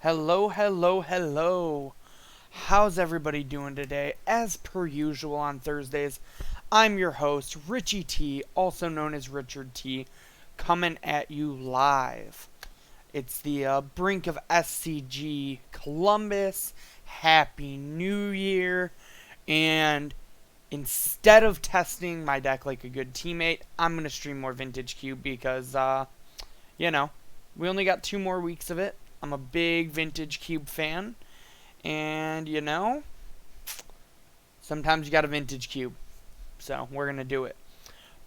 Hello, hello, hello. How's everybody doing today? As per usual on Thursdays, I'm your host, Richie T, also known as Richard T, coming at you live. It's the brink of SCG Columbus. Happy New Year. And instead of testing my deck like a good teammate, I'm going to stream more Vintage Cube because, you know, we only got 2 more weeks of it. I'm a big Vintage Cube fan. And, sometimes you got a Vintage Cube. So, we're going to do it.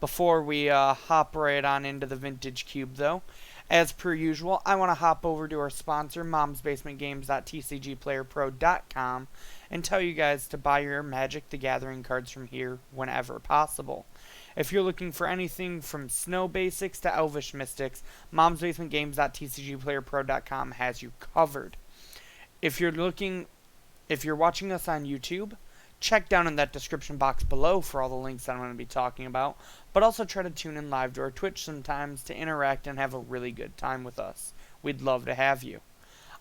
Before we hop right on into the Vintage Cube, though, as per usual, I want to hop over to our sponsor, momsbasementgames.tcgplayerpro.com, and tell you guys to buy your Magic the Gathering cards from here whenever possible. If you're looking for anything from Snow Basics to Elvish Mystics, momsbasementgames.tcgplayerpro.com has you covered. If you're watching us on YouTube, check down in that description box below for all the links I'm going to be talking about, but also try to tune in live to our Twitch sometimes to interact and have a really good time with us. We'd love to have you.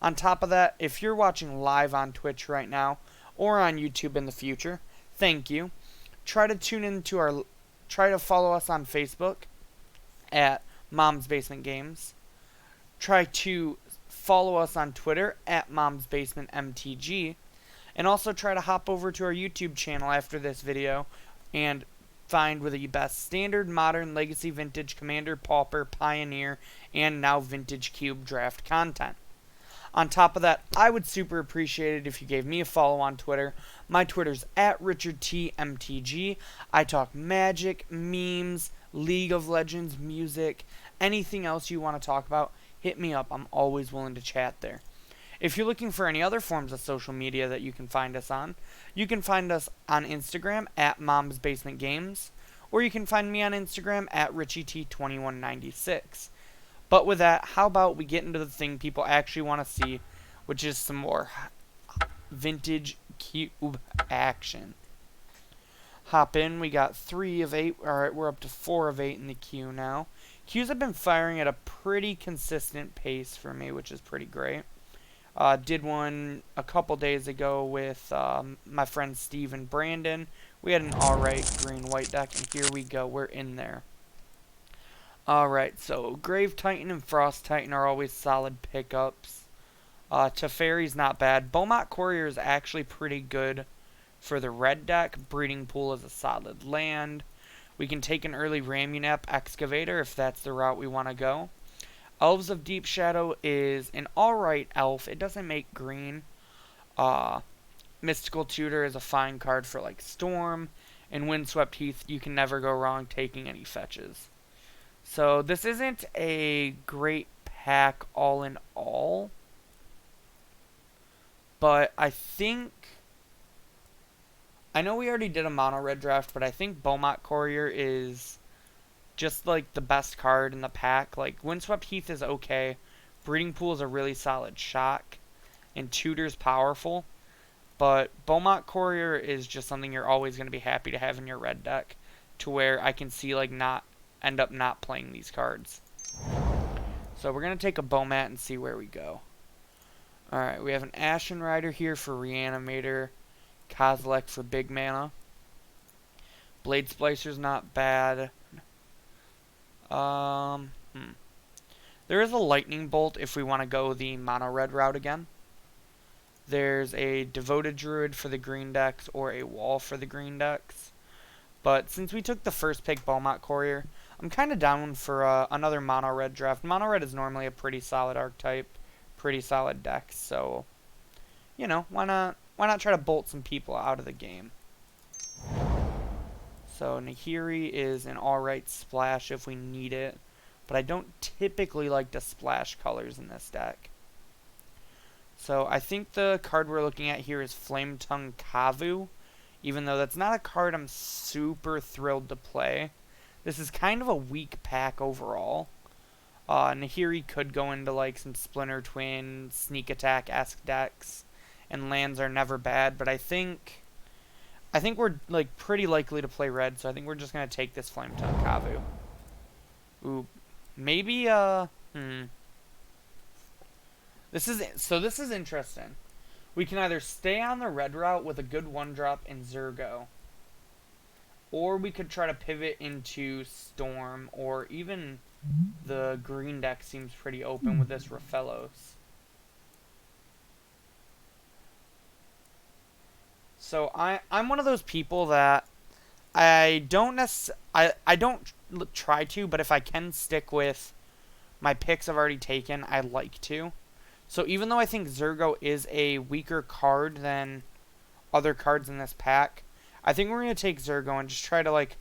On top of that, if you're watching live on Twitch right now, or on YouTube in the future, thank you. Try to follow us on Facebook at Mom's Basement Games. Try to follow us on Twitter at Mom's Basement MTG. And also try to hop over to our YouTube channel after this video and find the best standard, modern, legacy, vintage, commander, pauper, pioneer, and now vintage cube draft content. On top of that, I would super appreciate it if you gave me a follow on Twitter. My Twitter's at RichardTMTG. I talk magic, memes, League of Legends, music, anything else you want to talk about, hit me up. I'm always willing to chat there. If you're looking for any other forms of social media that you can find us on, you can find us on Instagram at Mom's Basement Games, or you can find me on Instagram at RichieT2196. But with that, how about we get into the thing people actually want to see, which is some more vintage cube action. Hop in, we got 3 of 8, alright, we're up to 4 of 8 in the queue now. Queues have been firing at a pretty consistent pace for me, which is pretty great. Did one a couple days ago with my friends Steve and Brandon. We had an alright green-white deck, and here we go. We're in there. Alright, so Grave Titan and Frost Titan are always solid pickups. Teferi's not bad. Beaumont Courier is actually pretty good for the red deck. Breeding Pool is a solid land. We can take an early Ramunap Excavator if that's the route we want to go. Elves of Deep Shadow is an alright elf. It doesn't make green. Mystical Tutor is a fine card for like Storm. And Windswept Heath, you can never go wrong taking any fetches. So this isn't a great pack all in all. But I know we already did a mono red draft, but I think Beaumont Courier is just like the best card in the pack. Like Windswept Heath is okay, Breeding Pool is a really solid shock, and Tutor's powerful, but Beaumont Courier is just something you're always going to be happy to have in your red deck, to where I can see like end up not playing these cards. So we're going to take a Beaumont and see where we go. Alright, we have an Ashen Rider here for Reanimator, Kozilek for big mana. Blade Splicer's not bad. There is a Lightning Bolt if we want to go the mono red route again. There's a Devoted Druid for the green decks or a Wall for the green decks. But since we took the first pick Beaumont Courier, I'm kind of down for another mono red draft. Mono red is normally a pretty solid archetype, pretty solid deck, so why not try to bolt some people out of the game. So Nahiri is an alright splash if we need it, but I don't typically like to splash colors in this deck. So I think the card we're looking at here is Flametongue Kavu, even though that's not a card I'm super thrilled to play. This is kind of a weak pack overall. Nahiri could go into like some Splinter Twin, Sneak Attack-esque decks, and lands are never bad, but I think we're like pretty likely to play red, so I think we're just gonna take this Flametongue Kavu. Ooh, maybe This is interesting. We can either stay on the red route with a good 1-drop in Zergo, or we could try to pivot into Storm, or even the green deck seems pretty open with this Raphellos. So I'm one of those people that I don't try to, but if I can stick with my picks I've already taken, I like to. So even though I think Zergo is a weaker card than other cards in this pack, I think we're going to take Zergo and just try to, like,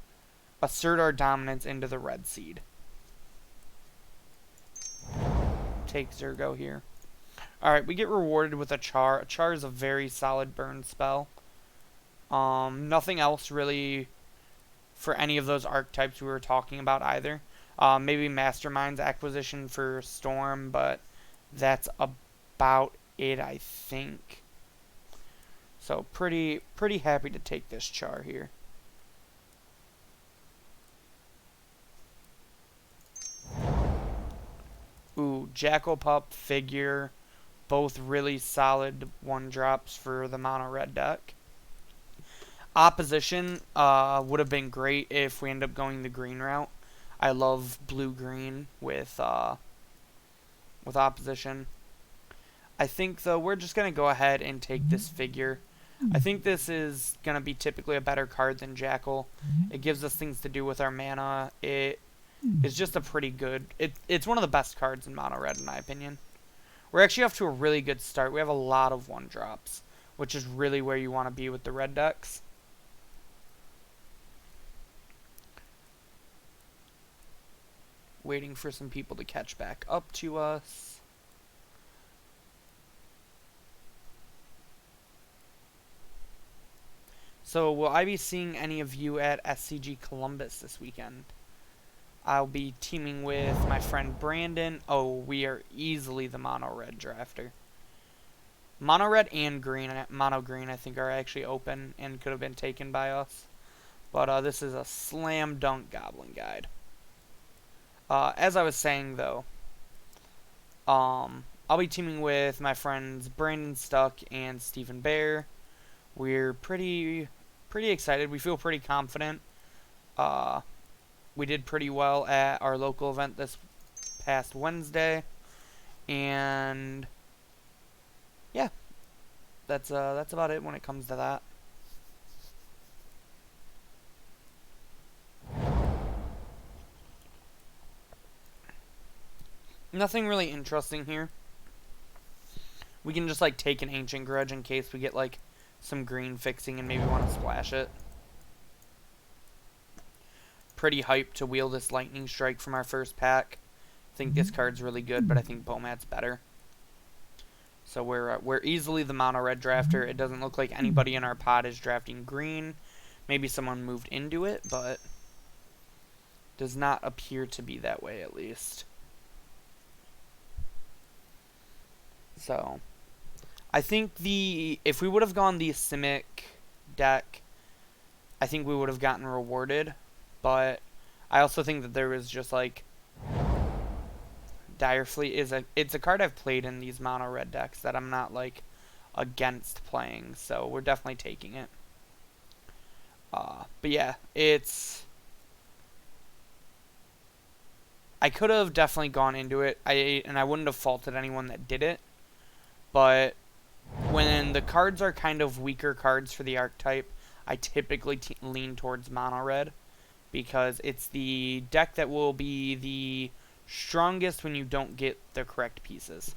assert our dominance into the red seed. Take Zergo here. Alright, we get rewarded with a Char. A Char is a very solid burn spell. Nothing else really for any of those archetypes we were talking about either. Maybe Mastermind's acquisition for Storm, but that's about it, I think. So pretty happy to take this Char here. Ooh, Jackal-Pup, Figure, both really solid 1-drops for the mono red deck. Opposition would have been great if we end up going the green route. I love blue-green with opposition. I think, though, we're just going to go ahead and take this Figure. I think this is going to be typically a better card than Jackal. It gives us things to do with our mana. It is just a pretty good... It's one of the best cards in mono red, in my opinion. We're actually off to a really good start. We have a lot of 1-drops, which is really where you want to be with the red decks. Waiting for some people to catch back up to us. So, will I be seeing any of you at SCG Columbus this weekend? I'll be teaming with my friend Brandon. Oh, we are easily the mono red drafter. Mono red and green, mono green, I think are actually open and could have been taken by us. But this is a slam dunk Goblin Guide. As I was saying, though, I'll be teaming with my friends Brandon Stuck and Stephen Bear. We're pretty excited. We feel pretty confident. We did pretty well at our local event this past Wednesday, and yeah, that's about it when it comes to that. Nothing really interesting here. We can just, like, take an Ancient Grudge in case we get, like, some green fixing and maybe want to splash it. Pretty hyped to wheel this Lightning Strike from our first pack. I think this card's really good, but I think Bomat's better. So we're easily the mono red drafter. It doesn't look like anybody in our pod is drafting green. Maybe someone moved into it, but does not appear to be that way, at least. So, I think if we would have gone the Simic deck, I think we would have gotten rewarded. But I also think that there was just, like, Dire Fleet it's a card I've played in these mono red decks that I'm not, like, against playing. So we're definitely taking it. But yeah, I could have definitely gone into it, and I wouldn't have faulted anyone that did it. But when the cards are kind of weaker cards for the archetype, I typically lean towards mono red, because it's the deck that will be the strongest when you don't get the correct pieces.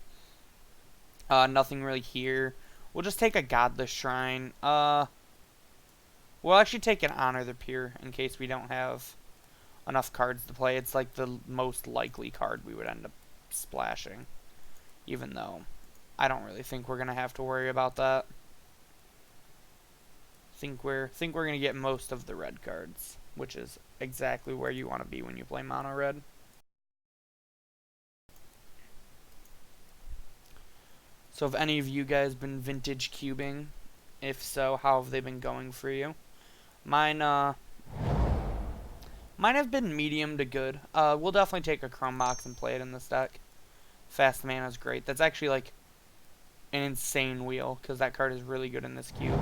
Nothing really here. We'll just take a Godless Shrine. We'll actually take an Honor the Pure in case we don't have enough cards to play. It's like the most likely card we would end up splashing, even though I don't really think we're gonna have to worry about that. Think we're gonna get most of the red cards, which is exactly where you want to be when you play mono red. So have any of you guys been vintage cubing? If so, how have they been going for you? Mine have been medium to good. We'll definitely take a Chrome Box and play it in this deck. Fast mana is great. That's actually, like, an insane wheel, because that card is really good in this cube.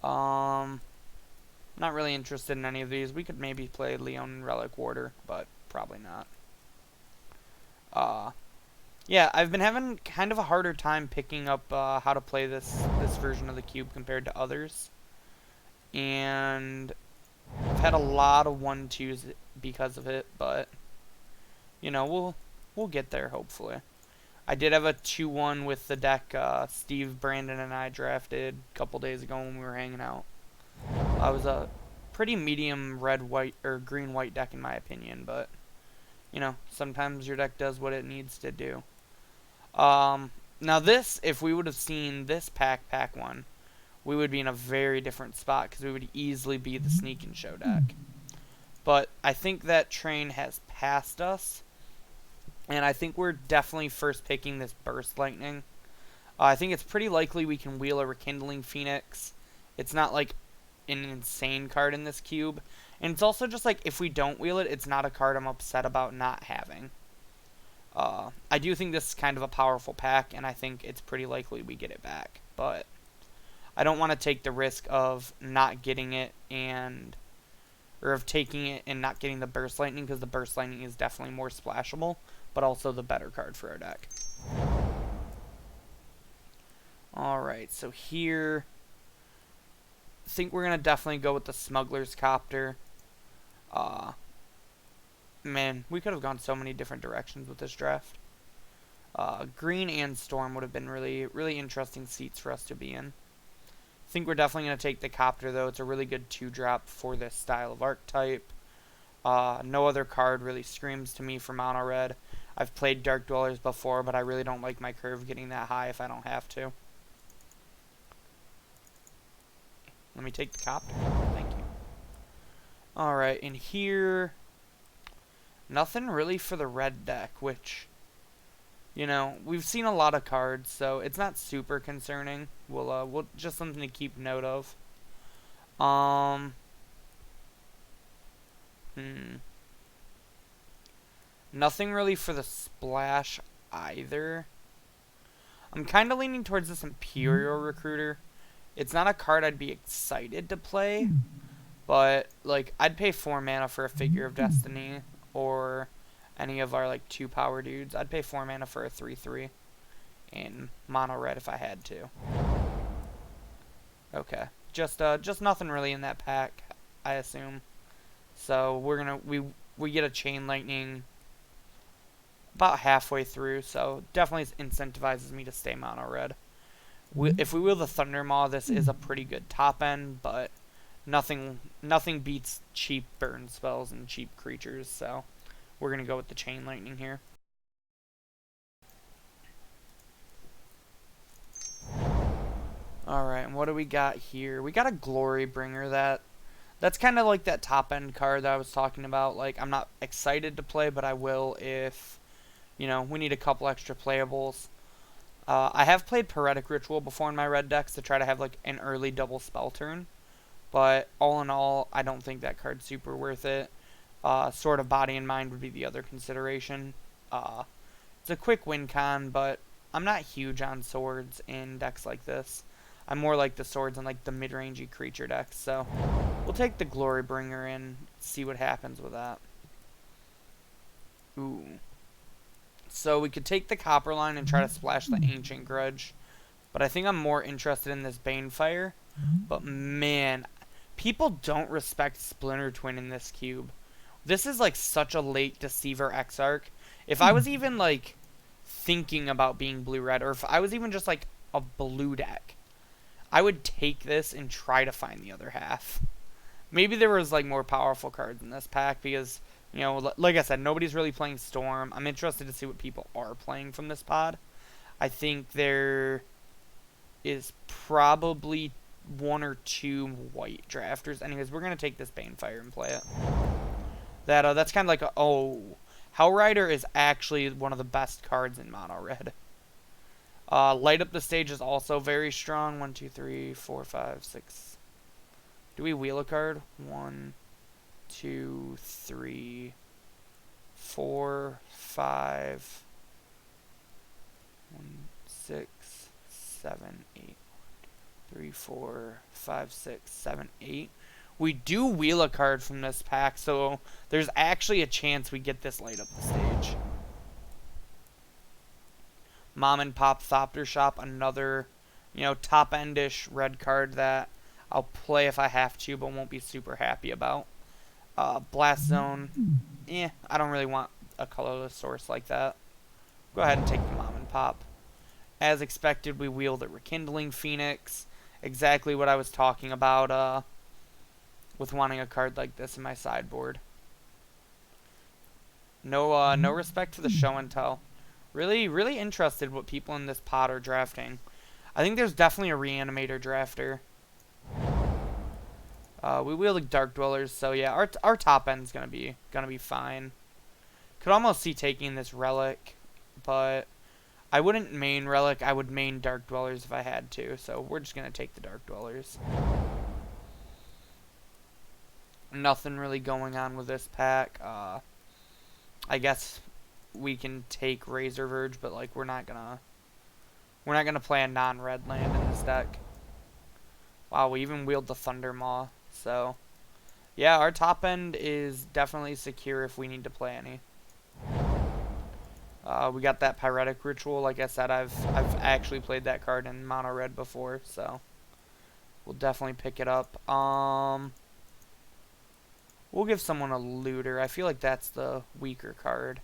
Not really interested in any of these. We could maybe play Leon and Relic Warder, but probably not. Yeah, I've been having kind of a harder time picking up how to play this version of the cube compared to others. And I've had a lot of 1-2s because of it, but you know, we'll get there hopefully. I did have a 2-1 with the deck Steve, Brandon, and I drafted a couple days ago when we were hanging out. I was a pretty medium red, white, or green, white deck in my opinion, but you know, sometimes your deck does what it needs to do. Now this, if we would have seen this pack 1, we would be in a very different spot because we would easily be the Sneak and Show deck. But I think that train has passed us, and I think we're definitely first picking this Burst Lightning. I think it's pretty likely we can wheel a Rekindling Phoenix. It's not like an insane card in this cube. And it's also just like, if we don't wheel it, it's not a card I'm upset about not having. I do think this is kind of a powerful pack, and I think it's pretty likely we get it back. But I don't want to take the risk of not getting it or of taking it and not getting the Burst Lightning, because the Burst Lightning is definitely more splashable, but also the better card for our deck. Alright, so here, I think we're going to definitely go with the Smuggler's Copter. Man, we could have gone so many different directions with this draft. Green and Storm would have been really, really interesting seats for us to be in. I think we're definitely going to take the Copter, though. It's a really good 2-drop for this style of archetype. No other card really screams to me for mono red. I've played Dark Dwellers before, but I really don't like my curve getting that high if I don't have to. Let me take the Copter. Thank you. Alright, in here, nothing really for the red deck, which, you know, we've seen a lot of cards, so it's not super concerning. We'll just something to keep note of. Nothing really for the splash either. I'm kind of leaning towards this Imperial Recruiter. It's not a card I'd be excited to play, but like I'd pay 4 mana for a Figure of Destiny or any of our like 2 power dudes. I'd pay 4 mana for a 3/3 in mono red if I had to. Okay, just nothing really in that pack, I assume. So we get a Chain Lightning about halfway through, so definitely incentivizes me to stay mono red. If we wheel the Thunder Maw, this is a pretty good top end, but nothing beats cheap burn spells and cheap creatures, so we're going to go with the Chain Lightning here. Alright, and what do we got here? We got a Glory Bringer. That's kind of like that top end card that I was talking about. Like, I'm not excited to play, but I will if, you know, we need a couple extra playables. I have played Poetic Ritual before in my red decks to try to have like an early double spell turn, but all in all, I don't think that card's super worth it. Sword of Body and Mind would be the other consideration. It's a quick win con, but I'm not huge on swords in decks like this. I'm more like the swords in like the mid-rangey creature decks, so we'll take the Glory Bringer and see what happens with that. Ooh. So we could take the Copper Line and try to splash the Ancient Grudge. But I think I'm more interested in this Banefire. But man, people don't respect Splinter Twin in this cube. This is like such a late Deceiver Exarch. If I was even like thinking about being blue-red, or if I was even just like a blue deck, I would take this and try to find the other half. Maybe there was like more powerful cards in this pack because, you know, like I said, nobody's really playing Storm. I'm interested to see what people are playing from this pod. I think there is probably 1 or 2 white drafters. Anyways, we're going to take this Banefire and play it. That's kind of like a... Oh, Hellrider is actually one of the best cards in mono red. Light Up the Stage is also very strong. 1, 2, 3, 4, 5, 6. Do we wheel a card? 1, 2, 3, 4, 5, 1, 6, 7, 8. 3, 4, 5, 6, 7, 8. We do wheel a card from this pack, so there's actually a chance we get this light up the stage. Mom and Pop Thopter Shop, another, top-endish red card that I'll play if I have to, but won't be super happy about. Blast Zone, I don't really want a colorless source like that. Go ahead and take the Mom and Pop. As expected, we wheel the Rekindling Phoenix. Exactly what I was talking about with wanting a card like this in my sideboard. No respect for the show and tell. Really, really interested what people in this pot are drafting. I think there's definitely a Reanimator drafter. We wielded Dark Dwellers, so yeah, our top end's gonna be fine. Could almost see taking this Relic, but I wouldn't main Relic. I would main Dark Dwellers if I had to, so we're just gonna take the Dark Dwellers. Nothing really going on with this pack. I guess we can take Razor Verge, but like we're not gonna play a non-red land in this deck. Wow, we even wield the Thunder Maw. So, yeah, our top end is definitely secure if we need to play any. We got that Pyretic Ritual. Like I said, I've actually played that card in mono red before, so we'll definitely pick it up. We'll give someone a Looter. I feel like that's the weaker card.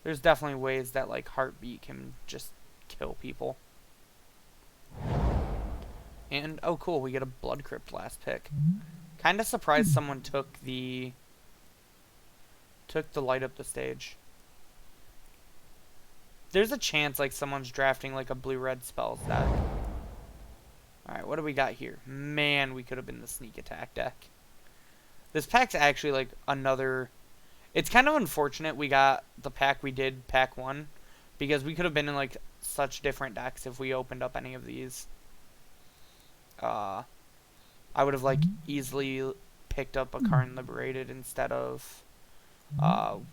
There's definitely ways that like Heartbeat can just kill people. And, oh cool, we get a Blood Crypt last pick. Kinda surprised someone took the light up the stage. There's a chance like someone's drafting like a blue-red spells deck. Alright, what do we got here? Man, we could have been the Sneak Attack deck. This pack's actually like another... It's kind of unfortunate we got the pack we did, pack 1, because we could have been in like such different decks if we opened up any of these. I would have like easily picked up a Karn Liberated instead of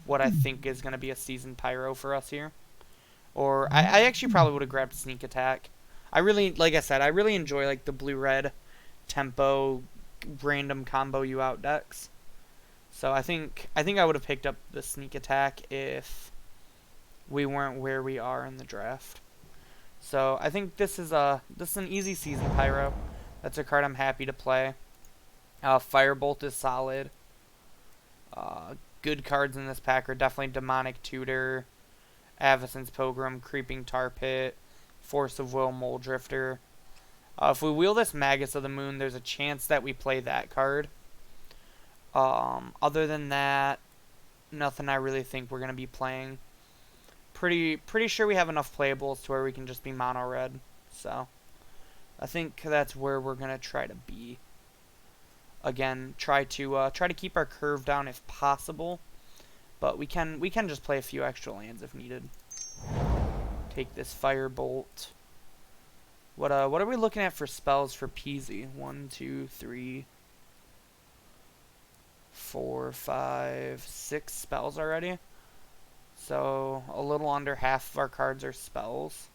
what I think is going to be a Seasoned Pyro for us here. Or I actually probably would have grabbed Sneak Attack. I really, like I said, I really enjoy like the blue-red tempo random combo you out decks. So I think I would have picked up the Sneak Attack if we weren't where we are in the draft. So I think this is an easy Seasoned Pyro. That's a card I'm happy to play. Firebolt is solid. Good cards in this pack are definitely Demonic Tutor, Avacyn's Pilgrim, Creeping Tar Pit, Force of Will, Mole Drifter. If we wheel this Magus of the Moon, there's a chance that we play that card. Other than that, nothing I really think we're going to be playing. Pretty sure we have enough playables to where we can just be mono red. So I think that's where we're going to try to be. Again, try to keep our curve down if possible, but we can just play a few extra lands if needed. Take this Firebolt. What are we looking at for spells for Peasy? 1, 2, 3, 4, 5, 6 spells already. So a little under half of our cards are spells.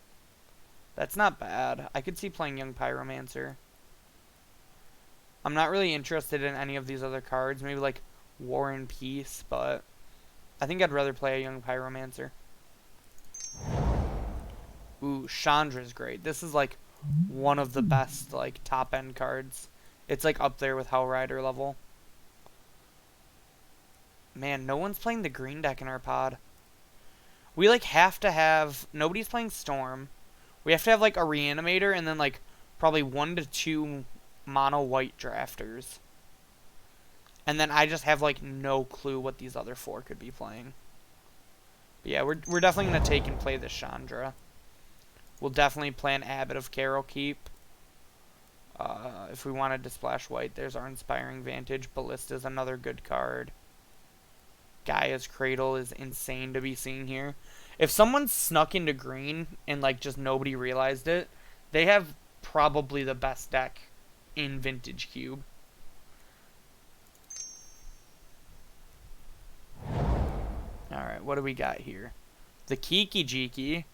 That's not bad. I could see playing Young Pyromancer. I'm not really interested in any of these other cards. Maybe like War and Peace, but I think I'd rather play a Young Pyromancer. Ooh, Chandra's great. This is like one of the best like top end cards. It's like up there with Hellrider level. Man, no one's playing the green deck in our pod. We like have to have... Nobody's playing Storm. We have to have like a Reanimator and then like probably 1 to 2 mono white drafters. And then I just have like no clue what these other 4 could be playing. But yeah, we're definitely going to take and play the Chandra. We'll definitely play an Abbot of Carol Keep. If we wanted to splash white, there's our Inspiring Vantage. Ballista's another good card. Gaia's Cradle is insane to be seen here. If someone snuck into green and like just nobody realized it, they have probably the best deck in Vintage Cube. Alright, what do we got here? The Kiki Jiki.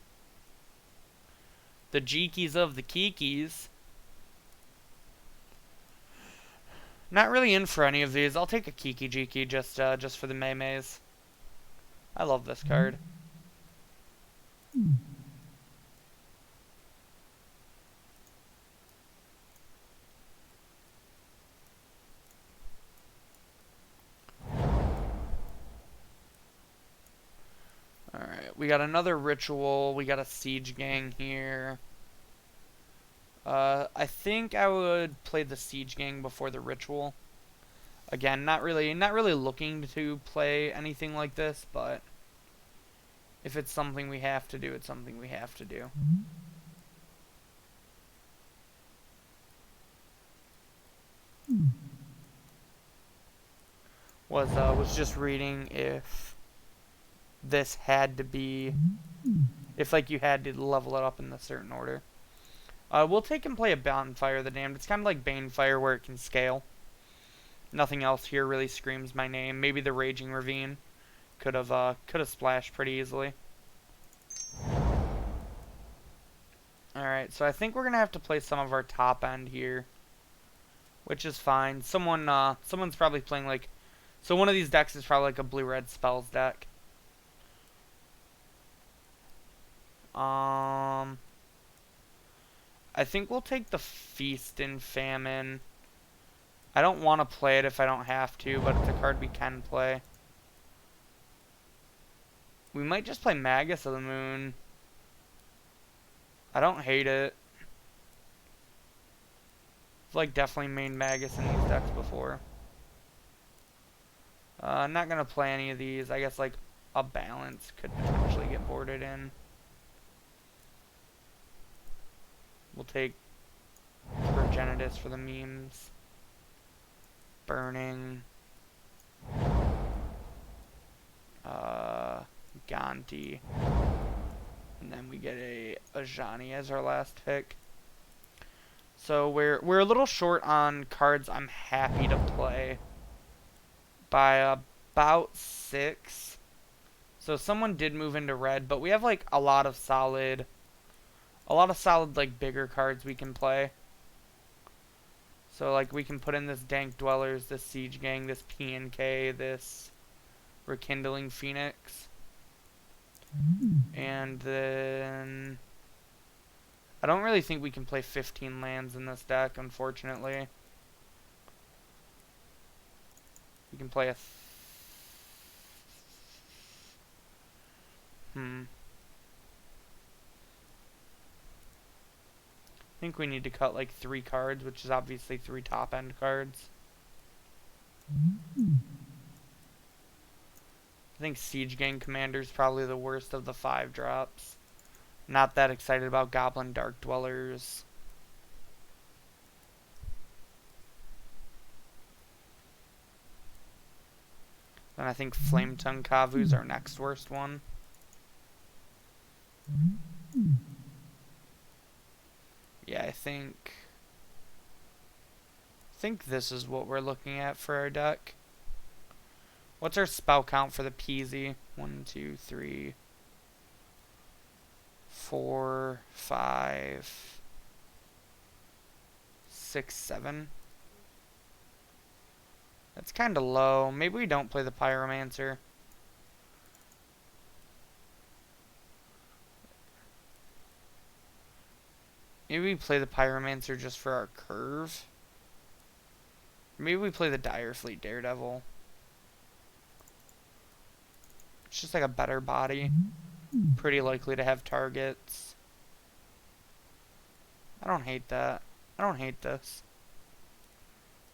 The Jeekies of the Kikis. Not really in for any of these. I'll take a Kiki Jiki just for the Maymays. I love this card. Alright, we got another Ritual. We got a Siege Gang here. I think I would play the Siege Gang before the Ritual. Again, not really looking to play anything like this, but if it's something we have to do, it's something we have to do. Was just reading if this had to be, if like you had to level it up in a certain order. We'll take and play a Bonfire of the Damned. It's kind of like Banefire where it can scale. Nothing else here really screams my name. Maybe the Raging Ravine could have splashed pretty easily. Alright, so I think we're gonna have to play some of our top end here, which is fine. Someone's probably playing like, so one of these decks is probably like a blue-red spells deck. I think we'll take the Feast and Famine. I don't want to play it if I don't have to, but it's a card we can play. We might just play Magus of the Moon. I don't hate it. I've like definitely made Magus in these decks before. Not gonna play any of these. I guess like a Balance could potentially get boarded in. We'll take Progenitus for the memes. Burning. Gonti. And then we get a Ajani as our last pick. So we're a little short on cards I'm happy to play by about 6. So someone did move into red, but we have like a lot of solid like bigger cards we can play. So like we can put in this Dank Dwellers, this Siege Gang, this PNK, this Rekindling Phoenix. And then I don't really think we can play 15 lands in this deck, unfortunately. We can play a I think we need to cut like 3 cards, which is obviously 3 top end cards. I think Siege Gang Commander is probably the worst of the 5 drops. Not that excited about Goblin Dark Dwellers. Then I think Flame Tongue Kavu is our next worst one. Yeah, I think this is what we're looking at for our deck. What's our spell count for the Peasy? 1, 2, 3, 4, 5, 6, 7. That's kind of low. Maybe we don't play the Pyromancer. Maybe we play the Pyromancer just for our curve. Maybe we play the Direfleet Daredevil. It's just like a better body. Pretty likely to have targets. I don't hate that. I don't hate this.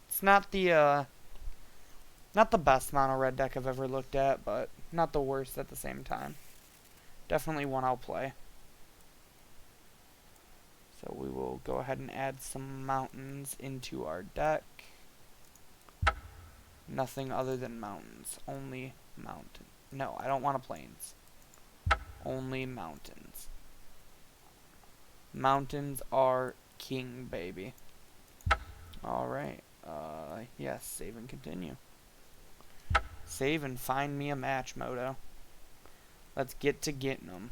It's not the best mono red deck I've ever looked at, but not the worst at the same time. Definitely one I'll play. So we will go ahead and add some mountains into our deck. Nothing other than mountains. Only mountain. No, I don't want plains. Only mountains. Mountains are king, baby. Alright. Yes, save and continue. Save and find me a match, Moto. Let's get to getting them.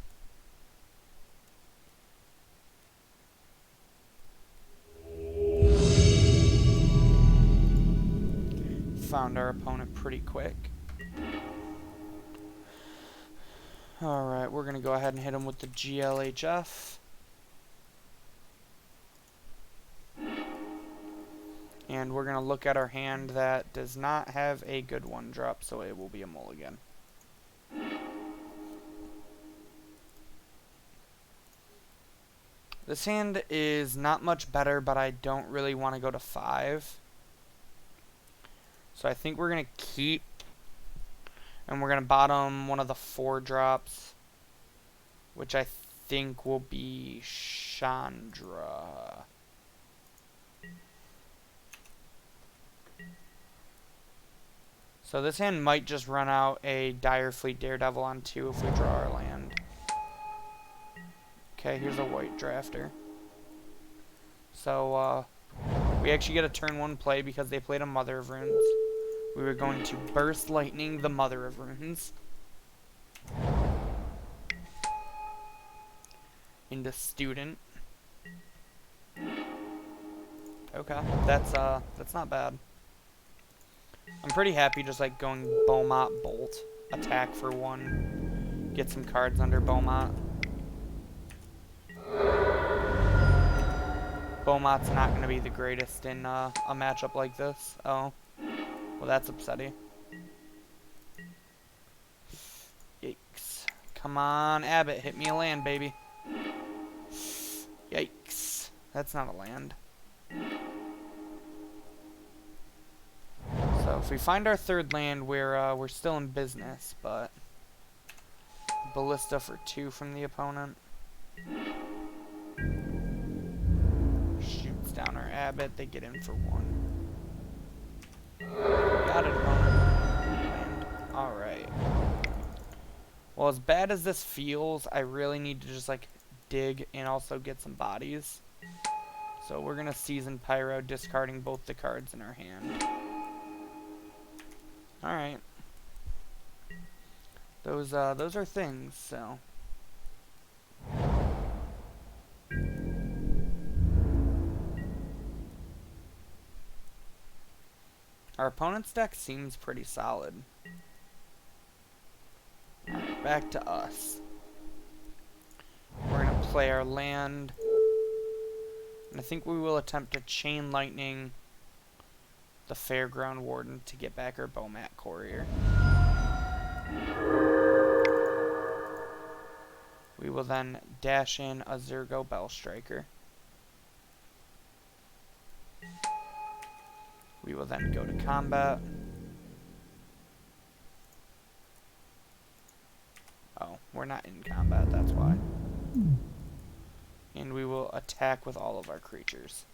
found our opponent pretty quick. Alright, we're going to go ahead and hit him with the GLHF. And we're going to look at our hand that does not have a good one drop, so it will be a mulligan. This hand is not much better, but I don't really want to go to 5. So I think we're going to keep, and we're going to bottom one of the 4 drops, which I think will be Chandra. So this hand might just run out a Dire Fleet Daredevil on 2 if we draw our land. Okay, here's a white drafter. So, we actually get a turn 1 play because they played a Mother of Runes. We were going to Burst Lightning the Mother of Runes into Student. Okay, that's not bad. I'm pretty happy just like going Beaumont Bolt, attack for 1, get some cards under Beaumont. Beaumont's not going to be the greatest in a matchup like this. Oh, well that's upsetting. Yikes. Come on, Abbott, hit me a land, baby. Yikes. That's not a land. So if we find our 3rd land, we're still in business, but Ballista for 2 from the opponent. Shoots down our Abbott, they get in for 1. Got it, opponent. Land. Alright. Well, as bad as this feels, I really need to just like dig and also get some bodies. So we're gonna Season Pyro, discarding both the cards in our hand. Alright. Those are things, so. Our opponent's deck seems pretty solid. Alright, back to us. We're gonna play our land. And I think we will attempt to Chain Lightning the Fairground Warden to get back our Beaumont Courier. We will then dash in a Zergo Bellstriker. We will then go to combat. Oh, we're not in combat, that's why. And we will attack with all of our creatures.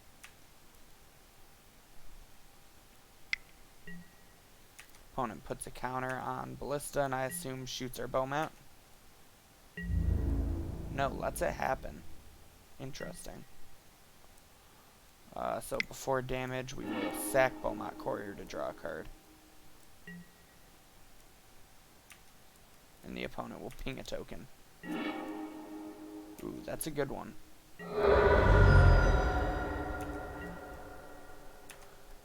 Opponent puts a counter on Ballista, and I assume shoots our Beaumont. No, lets it happen. Interesting. So before damage, we will sack Beaumont Courier to draw a card. And the opponent will ping a token. Ooh, that's a good one.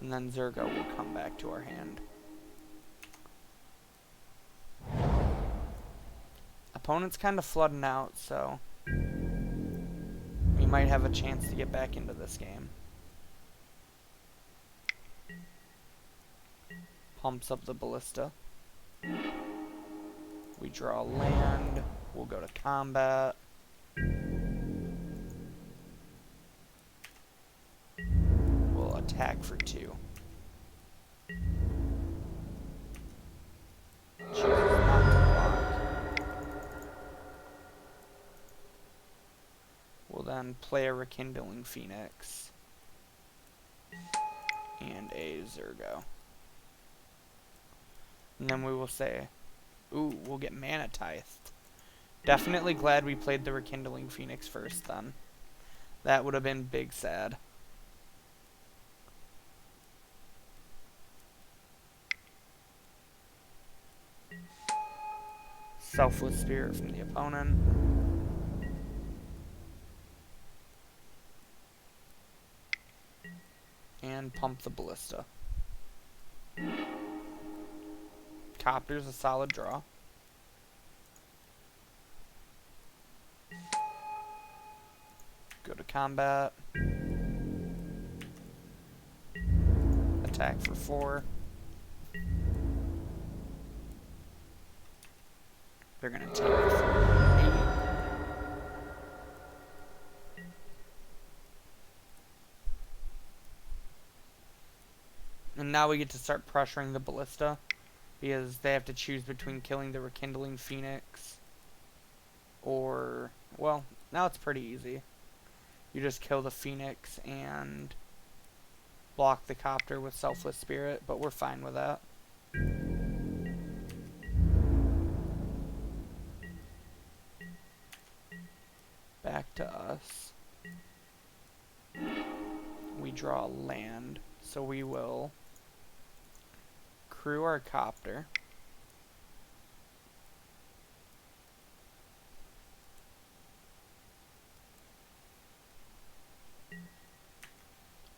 And then Zergo will come back to our hand. Opponent's kind of flooding out, so we might have a chance to get back into this game. Pumps up the Ballista. We draw land. We'll go to combat. We'll attack for 2. Chooses not to block. We'll then play a Rekindling Phoenix and a Zergo. And then we will say, ooh, we'll get Mana Tithed. Definitely glad we played the Rekindling Phoenix first then. That would have been big sad. Selfless Spirit from the opponent. And pump the Ballista. Copter's a solid draw. Go to combat. Attack for 4. They're going to attack for 8. And now we get to start pressuring the ballista, because they have to choose between killing the Rekindling Phoenix or, well, now it's pretty easy. You just kill the Phoenix and block the Copter with Selfless Spirit, but we're fine with that. Back to us. We draw land, so we will crew our Copter.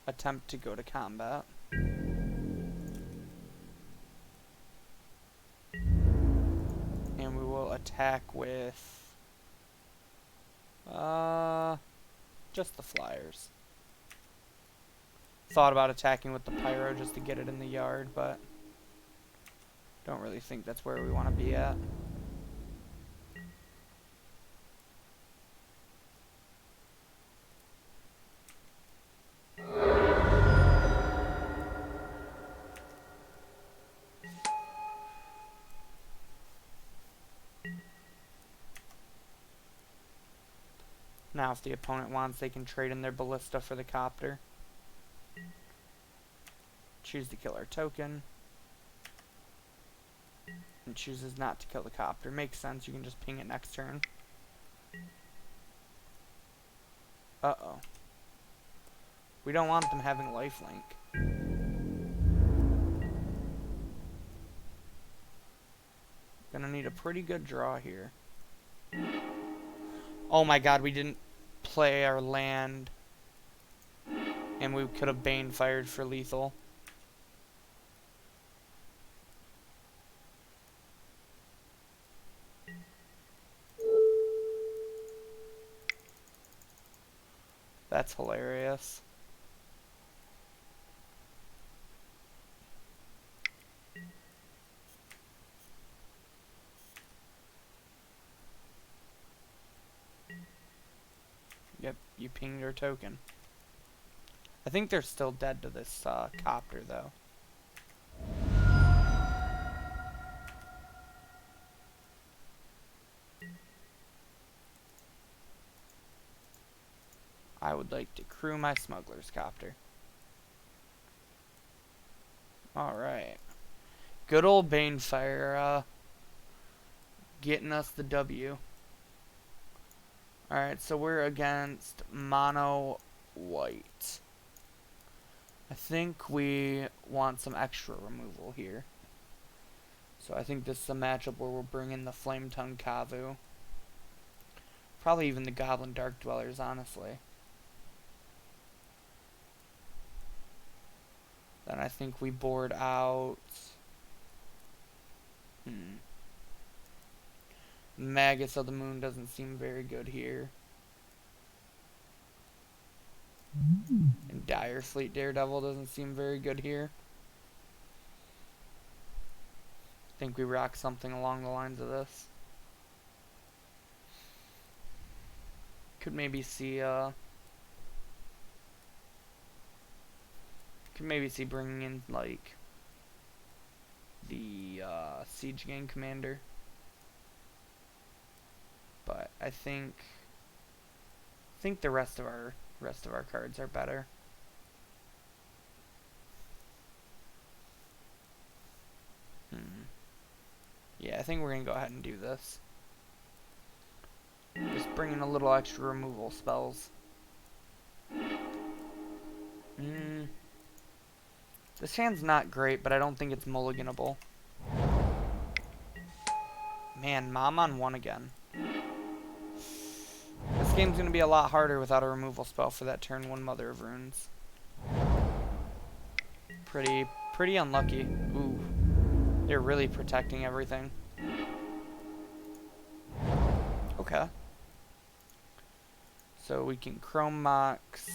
Attempt to go to combat. And we will attack with just the flyers. Thought about attacking with the pyro just to get it in the yard, but don't really think that's where we want to be at. Now if the opponent wants, they can trade in their ballista for the Copter. Choose to kill our token. And chooses not to kill the Copter. Makes sense, you can just ping it next turn. Uh-oh. We don't want them having lifelink. Gonna need a pretty good draw here. Oh my god, we didn't play our land. And we could have Bane fired for lethal. That's hilarious. Yep, you pinged your token. I think they're still dead to this Copter, though. I would like to crew my Smuggler's Copter. Alright. Good old Banefire, getting us the W. Alright, so we're against Mono White. I think we want some extra removal here. So I think this is a matchup where we'll bring in the Flame Tongue Kavu. Probably even the Goblin Dark Dwellers, honestly. Then I think we board out... Magus of the Moon doesn't seem very good here. And Dire Fleet Daredevil doesn't seem very good here. I think we rock something along the lines of this. Could maybe see bringing in like the Siege Gang Commander. But I think the rest of our cards are better. Yeah, I think we're gonna go ahead and do this. Just bring in a little extra removal spells. This hand's not great, but I don't think it's mulliganable. Man, Mom on 1 again. This game's gonna be a lot harder without a removal spell for that turn 1 Mother of Runes. Pretty unlucky. Ooh. They're really protecting everything. Okay. So we can Chrome Mox.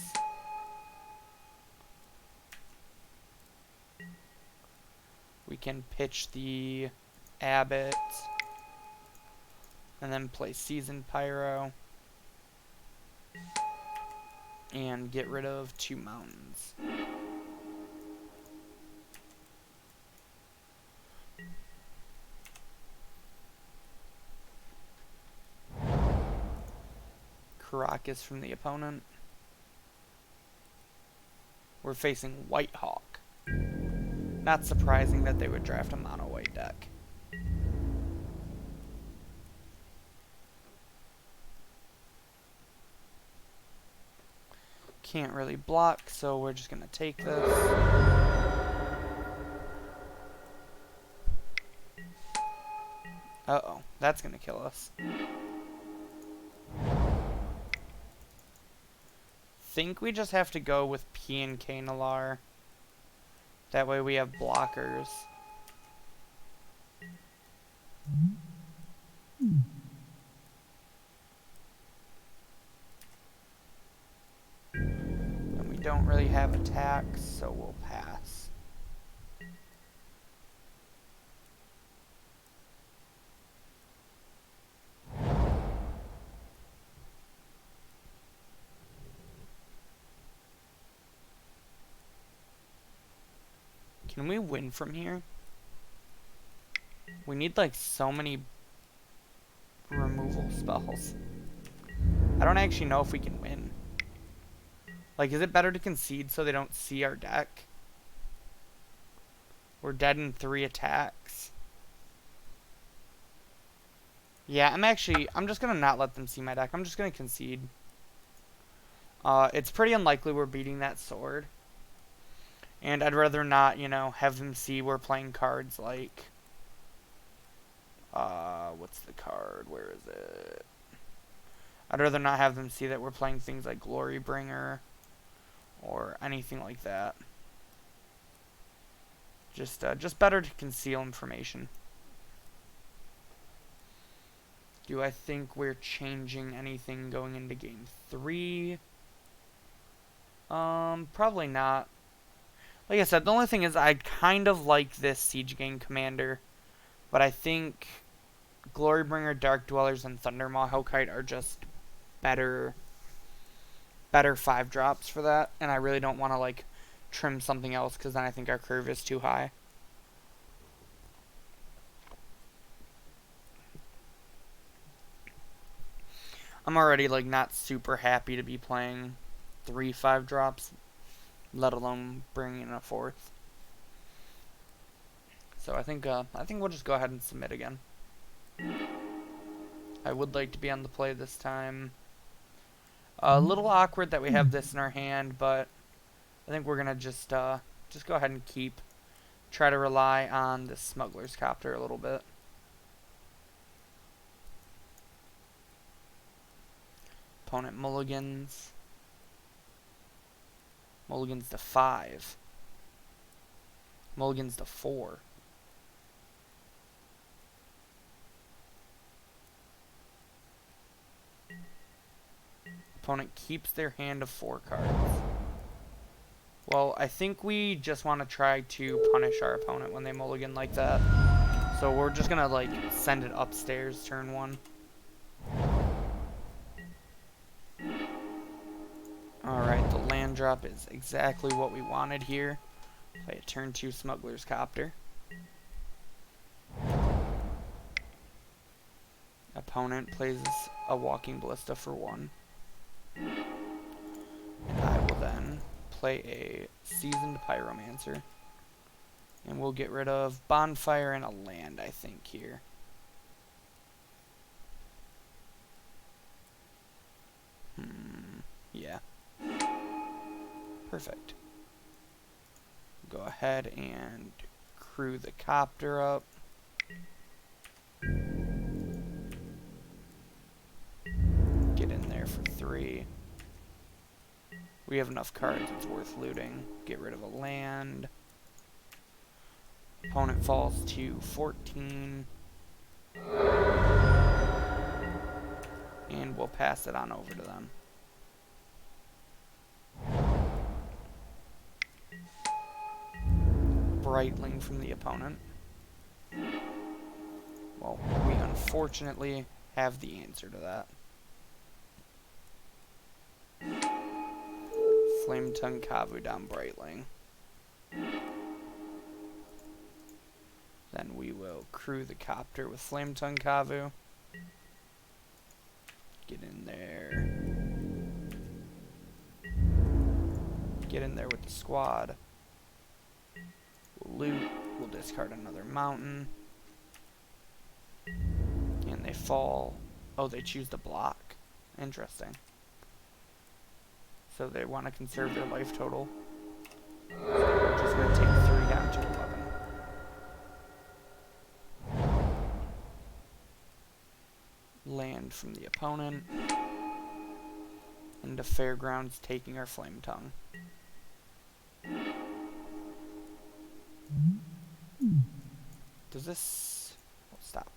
We can pitch the Abbot. And then play Seasoned Pyro. And get rid of 2 mountains. Caracas from the opponent. We're facing White Hawk. Not surprising that they would draft a mono white deck. Can't really block, so we're just gonna take this. Uh-oh, that's gonna kill us. Think we just have to go with P and K Nalar. That way we have blockers. And we don't really have attacks, so we'll pass. Can we win from here? We need like so many removal spells. I don't actually know if we can win. Like, is it better to concede so they don't see our deck? We're dead in 3 attacks. Yeah, I'm just gonna not let them see my deck. I'm just gonna concede. It's pretty unlikely we're beating that sword. And I'd rather not, you know, have them see we're playing cards like... what's the card? Where is it? I'd rather not have them see that we're playing things like Glorybringer or anything like that. Just better to conceal information. Do I think we're changing anything going into game 3? Probably not. Like I said, the only thing is I kind of like this Siege Gang Commander, but I think Glorybringer, Dark Dwellers, and Thundermaw Hellkite are just better 5-drops for that, and I really don't want to like trim something else because then I think our curve is too high. I'm already like not super happy to be playing 3 5-drops, let alone bringing in a 4th. So I think we'll just go ahead and submit again. I would like to be on the play this time. A little awkward that we have this in our hand, but I think we're gonna just go ahead and try to rely on the Smuggler's Copter a little bit. Opponent mulligans. Mulligans to 5. Mulligans to 4. Opponent keeps their hand of 4 cards. Well, I think we just want to try to punish our opponent when they mulligan like that. So we're just gonna like send it upstairs turn 1. Alright, the land drop is exactly what we wanted here. Play a turn 2 Smuggler's Copter. Opponent plays a Walking Ballista for 1. And I will then play a Seasoned Pyromancer. And we'll get rid of Bonfire and a land, I think, here. Yeah. Perfect. Go ahead and crew the copter up. Get in there for 3. We have enough cards, it's worth looting. Get rid of a land. Opponent falls to 14. And we'll pass it on over to them. Brightling from the opponent. Well, we unfortunately have the answer to that. Flame Tongue Kavu down Brightling. Then we will crew the copter with Flame Tongue Kavu. Get in there. Get in there with the squad. We'll loot. We'll discard another mountain. And they fall. Oh, they choose to block. Interesting. So they want to conserve their life total. So we're just going to take 3 down to 11. Land from the opponent. Into Fairgrounds, taking our Flame Tongue. Does this... Oh, stop.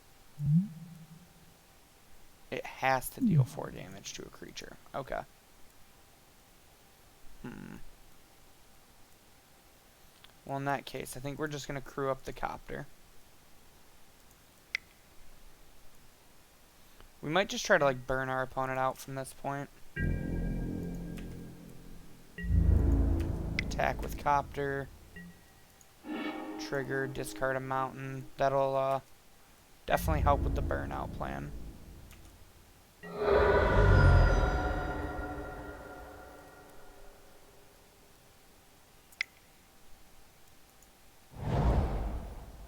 It has to deal 4 damage to a creature. Okay. Well, in that case, I think we're just going to crew up the copter. We might just try to, like, burn our opponent out from this point. Attack with copter. Trigger, discard a mountain. That'll, definitely help with the burnout plan.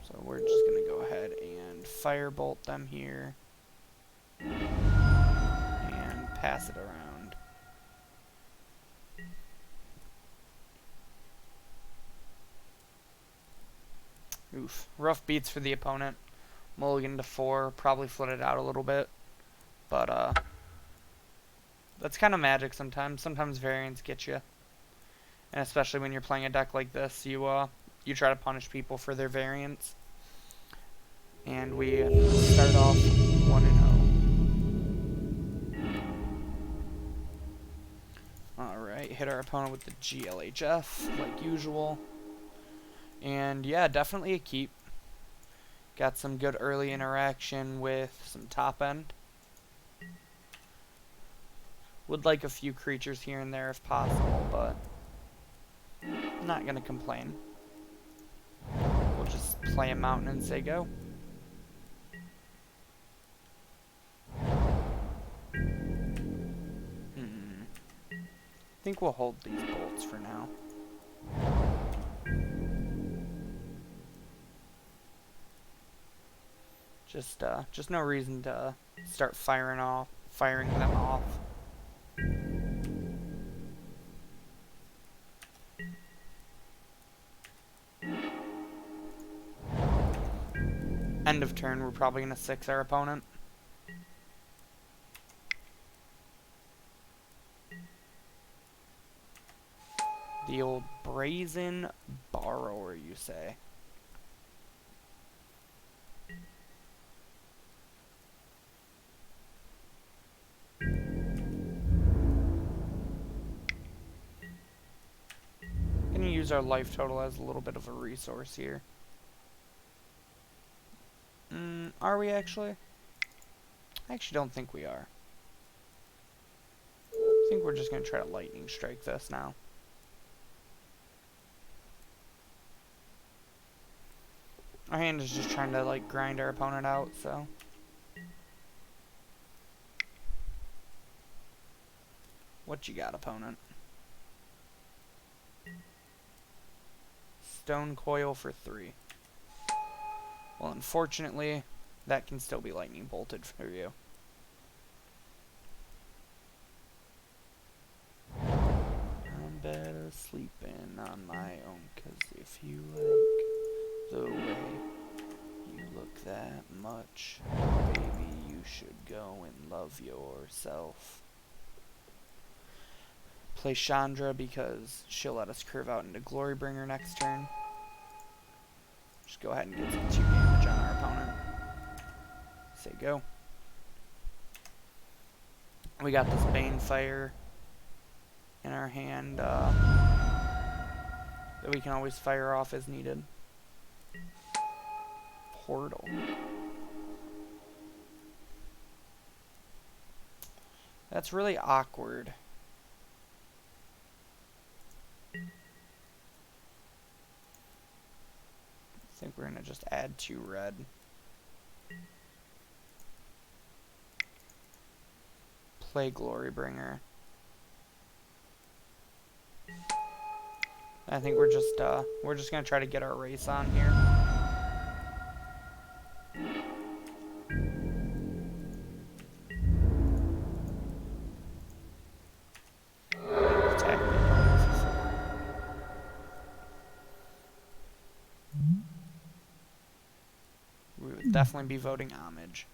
So we're just going to go ahead and firebolt them here. And pass it around. Oof. Rough beats for the opponent. Mulligan to 4. Probably flooded out a little bit. But, that's kind of magic sometimes. Sometimes variants get you. And especially when you're playing a deck like this, you try to punish people for their variants. And we start off 1-0. Alright, hit our opponent with the GLHF, like usual. And yeah, definitely a keep. Got some good early interaction with some top end. Would like a few creatures here and there if possible, but not going to complain. We'll just play a mountain and say go. I think we'll hold these bolts for now. Just no reason to start firing them off. End of turn, we're probably going to 6 our opponent. The old Brazen Borrower, you say? Gonna use our life total as a little bit of a resource here. Are we actually? I actually don't think we are. I think we're just gonna try to lightning strike this now. Our hand is just trying to, like, grind our opponent out, so. What you got, opponent? Stonecoil for 3. Well, unfortunately, that can still be lightning bolted for you. I'm better sleeping on my own, 'cause if you like the way you look that much, baby, you should go and love yourself. Play Chandra because she'll let us curve out into Glorybringer next turn. Just go ahead and get some 2 damage on our opponent. Say go. We got this Banefire in our hand that we can always fire off as needed. Portal. That's really awkward. I think we're going to just add 2 red. Play Glorybringer. I think we're just going to try to get our race on here. Attack the opponent for 4. We would definitely be voting homage.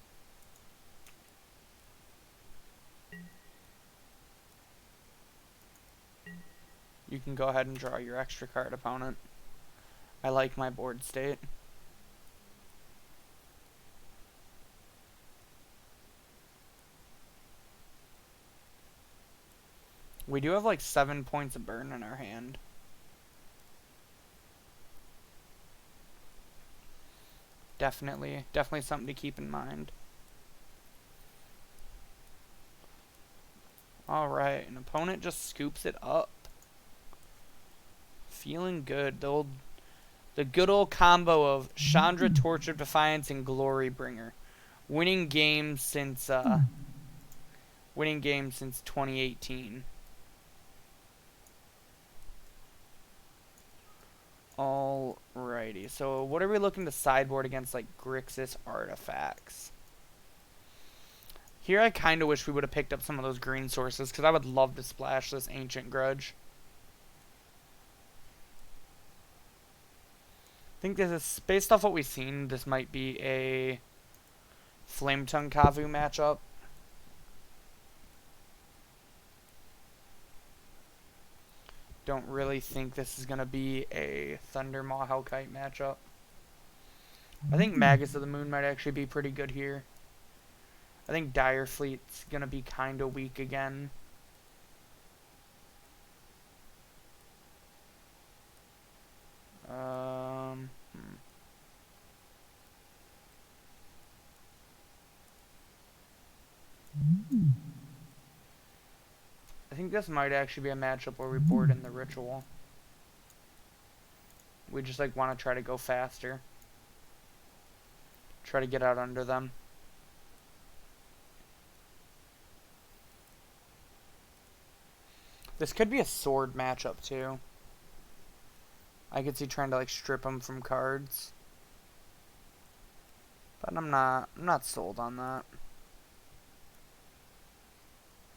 You can go ahead and draw your extra card, opponent. I like my board state. We do have like 7 points of burn in our hand. Definitely something to keep in mind. Alright, an opponent just scoops it up. Feeling good. The good old combo of Chandra, Torch of Defiance, and Glorybringer. Winning games since 2018. Alrighty, so what are we looking to sideboard against, like, Grixis artifacts? Here I kind of wish we would have picked up some of those green sources, because I would love to splash this Ancient Grudge. I think this is, based off what we've seen, this might be a Flametongue Kavu matchup. Don't really think this is going to be a Thundermaw Hellkite matchup. I think Magus of the Moon might actually be pretty good here. I think Dire Fleet's going to be kind of weak again. I think this might actually be a matchup where we board in the Ritual. We just like want to try to go faster. Try to get out under them. This could be a sword matchup too. I could see trying to like strip them from cards. But I'm not sold on that.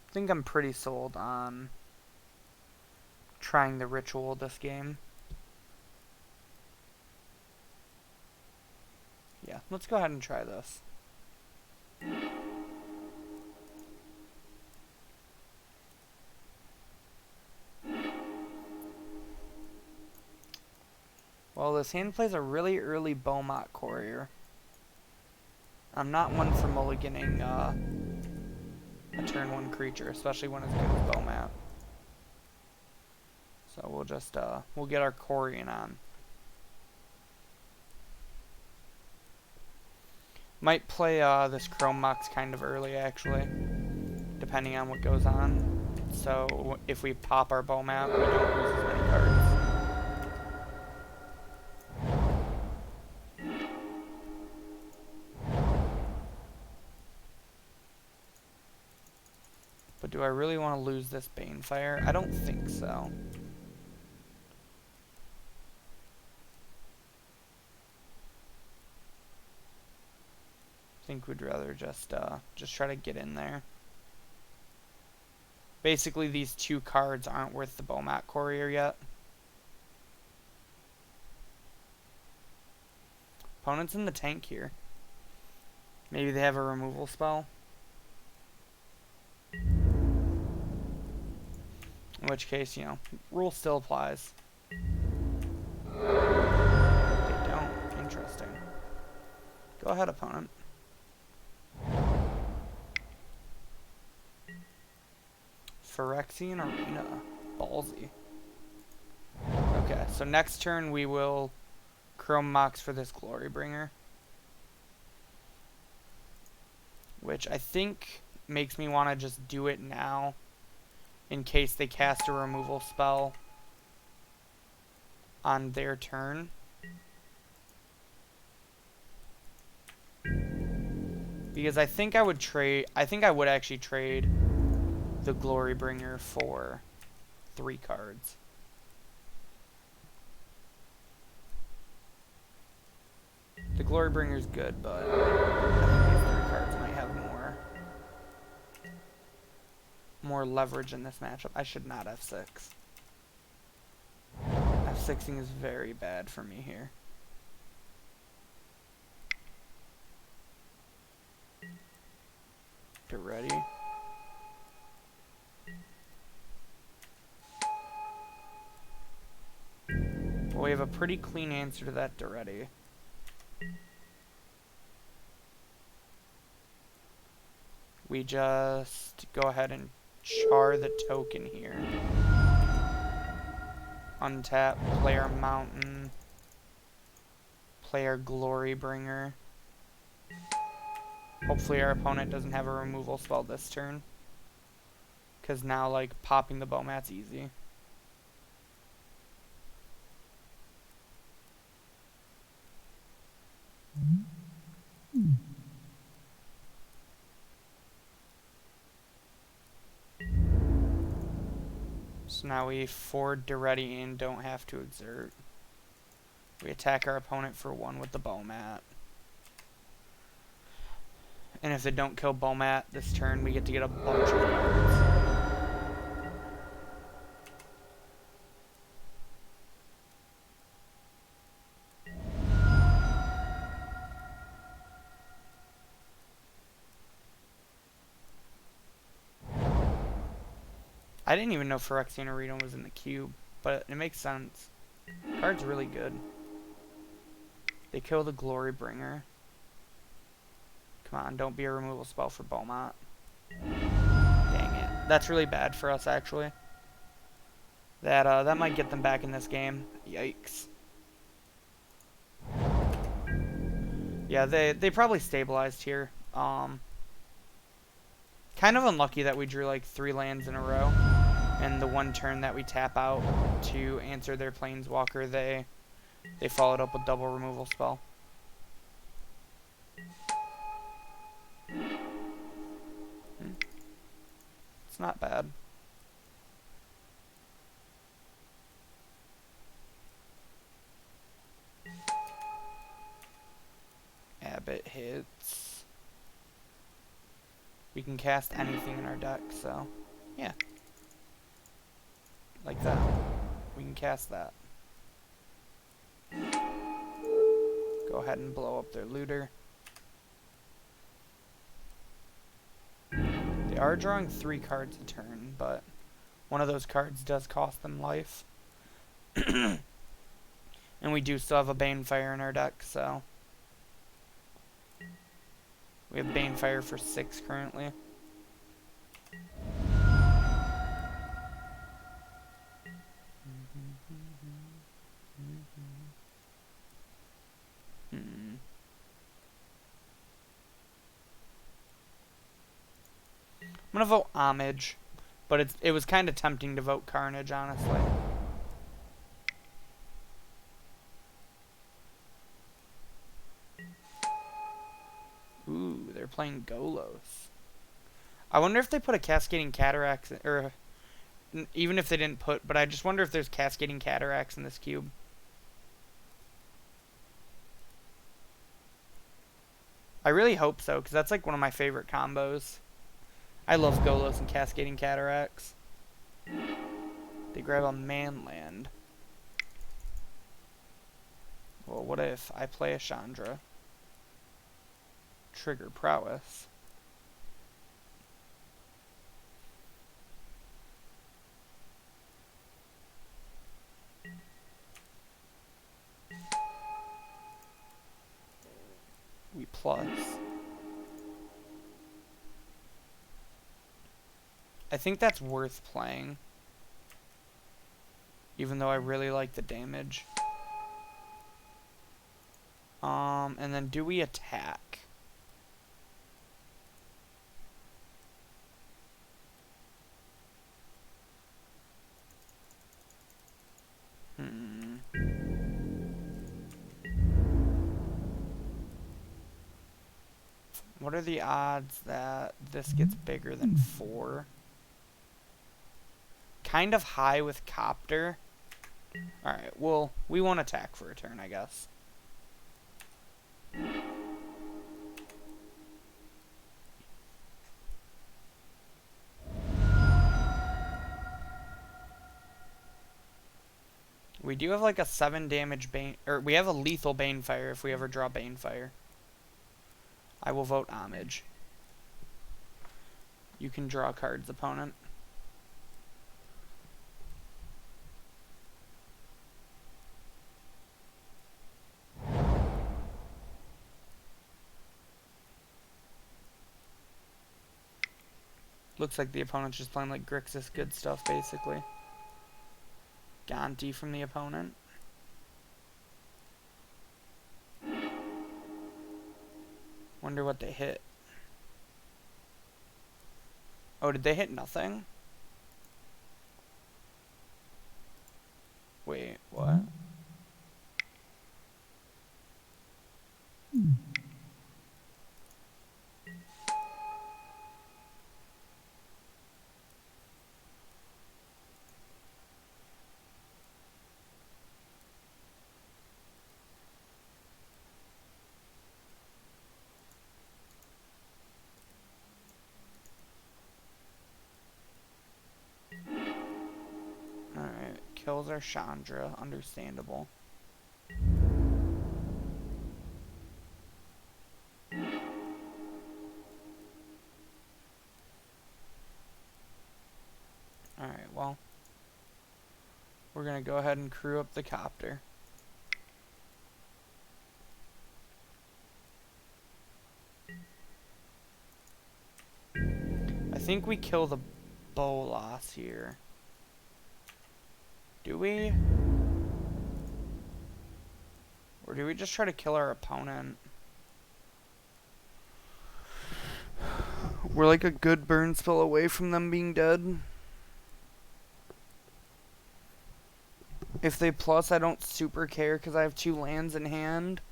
I think I'm pretty sold on trying the Ritual this game. Yeah, let's go ahead and try this. Well, this hand plays a really early Beaumont Courier. I'm not one for mulliganing a turn 1 creature, especially when it's good as Beaumont. So we'll just we'll get our Corian on. Might play this Chrome Mox kind of early, actually, depending on what goes on. So if we pop our Beaumont, we don't lose as many cards. But do I really want to lose this Banefire? I don't think so. I think we'd rather just try to get in there. Basically, these 2 cards aren't worth the Beaumont Courier yet. Opponent's in the tank here. Maybe they have a removal spell. In which case, you know, rule still applies. They don't. Interesting. Go ahead, opponent. Phyrexian Arena. Ballsy. Okay, so next turn we will Chrome Mox for this Glorybringer. Which I think makes me want to just do it now in case they cast a removal spell on their turn. Because I think I would actually trade the Glorybringer for 3 cards. The Glorybringer's good, but I think these 3 cards might have more leverage in this matchup. I should not F6. F6ing is very bad for me here. Get ready. Well, we have a pretty clean answer to that already. We just go ahead and char the token here. Untap, play our Mountain, play our Glorybringer. Hopefully our opponent doesn't have a removal spell this turn. Because now, like, popping the Bomat's easy. So now we forward to ready and don't have to exert. We attack our opponent for 1 with the Bomat. And if they don't kill Bomat this turn, we get to get a bunch of cards. I didn't even know Phyrexian Arena was in the cube, but it makes sense. Card's really good. They kill the Glorybringer. Come on, don't be a removal spell for Beaumont. Dang it. That's really bad for us, actually. That might get them back in this game. Yikes. Yeah, they probably stabilized here. Kind of unlucky that we drew like 3 lands in a row. And the one turn that we tap out to answer their Planeswalker, they followed up with double removal spell. It's not bad. Abbott hits. We can cast anything in our deck, so yeah. Like that. We can cast that. Go ahead and blow up their looter. They are drawing 3 cards a turn, but one of those cards does cost them life. And we do still have a Banefire in our deck, so we have Banefire for 6 currently. I'm gonna vote Homage, but it was kind of tempting to vote Carnage, honestly. Ooh, they're playing Golos. I wonder if they put a Cascading Cataracts, or even if they didn't put, but I just wonder if there's Cascading Cataracts in this cube. I really hope so, because that's like one of my favorite combos. I love Golos and Cascading Cataracts. They grab a Manland. Well, what if I play a Chandra? Trigger Prowess. We plus. I think that's worth playing. Even though I really like the damage. And then do we attack? What are the odds that this gets bigger than 4? Kind of high with Copter. Alright, well, we won't attack for a turn, I guess. We do have like a 7 damage Bane, or we have a lethal Banefire if we ever draw Banefire. I will vote Homage. You can draw cards, opponent. Looks like the opponent's just playing like Grixis good stuff, basically. Gonti from the opponent. Wonder what they hit. Oh, did they hit nothing? Wait, what? Alright, kills our Chandra, understandable. Alright, well, we're gonna go ahead and crew up the Copter. I think we kill the Bolas here. Do we? Or do we just try to kill our opponent? We're like a good burn spell away from them being dead. If they plus, I don't super care because I have 2 lands in hand.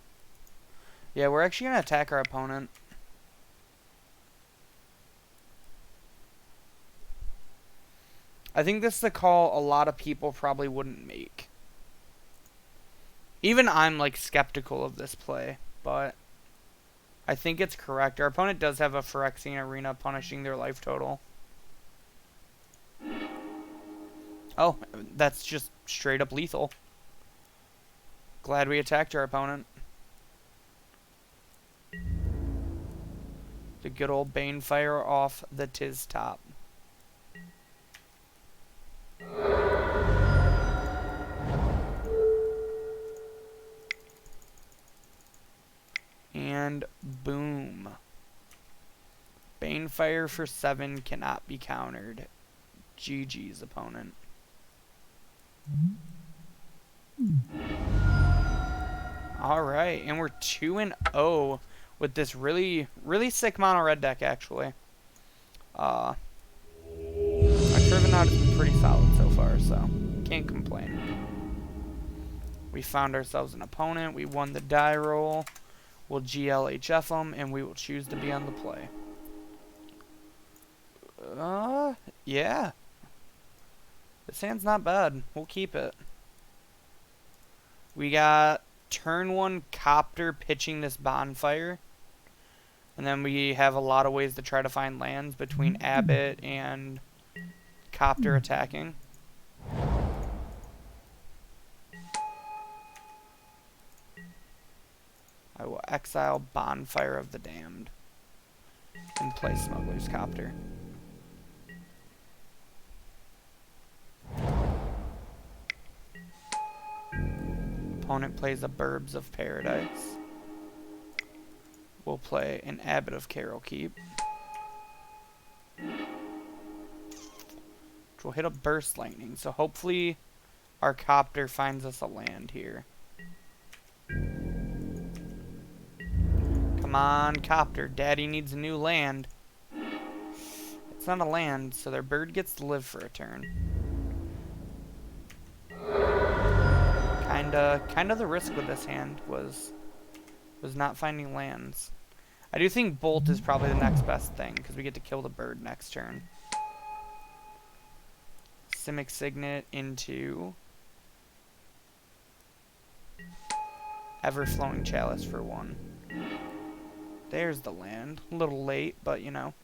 Yeah, we're actually going to attack our opponent. I think this is a call a lot of people probably wouldn't make. Even I'm like skeptical of this play, but I think it's correct. Our opponent does have a Phyrexian Arena punishing their life total. Oh, that's just straight up lethal. Glad we attacked our opponent. The good old Banefire off the Tiz top. And boom. Banefire for 7 cannot be countered. GG's opponent. Alright, and we're 2-0 with this really sick mono red deck, actually. My Trivenaut has been pretty solid so far, so can't complain. We found ourselves an opponent. We won the die roll. We'll GLHF them, and we will choose to be on the play. Yeah. This hand's not bad. We'll keep it. We got turn 1 Copter pitching this Bonfire. And then we have a lot of ways to try to find lands between Abbott and Copter attacking. I will exile Bonfire of the Damned and play Smuggler's Copter. Opponent plays a Burbs of Paradise. we'll play an Abbot of Carroll Keep. Which will hit a Burst Lightning. So hopefully our Copter finds us a land here. Come on, Copter. Daddy needs a new land. It's not a land, so their bird gets to live for a turn. Kinda the risk with this hand was not finding lands. I do think Bolt is probably the next best thing, because we get to kill the bird next turn. Simic Signet into Ever-Flowing Chalice for 1. There's the land. A little late, but you know.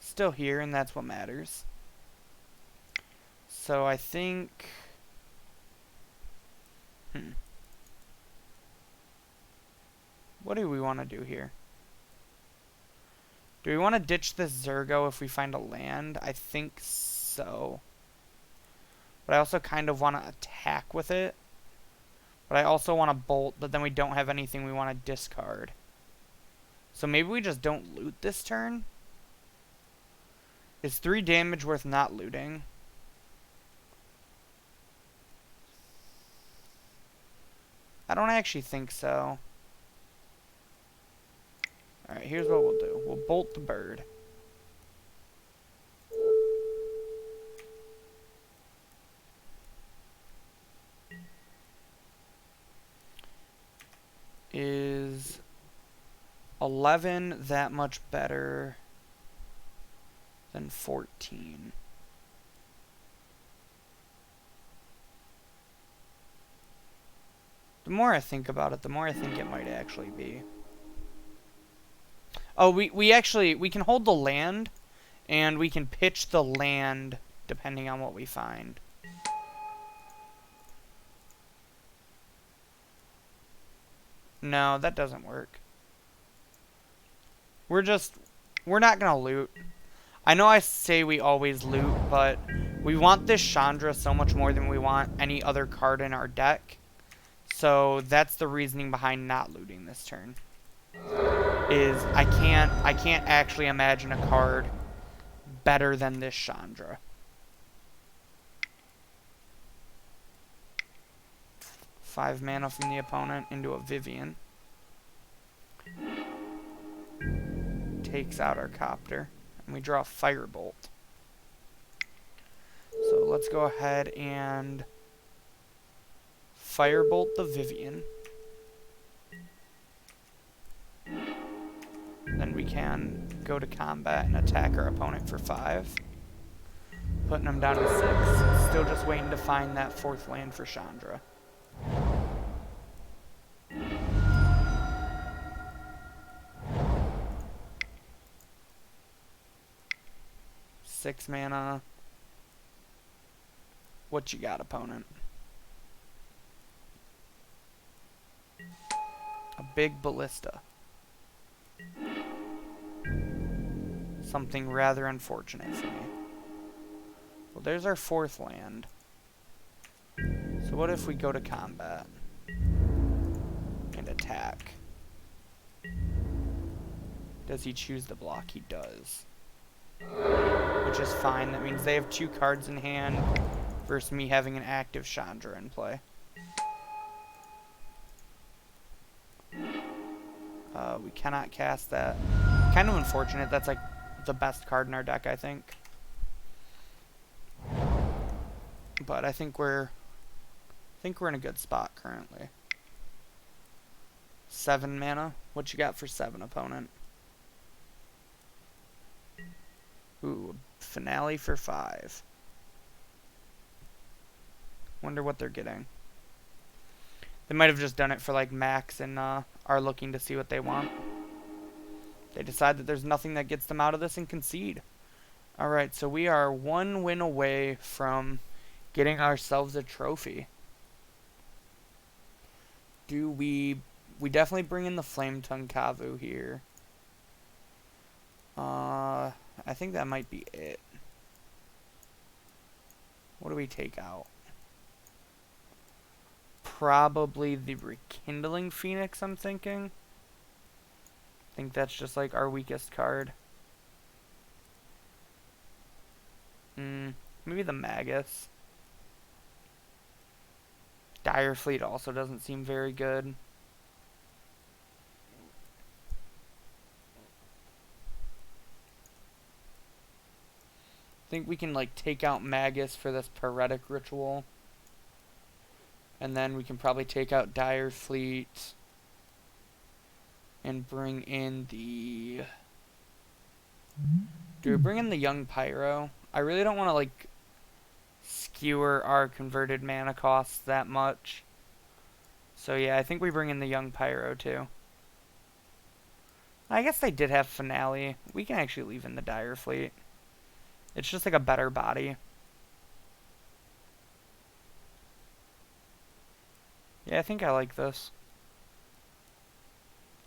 Still here, and that's what matters. So I think... What do we want to do here? Do we want to ditch this Zergo if we find a land? I think so. But I also kind of want to attack with it. But I also want to bolt, but then we don't have anything we want to discard. So maybe we just don't loot this turn? Is 3 damage worth not looting? I don't actually think so. Alright, here's what we'll do. We'll bolt the bird. Is 11 that much better than 14? The more I think about it, the more I think it might actually be. Oh, we can hold the land, and we can pitch the land depending on what we find. No, that doesn't work. We're not gonna loot. I know I say we always loot, but we want this Chandra so much more than we want any other card in our deck. So that's the reasoning behind not looting this turn. Is I can't actually imagine a card better than this Chandra. Five mana from the opponent into a Vivian. Takes out our Copter. And we draw a Firebolt. So let's go ahead and Firebolt the Vivian. Then we can go to combat and attack our opponent for 5. Putting them down to 6. Still just waiting to find that 4th land for Chandra. Six mana. What you got, opponent? A big ballista. Something rather unfortunate for me. Well, there's our 4th land. So what if we go to combat and attack? Does he choose the block? He does. Which is fine. That means they have 2 cards in hand versus me having an active Chandra in play. We cannot cast that. Kind of unfortunate. That's like the best card in our deck, I think. But I think we're in a good spot currently. 7 mana. What you got for 7, opponent? Ooh, Finale for 5. Wonder what they're getting. They might have just done it for like max and are looking to see what they want. They decide that there's nothing that gets them out of this and concede. Alright, so we are 1 win away from getting ourselves a trophy. Do we definitely bring in the Flame Tongue Kavu here. I think that might be it. What do we take out? Probably the Rekindling Phoenix, I'm thinking. think that's just like our weakest card. Maybe the Magus. Dire Fleet also doesn't seem very good. I think we can like take out Magus for this Paretic Ritual. And then we can probably take out Dire Fleet and bring in the... Do we bring in the Young Pyro? I really don't want to like skewer our converted mana costs that much. So yeah, I think we bring in the Young Pyro too. I guess they did have Finale. We can actually leave in the Dire Fleet. It's just like a better body. Yeah, I think I like this.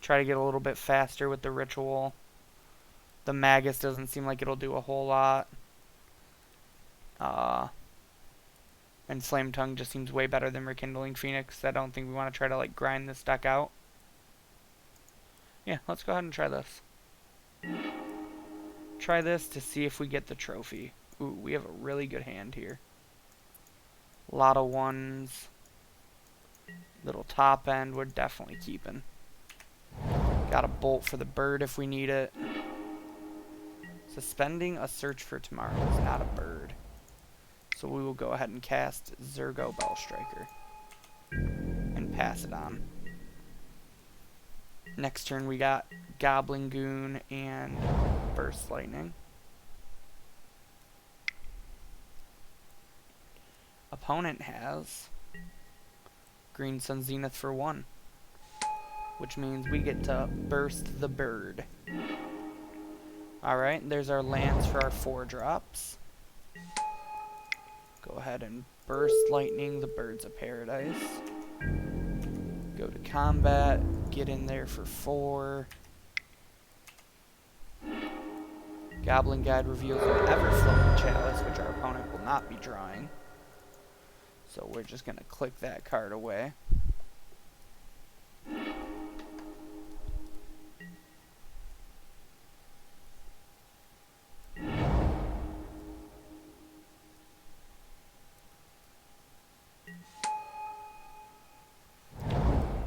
Try to get a little bit faster with the Ritual. The Magus doesn't seem like it'll do a whole lot. And Flame Tongue just seems way better than Rekindling Phoenix. I don't think we want to try to like grind this deck out. Yeah, let's go ahead and try this. Try this to see if we get the trophy. Ooh, we have a really good hand here. A lot of ones. Little top end, we're definitely keeping. Got a bolt for the bird if we need it. Suspending a Search for Tomorrow is not a bird. So we will go ahead and cast Zergo Bellstriker. And pass it on. Next turn we got Goblin Goon and Burst Lightning. Opponent has Green Sun Zenith for 1. Which means we get to burst the bird. Alright, there's our lands for our 4 drops. Go ahead and burst lightning the Birds of Paradise. Go to combat, get in there for 4. Goblin Guide reveals an ever-flowing chalice, which our opponent will not be drawing. So we're just going to click that card away.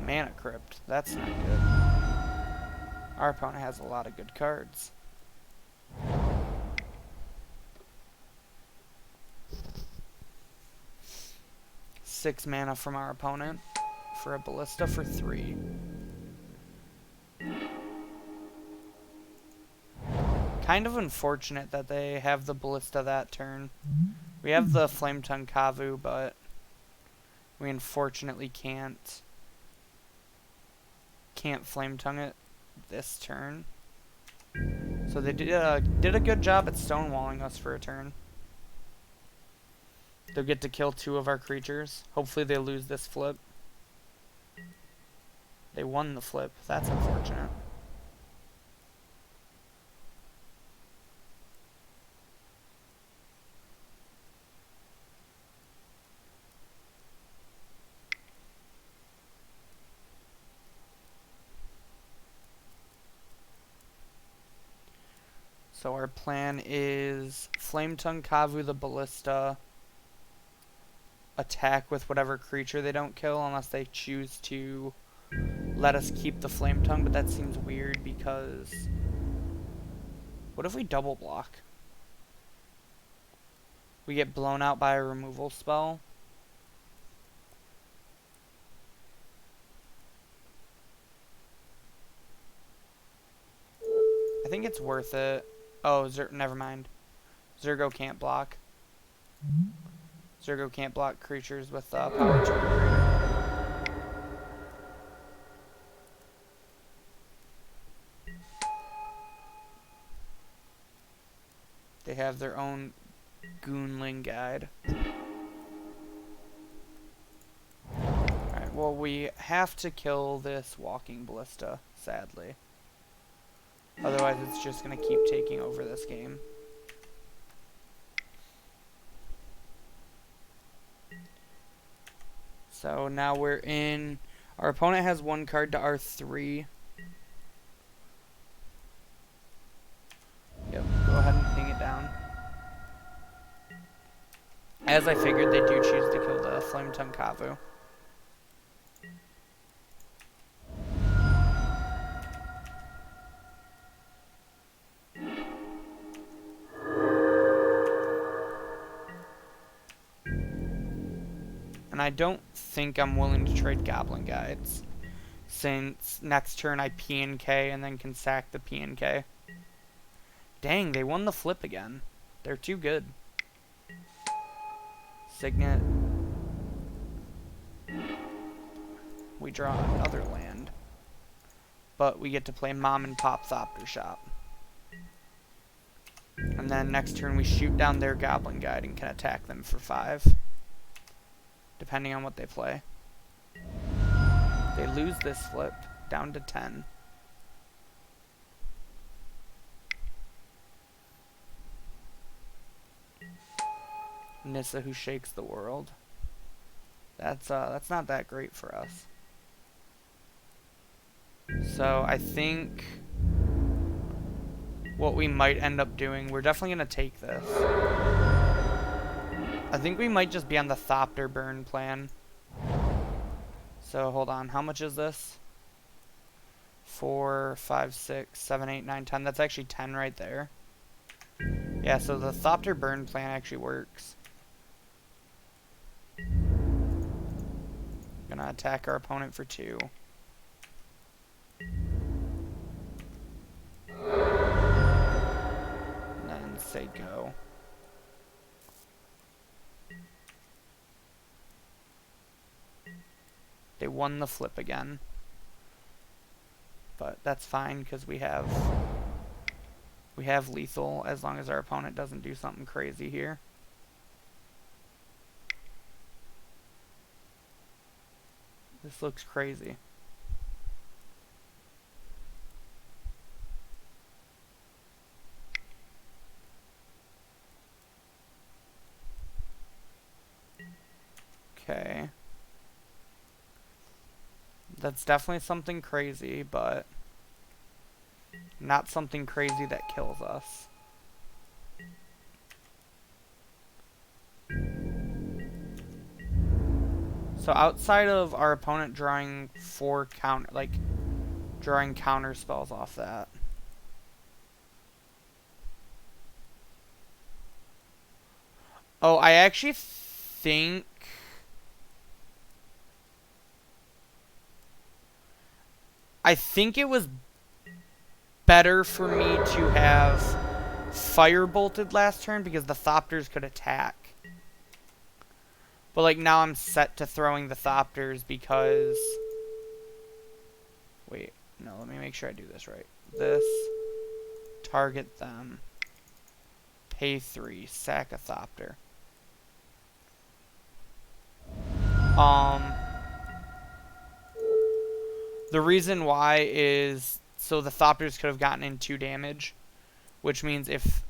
Mana Crypt. That's not good. Our opponent has a lot of good cards. Six mana from our opponent for a Ballista for 3. Kind of unfortunate that they have the Ballista that turn. We have the Flame Tongue Kavu, but we unfortunately can't Flame Tongue it this turn. So they did a good job at stonewalling us for a turn. They'll get to kill 2 of our creatures. Hopefully they lose this flip. They won the flip. That's unfortunate. So our plan is Flame Tongue Kavu the Ballista, attack with whatever creature they don't kill unless they choose to let us keep the Flame Tongue, but that seems weird because what if we double block? We get blown out by a removal spell. I think it's worth it. Oh, never mind. Zergo can't block. Zergo can't block creatures with power 2 or greater. They have their own Goonling Guide. Alright, well we have to kill this Walking Ballista, sadly. Otherwise it's just going to keep taking over this game. So now we're in... Our opponent has 1 card to our 3. As I figured, they do choose to kill the Flame Tongue Kavu. And I don't think I'm willing to trade Goblin Guides, since next turn I P&K and then can sack the P&K. Dang, they won the flip again. They're too good. Signet. We draw another land. But we get to play Mom and Pop Thopter Shop. And then next turn we shoot down their Goblin Guide and can attack them for 5. Depending on what they play. They lose this flip, down to 10. Nissa who shakes the world. That's not that great for us. So I think what we might end up doing, we're definitely gonna take this. I think we might just be on the Thopter burn plan. So hold on, how much is this? 4, 5, 6, 7, 8, 9, 10. That's actually 10 right there. Yeah, so the Thopter burn plan actually works. Gonna attack our opponent for 2. And then say go. They won the flip again. But that's fine because we have lethal as long as our opponent doesn't do something crazy here. This looks crazy. Okay. That's definitely something crazy, but not something crazy that kills us. So outside of our opponent drawing 4 drawing counter spells off that. Oh, I actually think it was better for me to have Firebolted last turn because the Thopters could attack. But like now I'm set to throwing the Thopters because... Wait, no, let me make sure I do this right. This, target them, pay 3, sack a Thopter. The reason why is so the Thopters could have gotten in 2 damage, which means if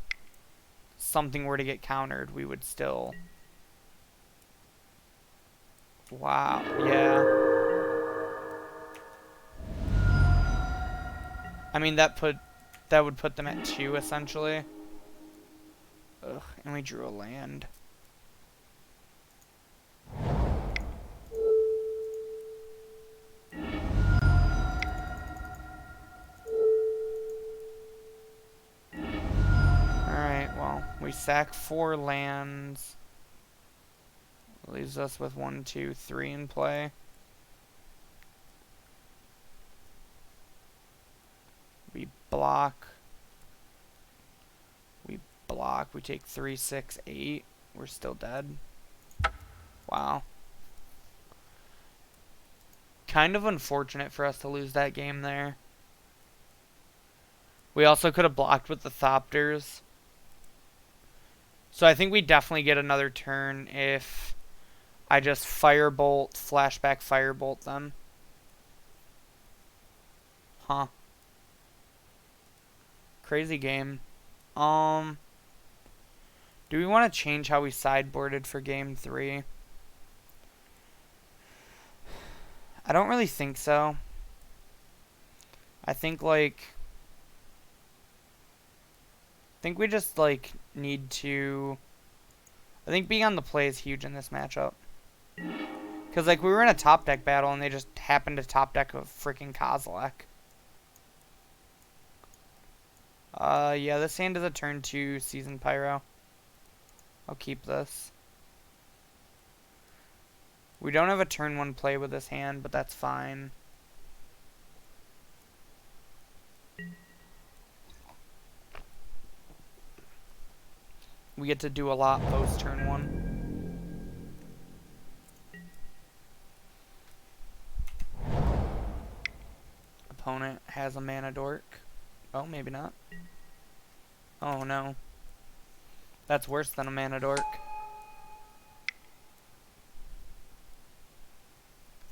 something were to get countered, we would still... Wow, yeah. I mean, that would put them at 2, essentially. Ugh, and we drew a land. We sack 4 lands. Leaves us with 1, 2, 3 in play. We block. We block. We take 3, 6, 8. We're still dead. Wow. Kind of unfortunate for us to lose that game there. We also could have blocked with the Thopters. So I think we definitely get another turn if I just Firebolt, Flashback Firebolt them. Huh. Crazy game. Do we want to change how we sideboarded for game 3? I don't really think so. I think we just need to... I think being on the play is huge in this matchup. Because, like, we were in a top deck battle and they just happened to top deck a freaking Kozilek. Yeah, this hand is a turn 2 Seasoned Pyro. I'll keep this. We don't have a turn 1 play with this hand, but that's fine. We get to do a lot post turn 1. Opponent has a mana dork. Oh, maybe not. Oh no. That's worse than a mana dork.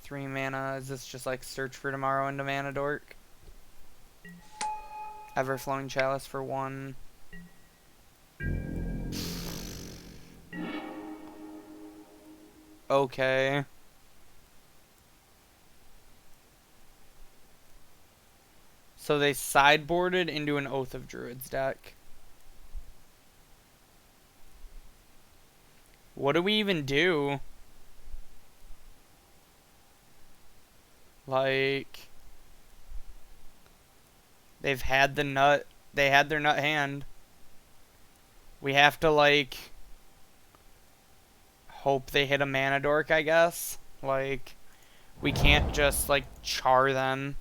3 mana. Is this just like Search for Tomorrow into mana dork? Everflowing Chalice for 1. Okay. So they sideboarded into an Oath of Druids deck. What do we even do? Like, they've had the nut. They had their nut hand. We have to, like, hope they hit a mana dork, I guess. Like, we can't just, like, char them.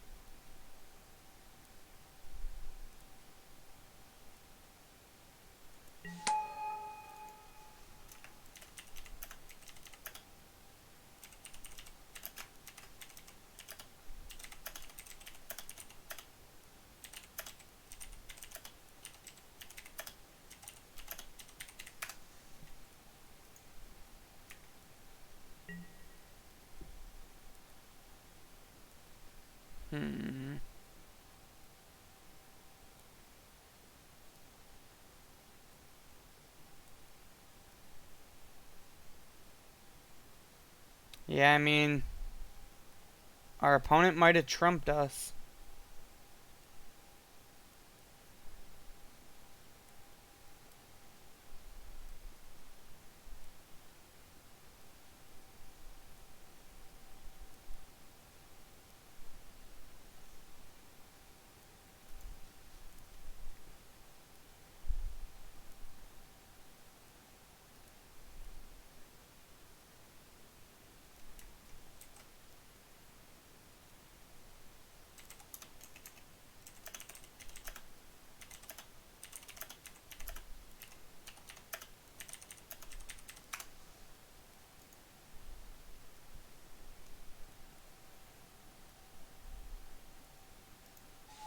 Yeah, I mean, our opponent might have trumped us.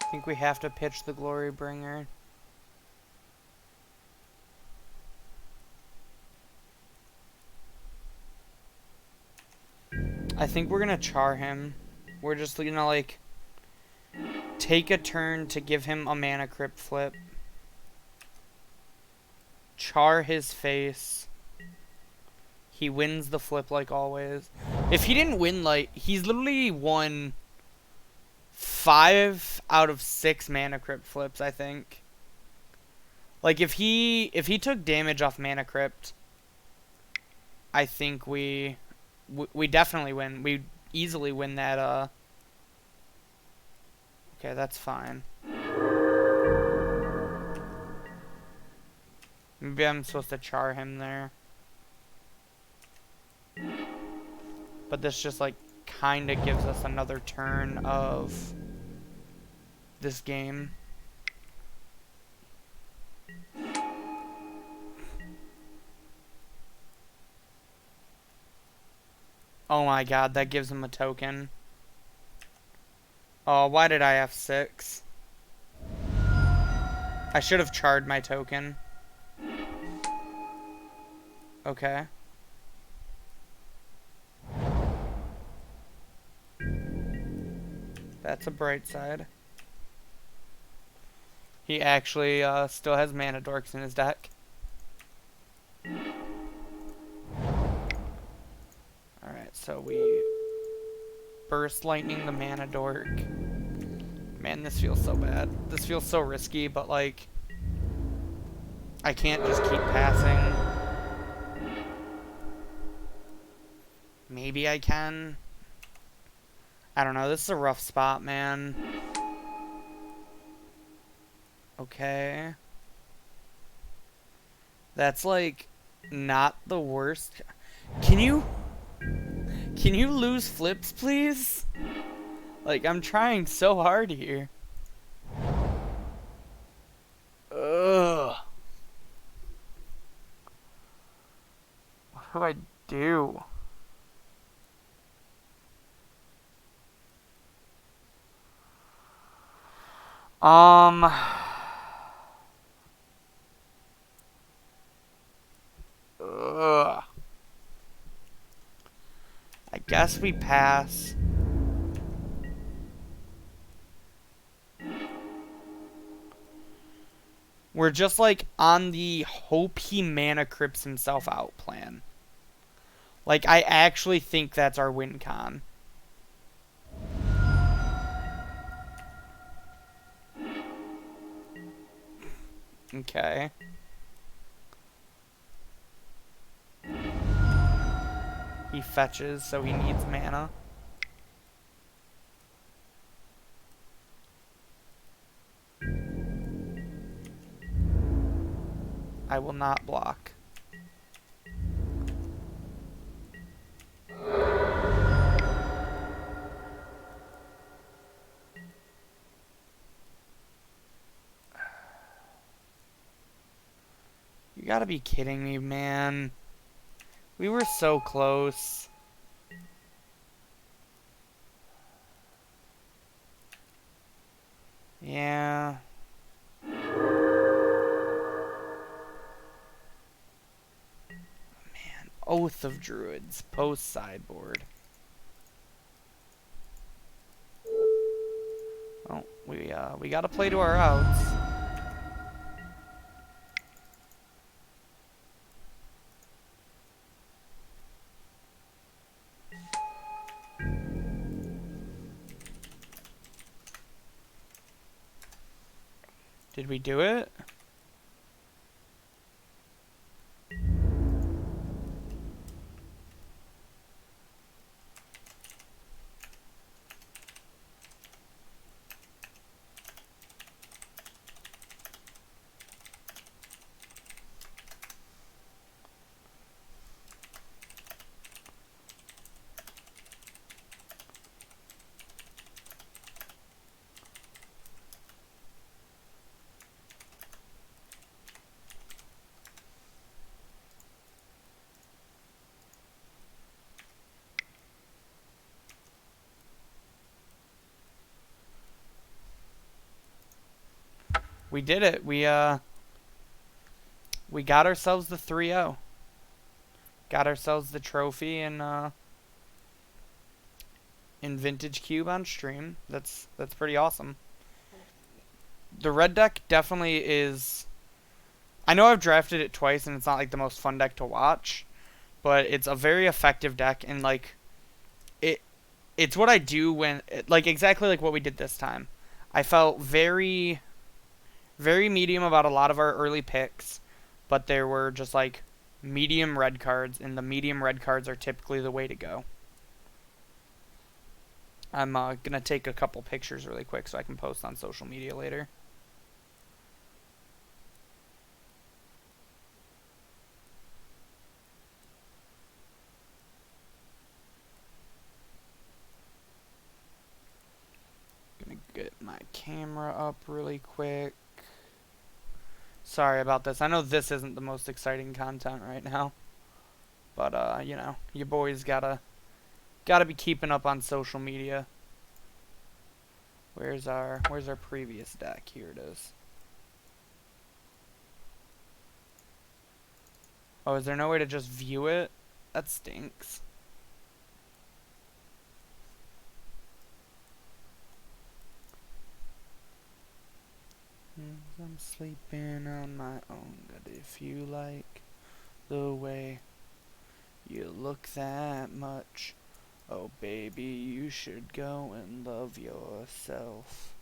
I think we have to pitch the Glorybringer. I think we're gonna char him. We're just gonna, like, take a turn to give him a mana crypt flip. Char his face. He wins the flip like always. If he didn't win, like, he's literally won 5 out of 6 mana crypt flips, I think. Like, if he took damage off mana crypt, I think we definitely win. We easily win that. Okay, that's fine. Maybe I'm supposed to char him there. But this just, like, kind of gives us another turn of this game. Oh my god, that gives him a token. Oh, why did I F6? I should have charred my token. Okay. That's a bright side. He actually still has mana dorks in his deck. Alright, so we burst lightning the mana dork. Man, this feels so bad. This feels so risky, but, like, I can't just keep passing. maybe I can. I don't know. This is a rough spot, man. Okay. That's, like, not the worst. Can you lose flips, please? Like, I'm trying so hard here. Ugh. What do I do? Ugh. I guess we pass. We're just like on the hope he mana crypts himself out plan. Like, I actually think that's our win con. Okay. He fetches, so he needs mana. I will not block. You gotta be kidding me, man. We were so close. Yeah. Man, Oath of Druids, post sideboard. Oh, we gotta play to our outs. Did we do it? We did it. We got ourselves the 3-0. Got ourselves the trophy in Vintage Cube on stream. That's pretty awesome. The red deck definitely is. I know I've drafted it twice and it's not like the most fun deck to watch, but it's a very effective deck, and like it's what I do when like exactly like what we did this time. I felt very medium about a lot of our early picks, but there were just like medium red cards, and the medium red cards are typically the way to go. I'm gonna take a couple pictures really quick so I can post on social media later. Gonna get my camera up really quick. Sorry about this. I know this isn't the most exciting content right now, but you know, your boys gotta be keeping up on social media. Where's our previous deck? Here it is. Oh, is there no way to just view it? That stinks. I'm sleeping on my own, but if you like the way you look that much, oh baby, you should go and love yourself.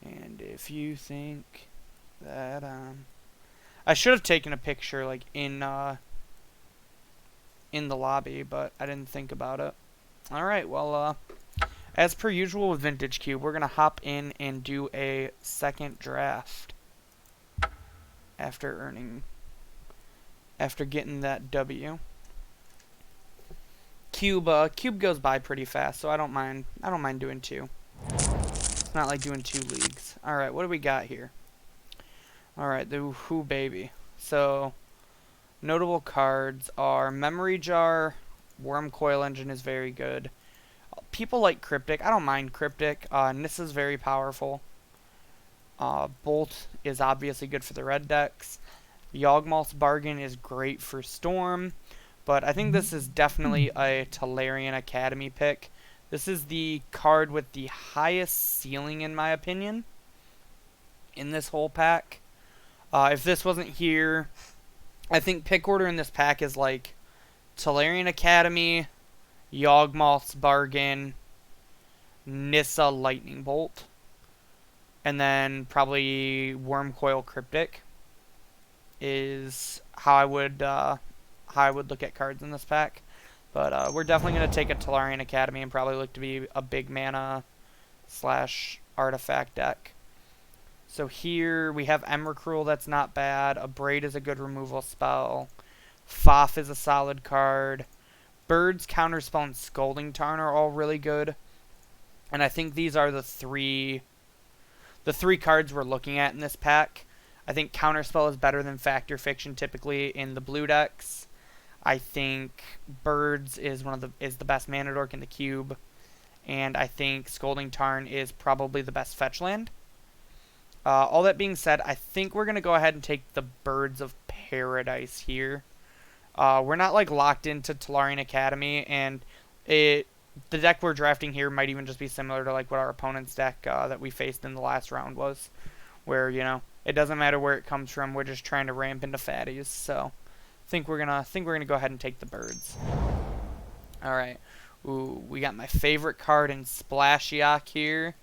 And if you think that I should have taken a picture like in in the lobby, but I didn't think about it. Alright, well, as per usual with Vintage Cube, we're going to hop in and do a second draft after getting that W. Cube goes by pretty fast, so I don't mind doing 2. It's not like doing 2 leagues. Alright, what do we got here? Alright, the Who Baby. So, notable cards are Memory Jar, Worm Coil Engine is very good. People like Cryptic. I don't mind Cryptic. Nissa's very powerful. Bolt is obviously good for the red decks. Yawgmoth's Bargain is great for Storm. But I think this is definitely a Tolarian Academy pick. This is the card with the highest ceiling, in my opinion, in this whole pack. If this wasn't here, I think pick order in this pack is like Tolarian Academy, Yawgmoth's Bargain, Nissa Lightning Bolt, and then probably Wormcoil Cryptic is how I would look at cards in this pack. But we're definitely going to take a Tolarian Academy and probably look to be a big mana / artifact deck. So here we have Emrakul, that's not bad. Abrade is a good removal spell. Foff is a solid card. Bird's Counterspell and Scolding Tarn are all really good. And I think these are the three cards we're looking at in this pack. I think Counterspell is better than Factor Fiction typically in the blue decks. I think Birds is the best mana dork in the cube, and I think Scolding Tarn is probably the best fetch land. All that being said, I think we're gonna go ahead and take the Birds of Paradise here. We're not like locked into Tolarian Academy, and the deck we're drafting here might even just be similar to like what our opponent's deck that we faced in the last round was, where it doesn't matter where it comes from. We're just trying to ramp into fatties. So I think we're gonna go ahead and take the Birds. All right. Ooh, we got my favorite card in Splashiok here.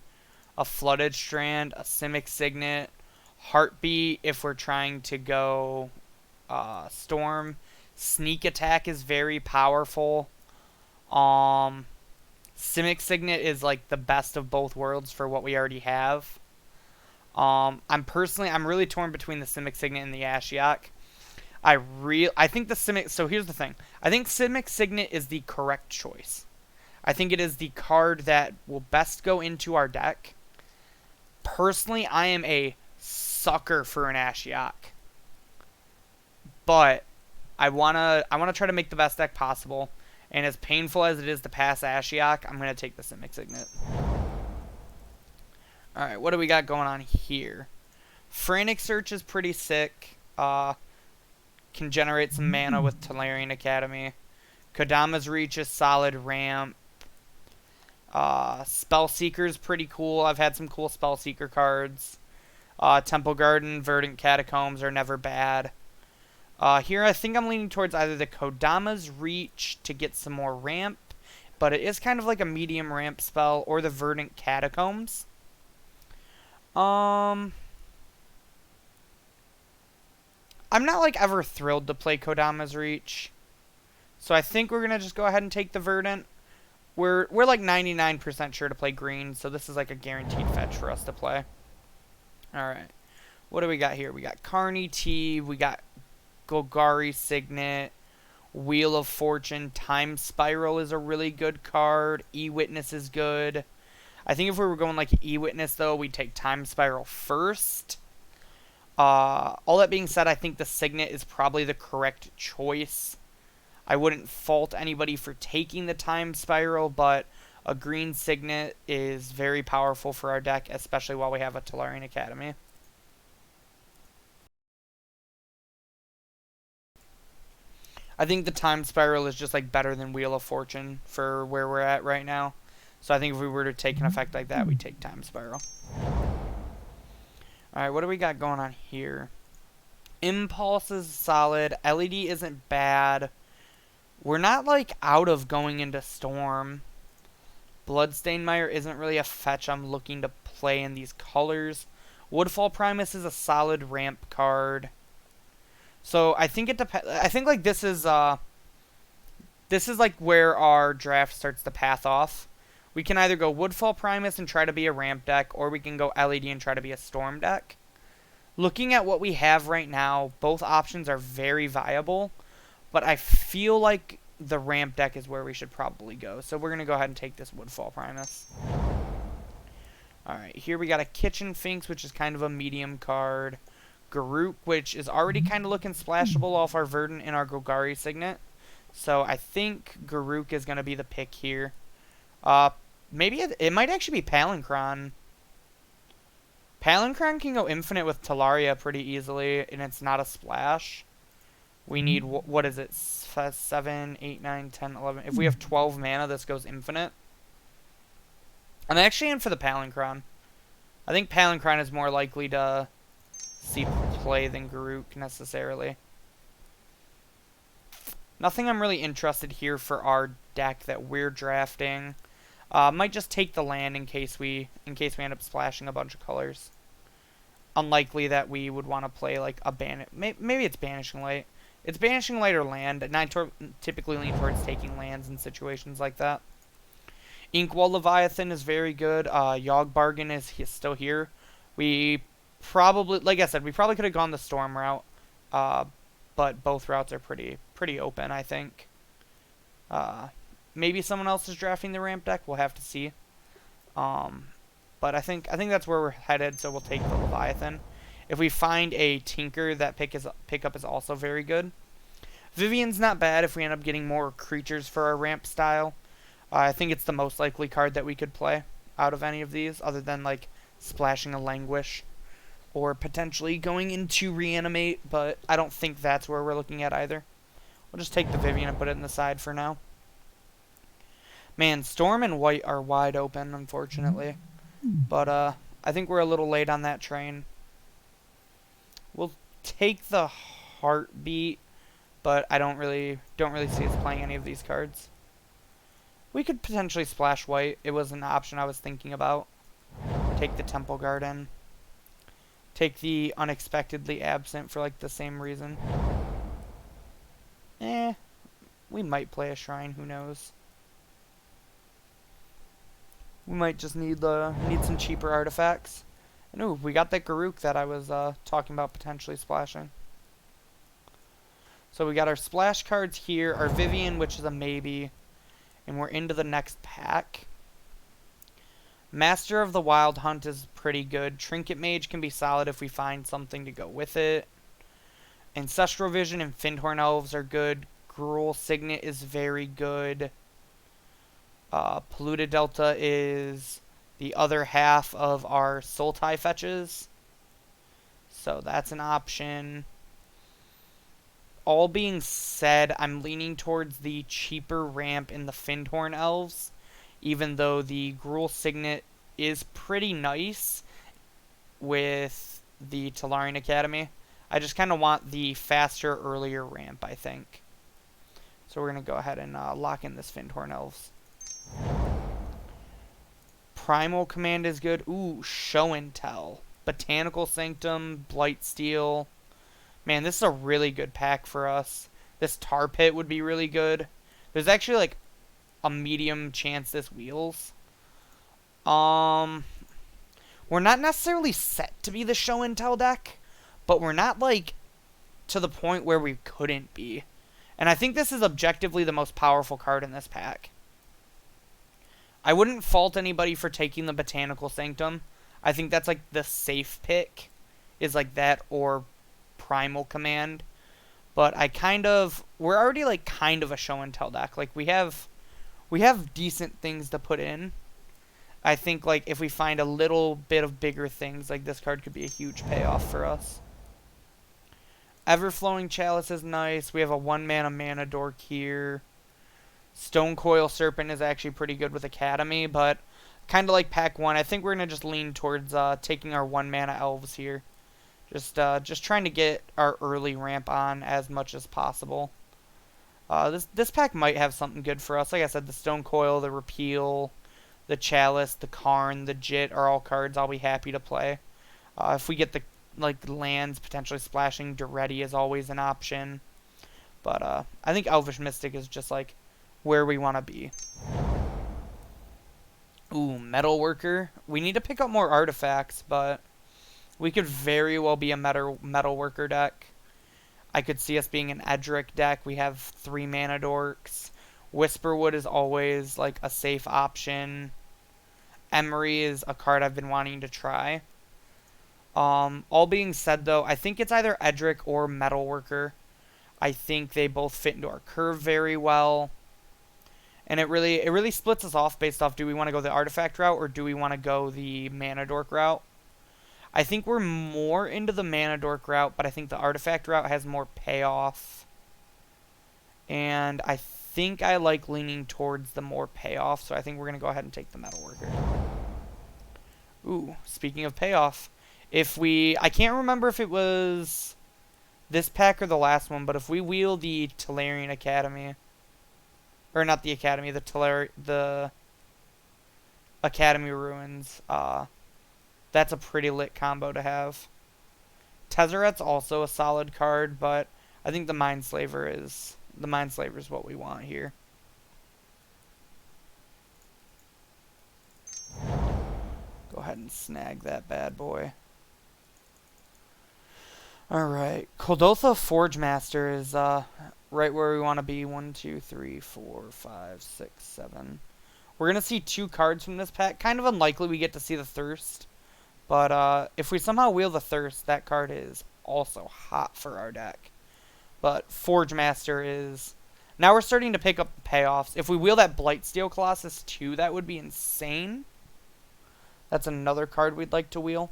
A Flooded Strand, a Simic Signet, Heartbeat if we're trying to go Storm. Sneak Attack is very powerful. Simic Signet is like the best of both worlds for what we already have. I'm really torn between the Simic Signet and the Ashiok. I think the Simic, so here's the thing. I think Simic Signet is the correct choice. I think it is the card that will best go into our deck. Personally, I am a sucker for an Ashiok. But I wanna try to make the best deck possible. And as painful as it is to pass Ashiok, I'm gonna take the Simic Signet. Alright, what do we got going on here? Frantic Search is pretty sick. Can generate some mana with Tolarian Academy. Kodama's Reach is solid ramp. Spellseeker is pretty cool. I've had some cool Spellseeker cards. Temple Garden, Verdant Catacombs are never bad. Here I think I'm leaning towards either the Kodama's Reach to get some more ramp, but it is kind of like a medium ramp spell, or the Verdant Catacombs. I'm not like ever thrilled to play Kodama's Reach, so I think we're gonna just go ahead and take the Verdant. We're like 99% sure to play green, so this is like a guaranteed fetch for us to play. Alright. What do we got here? We got Carney T, we got Golgari Signet, Wheel of Fortune, Time Spiral is a really good card, E-Witness is good. I think if we were going like E-Witness though, we'd take Time Spiral first. All that being said, I think the Signet is probably the correct choice. I wouldn't fault anybody for taking the Time Spiral, but a green Signet is very powerful for our deck, especially while we have a Tolarian Academy. I think the Time Spiral is just like better than Wheel of Fortune for where we're at right now. So I think if we were to take an effect like that, we'd take Time Spiral. Alright, what do we got going on here? Impulse is solid. LED isn't bad. We're not like out of going into Storm. Bloodstained Mire isn't really a fetch I'm looking to play in these colors. Woodfall Primus is a solid ramp card. So I think it depends. I think like this is this is like where our draft starts to path off. We can either go Woodfall Primus and try to be a ramp deck, or we can go LED and try to be a storm deck. Looking at what we have right now, both options are very viable, but I feel like the ramp deck is where we should probably go. So we're going to go ahead and take this Woodfall Primus. Alright, here we got a Kitchen Finks, which is kind of a medium card. Garruk, which is already kind of looking splashable off our Verdant and our Golgari Signet. So I think Garruk is going to be the pick here. Maybe it might actually be Palinchron. Palinchron can go infinite with Talaria pretty easily, and it's not a splash. We need, what is it, 7, 8, 9, 10, 11. If we have 12 mana, this goes infinite. I'm actually in for the Palinchron. I think Palinchron is more likely to see play than Garruk necessarily. Nothing I'm really interested here for our deck that we're drafting. Might just take the land in case we end up splashing a bunch of colors. Unlikely that we would want to play like a maybe it's Banishing Light. It's Banishing Light or land, and I typically lean towards taking lands in situations like that. Inkwall Leviathan is very good. Yogg Bargain is still here. We probably, like I said, we probably could have gone the Storm route, but both routes are pretty open, I think. Maybe someone else is drafting the ramp deck. We'll have to see. But I think that's where we're headed, so we'll take the Leviathan. If we find a Tinker, that pickup is also very good. Vivian's not bad if we end up getting more creatures for our ramp style. I think it's the most likely card that we could play out of any of these, other than like splashing a Languish or potentially going into Reanimate, but I don't think that's where we're looking at either. We'll just take the Vivian and put it in the side for now. Man, Storm and White are wide open, unfortunately. But I think we're a little late on that train. We'll take the Heartbeat, but I don't really see us playing any of these cards. We could potentially splash White. It was an option I was thinking about. Take the Temple Garden. Take the Unexpectedly Absent for like the same reason. We might play a Shrine, who knows. We might just need some cheaper artifacts. And ooh, we got that Garruk that I was talking about potentially splashing. So we got our splash cards here, our Vivian, which is a maybe, and we're into the next pack. Master of the Wild Hunt is pretty good. Trinket Mage can be solid if we find something to go with it. Ancestral Vision and Findhorn Elves are good. Gruul Signet is very good. Polluted Delta is the other half of our Sultai fetches. So that's an option. All being said, I'm leaning towards the cheaper ramp in the Findhorn Elves, even though the Gruul Signet is pretty nice with the Tolarian Academy. I just kind of want the faster, earlier ramp, I think. So we're going to go ahead and lock in this Findhorn Elves. Primal Command is good. Ooh, Show and Tell. Botanical Sanctum, Blightsteel. Man, this is a really good pack for us. This Tar Pit would be really good. There's actually like a medium chance this wheels. We're not necessarily set to be the Show and Tell deck, but we're not like to the point where we couldn't be. And I think this is objectively the most powerful card in this pack. I wouldn't fault anybody for taking the Botanical Sanctum. I think that's like the safe pick, is like that or Primal Command. But we're already like kind of a Show and Tell deck. Like we have decent things to put in. I think like if we find a little bit of bigger things, like this card could be a huge payoff for us. Everflowing Chalice is nice. We have a 1-mana Mana Dork here. Stonecoil Serpent is actually pretty good with Academy, but kind of like pack 1, I think we're going to just lean towards taking our 1-mana Elves here. Just trying to get our early ramp on as much as possible. This pack might have something good for us. Like I said, the Stonecoil, the Repeal, the Chalice, the Karn, the Jit are all cards I'll be happy to play. If we get the lands, potentially splashing Duretti is always an option. But I think Elvish Mystic is just like where we want to be. Ooh, Metalworker. We need to pick up more artifacts, but we could very well be a Metalworker deck. I could see us being an Edric deck. We have 3 mana dorks. Whisperwood is always like a safe option. Emery is a card I've been wanting to try. All being said, though, I think it's either Edric or Metalworker. I think they both fit into our curve very well. And it really splits us off based off, do we want to go the artifact route or do we want to go the mana dork route? I think we're more into the mana dork route, but I think the artifact route has more payoff. And I think I like leaning towards the more payoff, so I think we're going to go ahead and take the Metalworker. Ooh, speaking of payoff, I can't remember if it was this pack or the last one, but if we wheel the Tolarian Academy, or not the Academy, the Academy Ruins, that's a pretty lit combo to have. Tezzeret's also a solid card, but I think the Mindslaver is what we want here. Go ahead and snag that bad boy. Alright, Kuldotha Forgemaster is right where we want to be. 1, 2, 3, 4, 5, 6, 7. We're going to see 2 cards from this pack. Kind of unlikely we get to see the Thirst. But if we somehow wheel the Thirst, that card is also hot for our deck. But Forgemaster is... Now we're starting to pick up the payoffs. If we wheel that Blightsteel Colossus too, that would be insane. That's another card we'd like to wheel.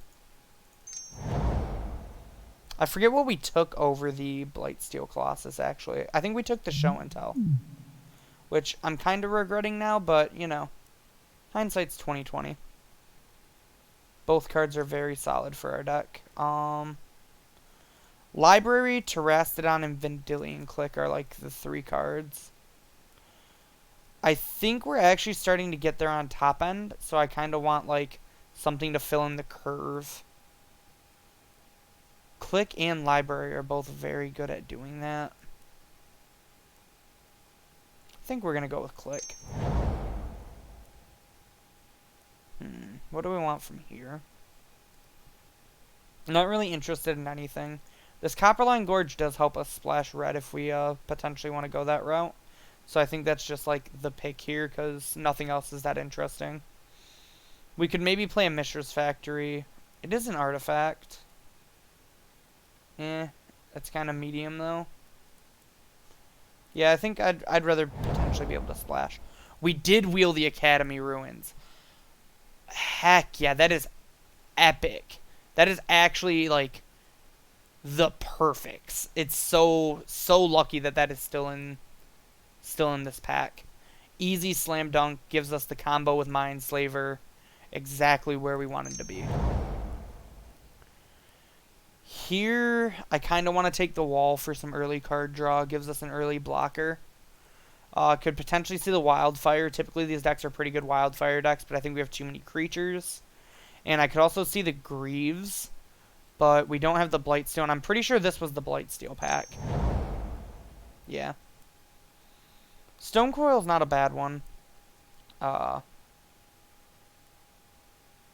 I forget what we took over the Blightsteel Colossus, actually. I think we took the Show and Tell. Which I'm kind of regretting now, but, you know. Hindsight's 20/20. Both cards are very solid for our deck. Library, Terastodon, and Vendilion Click are like the 3 cards. I think we're actually starting to get there on top end, so I kind of want like something to fill in the curve. Click and Library are both very good at doing that. I think we're going to go with Click. What do we want from here? I'm not really interested in anything. This Copperline Gorge does help us splash red if we potentially want to go that route. So I think that's just like the pick here because nothing else is that interesting. We could maybe play a Mishra's Factory. It is an artifact. It's kind of medium though. Yeah, I think I'd rather potentially be able to splash. We did wheel the Academy Ruins. Heck yeah, that is epic. That is actually like the perfects. It's so lucky that is still in this pack. Easy slam dunk gives us the combo with Mindslaver, exactly where we wanted to be. Here, I kind of want to take the wall for some early card draw. Gives us an early blocker. Could potentially see the Wildfire. Typically, these decks are pretty good Wildfire decks, but I think we have too many creatures. And I could also see the Greaves, but we don't have the Blightsteel. I'm pretty sure this was the Blightsteel pack. Yeah. Stonecoil's not a bad one.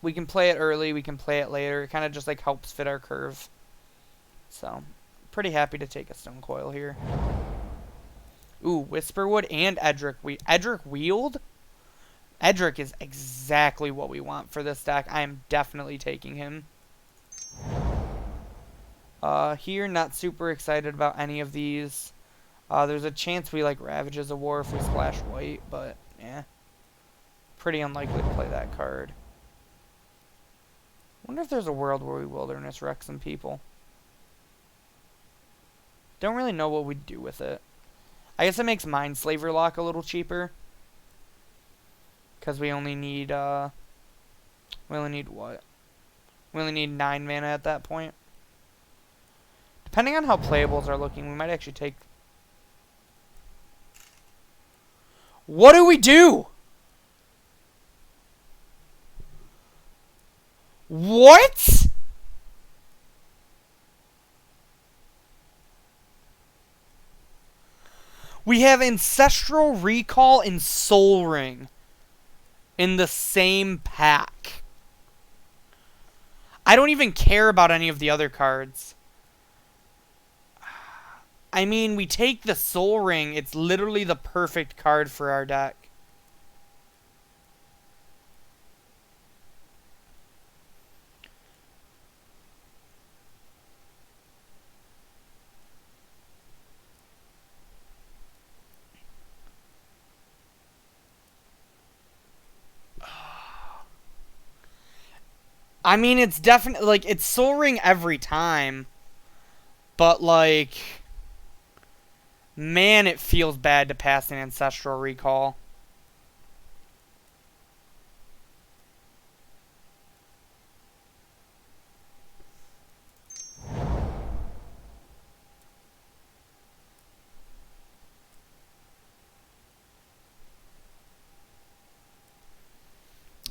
We can play it early, we can play it later. It kind of just like helps fit our curve. So, pretty happy to take a Stonecoil here. Ooh, Whisperwood and Edric. Edric wheeled? Edric is exactly what we want for this deck. I am definitely taking him. Here, not super excited about any of these. There's a chance we like Ravages of War if we splash white, but yeah. Pretty unlikely to play that card. Wonder if there's a world where we Wilderness wreck some people. Don't really know what we'd do with it. I guess it makes Mindslaver Lock a little cheaper. Because we only need, we only need what? We only need 9 mana at that point. Depending on how playables are looking, we might actually take... What do we do? What? We have Ancestral Recall and Soul Ring in the same pack. I don't even care about any of the other cards. I mean, we take the Soul Ring. It's literally the perfect card for our deck. I mean, it's definitely, like, it's Soul Ring every time. But, like, man, it feels bad to pass an Ancestral Recall.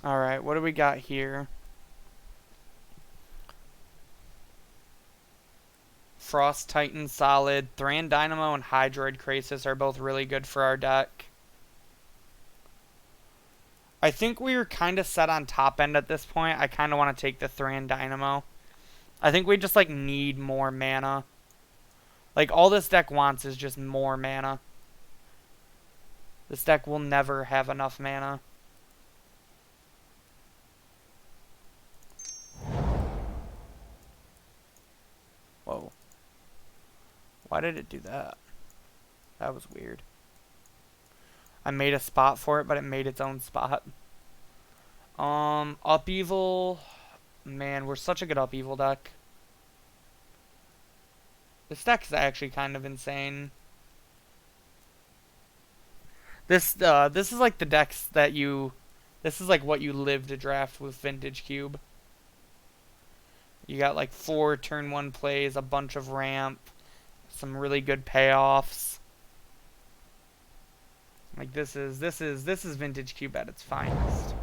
Alright, what do we got here? Frost Titan solid. Thran Dynamo and Hydroid Krasis are both really good for our deck. I think we are kind of set on top end at this point. I kind of want to take the Thran Dynamo. I think we just, like, need more mana. Like, all this deck wants is just more mana. This deck will never have enough mana. Whoa. Why did it do that? That was weird. I made a spot for it, but it made its own spot. Upheaval. Man, we're such a good Upheaval deck. This deck is actually kind of insane. This is like the decks that you... This is like what you live to draft with Vintage Cube. You got like 4 turn 1 plays, a bunch of ramp, some really good payoffs. Like this is Vintage Cube at its finest.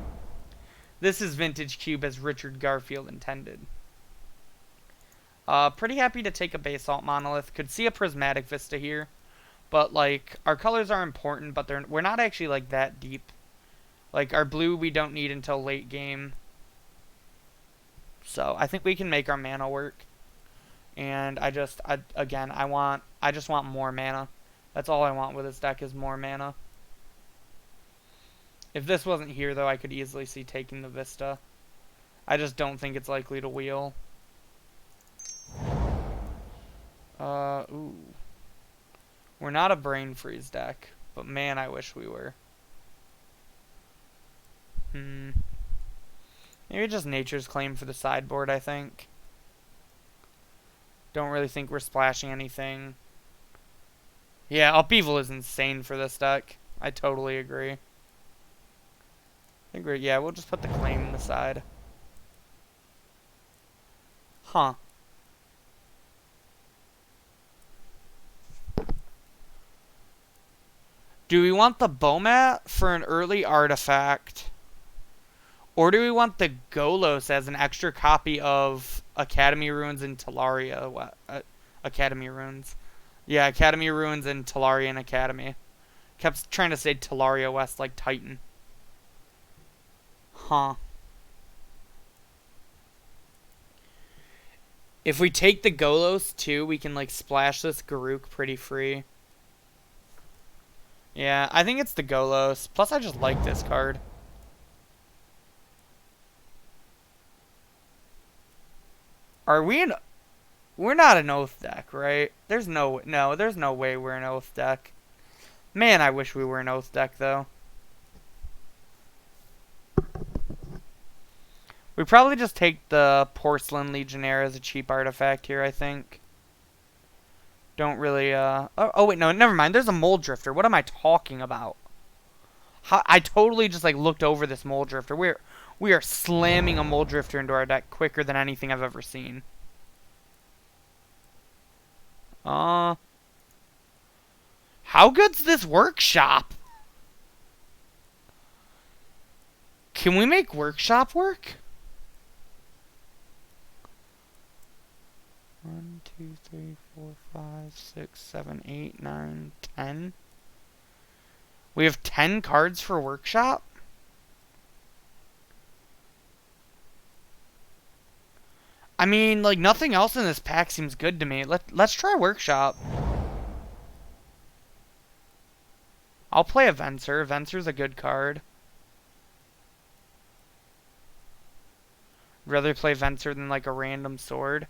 This is Vintage Cube as Richard Garfield intended. Pretty happy to take a Basalt Monolith. Could see a Prismatic Vista here. But, like, our colors are important, but we're not actually, like, that deep. Like, our blue we don't need until late game. So, I think we can make our mana work. And I just want more mana. That's all I want with this deck is more mana. If this wasn't here, though, I could easily see taking the Vista. I just don't think it's likely to wheel. Ooh. We're not a Brain Freeze deck, but man, I wish we were. Maybe just Nature's Claim for the sideboard, I think. Don't really think we're splashing anything. Yeah, Upheaval is insane for this deck. I totally agree. I think we'll just put the claim in the side. Huh. Do we want the Bomat for an early artifact? Or do we want the Golos as an extra copy of Academy Ruins and Talaria? Academy Ruins. Yeah, Academy Ruins and Talarian Academy. Kept trying to say Talaria West like Titan. Huh. If we take the Golos too, we can like splash this Garruk pretty free. Yeah, I think it's the Golos. Plus, I just like this card. Are we in... We're not an Oath deck, right? There's no way we're an Oath deck. Man, I wish we were an Oath deck, though. We probably just take the Porcelain Legionnaire as a cheap artifact here, I think. Don't really, Oh, wait, no, never mind. There's a Mold Drifter. What am I talking about? I totally just, like, looked over this Mold Drifter. We are slamming a Mold Drifter into our deck quicker than anything I've ever seen. How good's this Workshop? Can we make Workshop work? 1, 2, 3, 4, 5, 6, 7, 8, 9, 10. We have 10 cards for Workshop? I mean, like, nothing else in this pack seems good to me. Let's try Workshop. I'll play a Venser. Venser's a good card. Rather play Venser than, like, a random sword.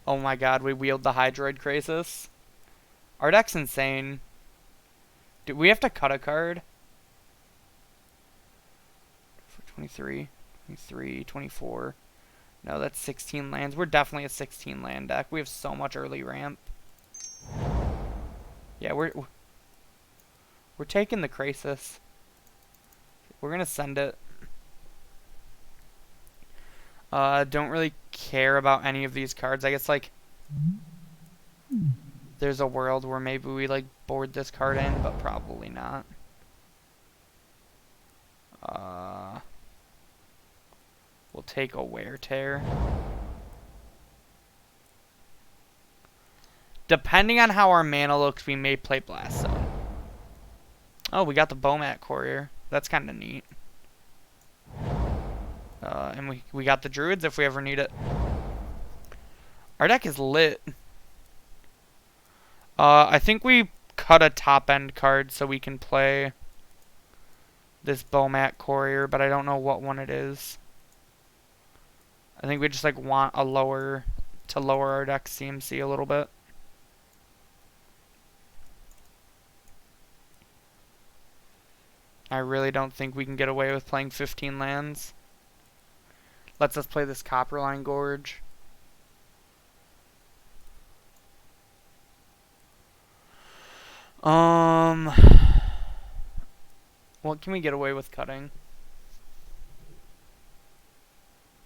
Oh my god, we wield the Hydroid Crisis. Our deck's insane. Do we have to cut a card? 23, 23, 24. No, that's 16 lands. We're definitely a 16 land deck. We have so much early ramp. Yeah, we're taking the Crisis. We're gonna send it. Don't really care about any of these cards. I guess, like, there's a world where maybe we, like, board this card in, but probably not. We'll take a Wear Tear. Depending on how our mana looks, we may play Blast Zone. Oh, we got the Bomat Courier. That's kind of neat. And we got the Druids if we ever need it. Our deck is lit. I think we cut a top-end card so we can play this Bomat Courier, but I don't know what one it is. I think we just, like, want a lower our deck CMC a little bit. I really don't think we can get away with playing 15 lands. Let's us play this Copperline Gorge. What can we get away with cutting?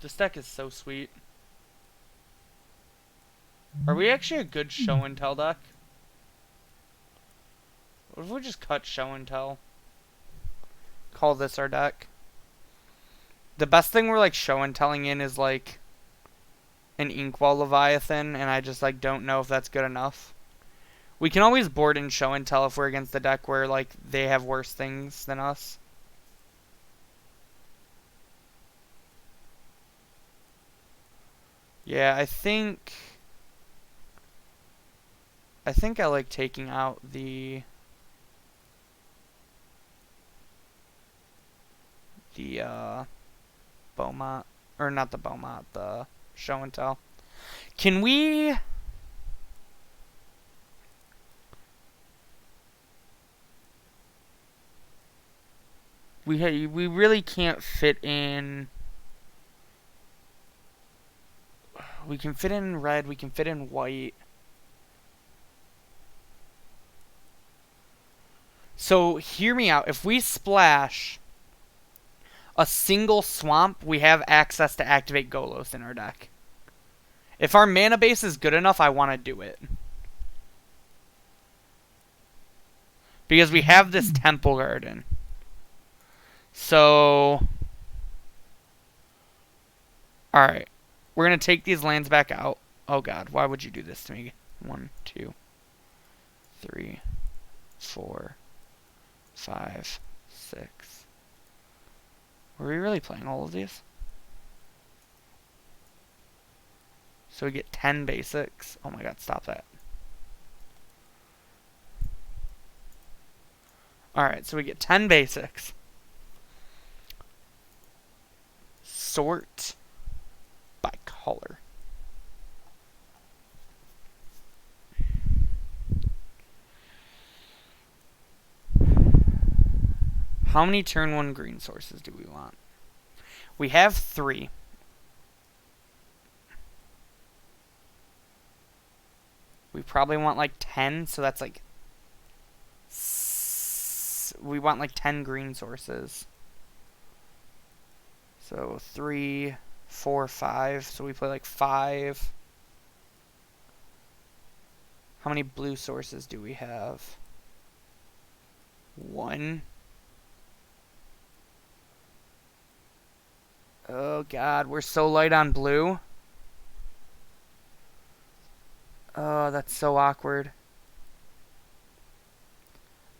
This deck is so sweet. Are we actually a good show and tell deck? What if we just cut show and tell? Call this our deck. The best thing we're, like, show and telling in is, like, an Inkwell Leviathan, and I just, like, don't know if that's good enough. We can always board and show and tell if we're against the deck where, like, they have worse things than us. Yeah, I think I like taking out the Beaumont, or not the Beaumont, the show and tell. Can we... We really can't fit in... We can fit in red, we can fit in white. So, hear me out. If we splash a single swamp, we have access to activate Golos in our deck. If our mana base is good enough, I want to do it. Because we have this Temple Garden. So... Alright. We're going to take these lands back out. Oh god, why would you do this to me? 1, 2, 3, 4, 5, 6. Were we really playing all of these? So we get 10 basics. Oh my god, stop that. Alright, so we get 10 basics. Sort by color. How many turn 1 green sources do we want? We have 3. We probably want like 10, so that's like... We want like 10 green sources. So 3, 4, 5. So we play like 5. How many blue sources do we have? 1. Oh god, we're so light on blue. Oh, that's so awkward.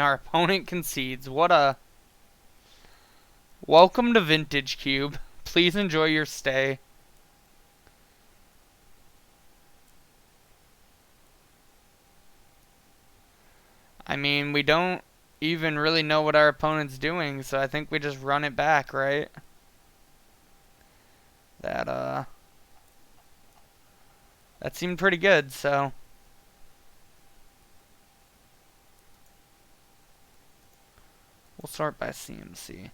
And our opponent concedes. What a... Welcome to Vintage Cube. Please enjoy your stay. I mean, we don't even really know what our opponent's doing, so I think we just run it back, right? That seemed pretty good, so... We'll sort by CMC.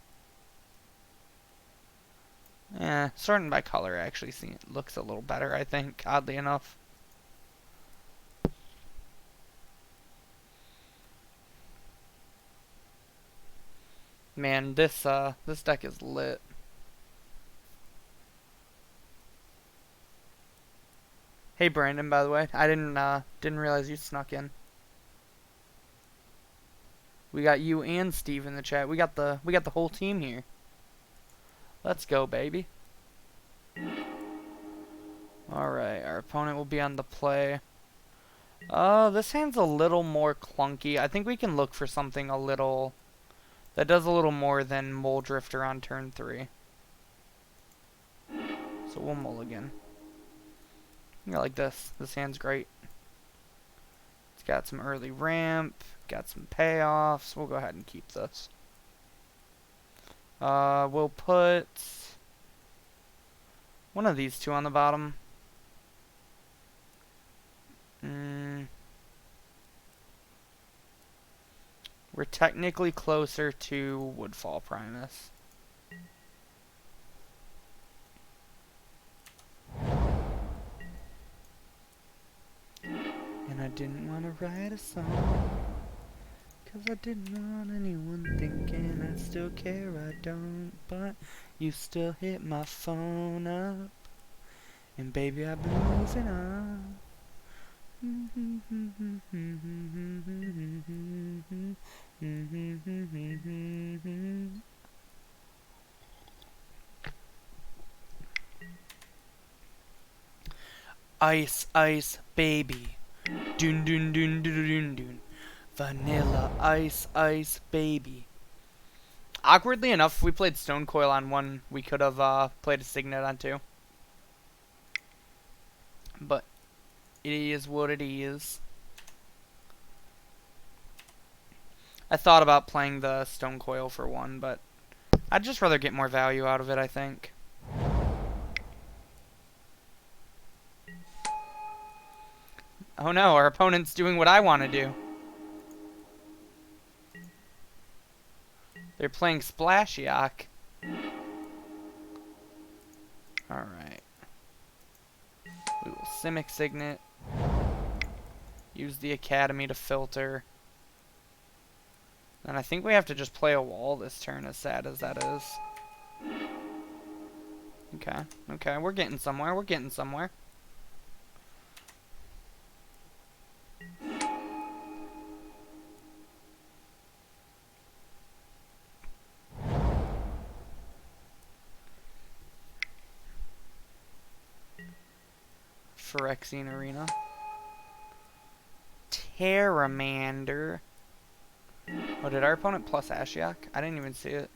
Yeah, sorting by color actually looks a little better, I think, oddly enough. Man, this deck is lit. Hey Brandon, by the way, I didn't realize you snuck in. We got you and Steve in the chat. We got the whole team here. Let's go, baby. Alright, our opponent will be on the play. This hand's a little more clunky. I think we can look for something a little... that does a little more than Mole Drifter on turn 3. So we'll mulligan. Yeah, like this. This hand's great. It's got some early ramp, got some payoffs. We'll go ahead and keep this. We'll put one of these two on the bottom. We're technically closer to Woodfall Primus. And I didn't want to write a song, 'cause I didn't want anyone thinking I still care, I don't. But you still hit my phone up, and baby I've been moving on. Ice, ice, baby. Dun dun dun dun dun dun. Vanilla, ice, ice, baby. Awkwardly enough, if we played Stonecoil on 1, we could have played a Signet on 2. But it is what it is. I thought about playing the Stonecoil for 1, but I'd just rather get more value out of it, I think. Oh no, our opponent's doing what I want to do. They're playing Splashiok. Alright. We will Simic Signet. Use the Academy to filter. And I think we have to just play a wall this turn, as sad as that is. Okay, okay, we're getting somewhere, we're getting somewhere. Phyrexian Arena. Terramander. Oh, did our opponent plus Ashiok? I didn't even see it.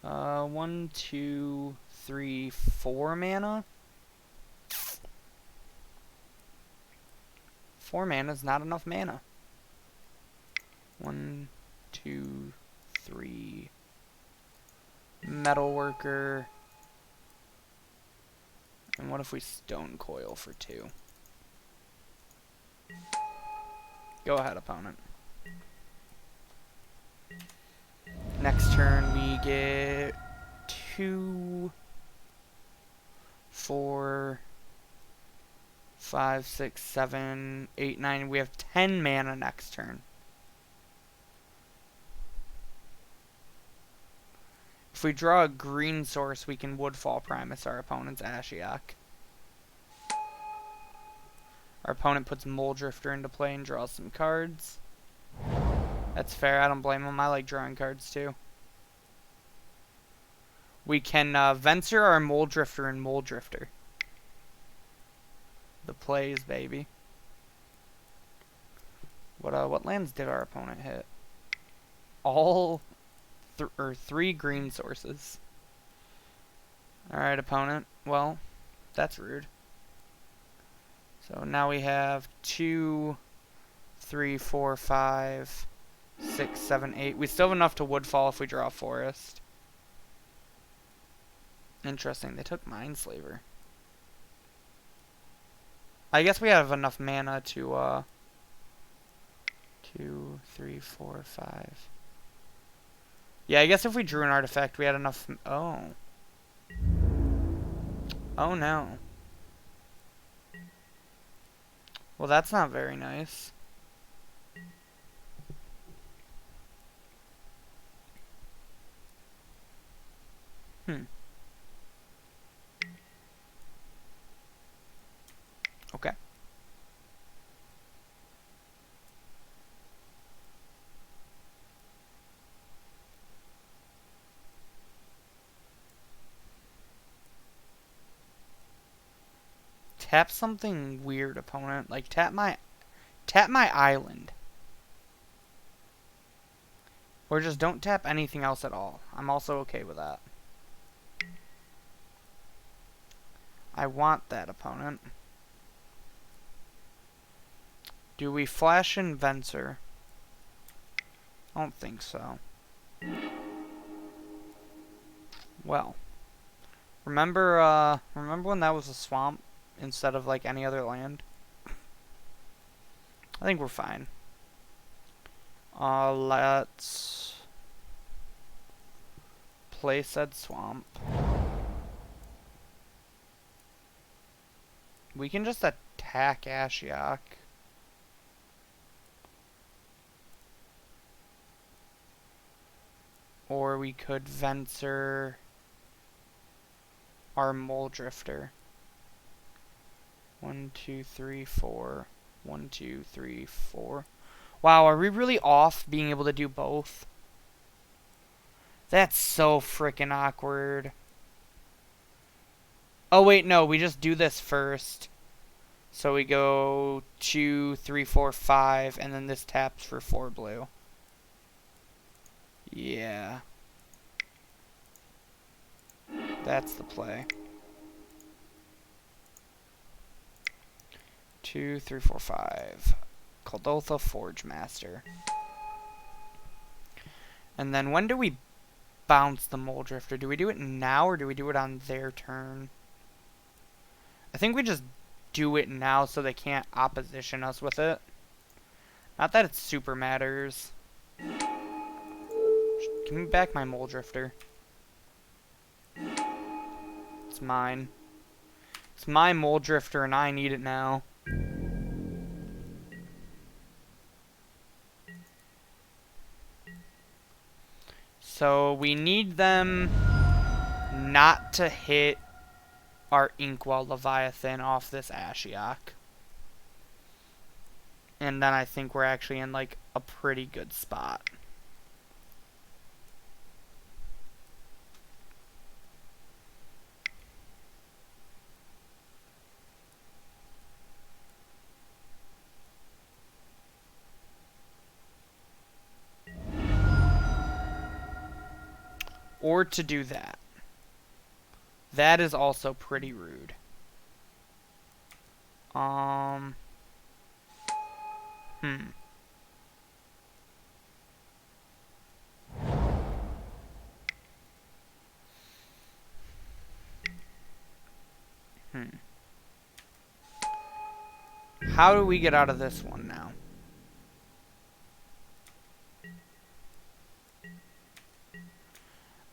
1, 2, 3, 4 mana? 4 mana is not enough mana. 1, 2, 3. Metalworker. And what if we Stonecoil for 2? Go ahead, opponent. Next turn we get 2, 4, 5, 6, 7, 8, 9. We have 10 mana next turn. If we draw a green source, we can Woodfall Primus our opponent's Ashiok. Our opponent puts Mole Drifter into play and draws some cards. That's fair, I don't blame him. I like drawing cards too. We can Venser our Mole Drifter and Mole Drifter. The plays, baby. What lands did our opponent hit? All three green sources. Alright, opponent. Well, that's rude. So now we have 2, 3, 4, 5, 6, 7, 8. We still have enough to woodfall if we draw a forest. Interesting. They took Mindslaver. I guess we have enough mana to, 2, 3, 4, 5. Yeah, I guess if we drew an artifact, we had enough... Oh. Oh, no. Well, that's not very nice. Okay. Tap something weird, opponent. Like, tap my island. Or just don't tap anything else at all. I'm also okay with that. I want that, opponent. Do we flash Inventor? I don't think so. Well. Remember when that was a swamp instead of like any other land? I think we're fine. Let's play said swamp. We can just attack Ashiok. Or we could Venser our Mole Drifter. 1, 2, 3, 4. 1, 2, 3, 4. Wow, are we really off being able to do both? That's so freaking awkward. Oh wait, no, we just do this first. So we go 2, 3, 4, 5, and then this taps for 4 blue. Yeah. That's the play. 2, 3, 4, 5. Kuldotha Forge Master. And then when do we bounce the Mole Drifter? Do we do it now or do we do it on their turn? I think we just do it now so they can't opposition us with it. Not that it super matters. Give me back my Mole Drifter. It's mine. It's my Mole Drifter and I need it now. So we need them not to hit our Inkwell Leviathan off this Ashiok. And then I think we're actually in like a pretty good spot. Or to do that. That is also pretty rude. How do we get out of this one now?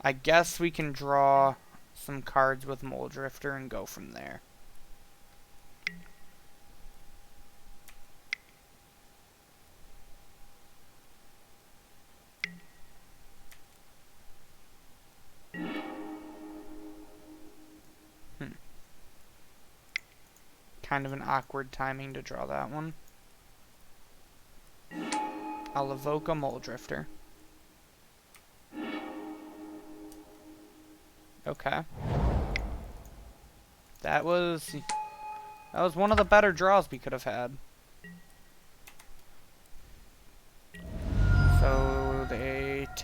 I guess we can draw some cards with Mole Drifter and go from there. Kind of an awkward timing to draw that one. I'll evoke a Mole Drifter. Okay. That was one of the better draws we could have had.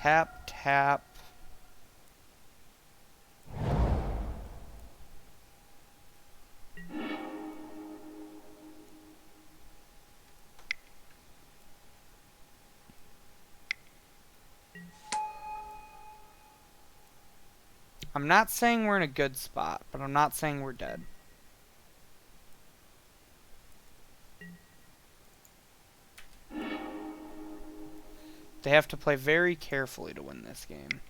tap, tap. I'm not saying we're in a good spot, but I'm not saying we're dead. They have to play very carefully to win this game.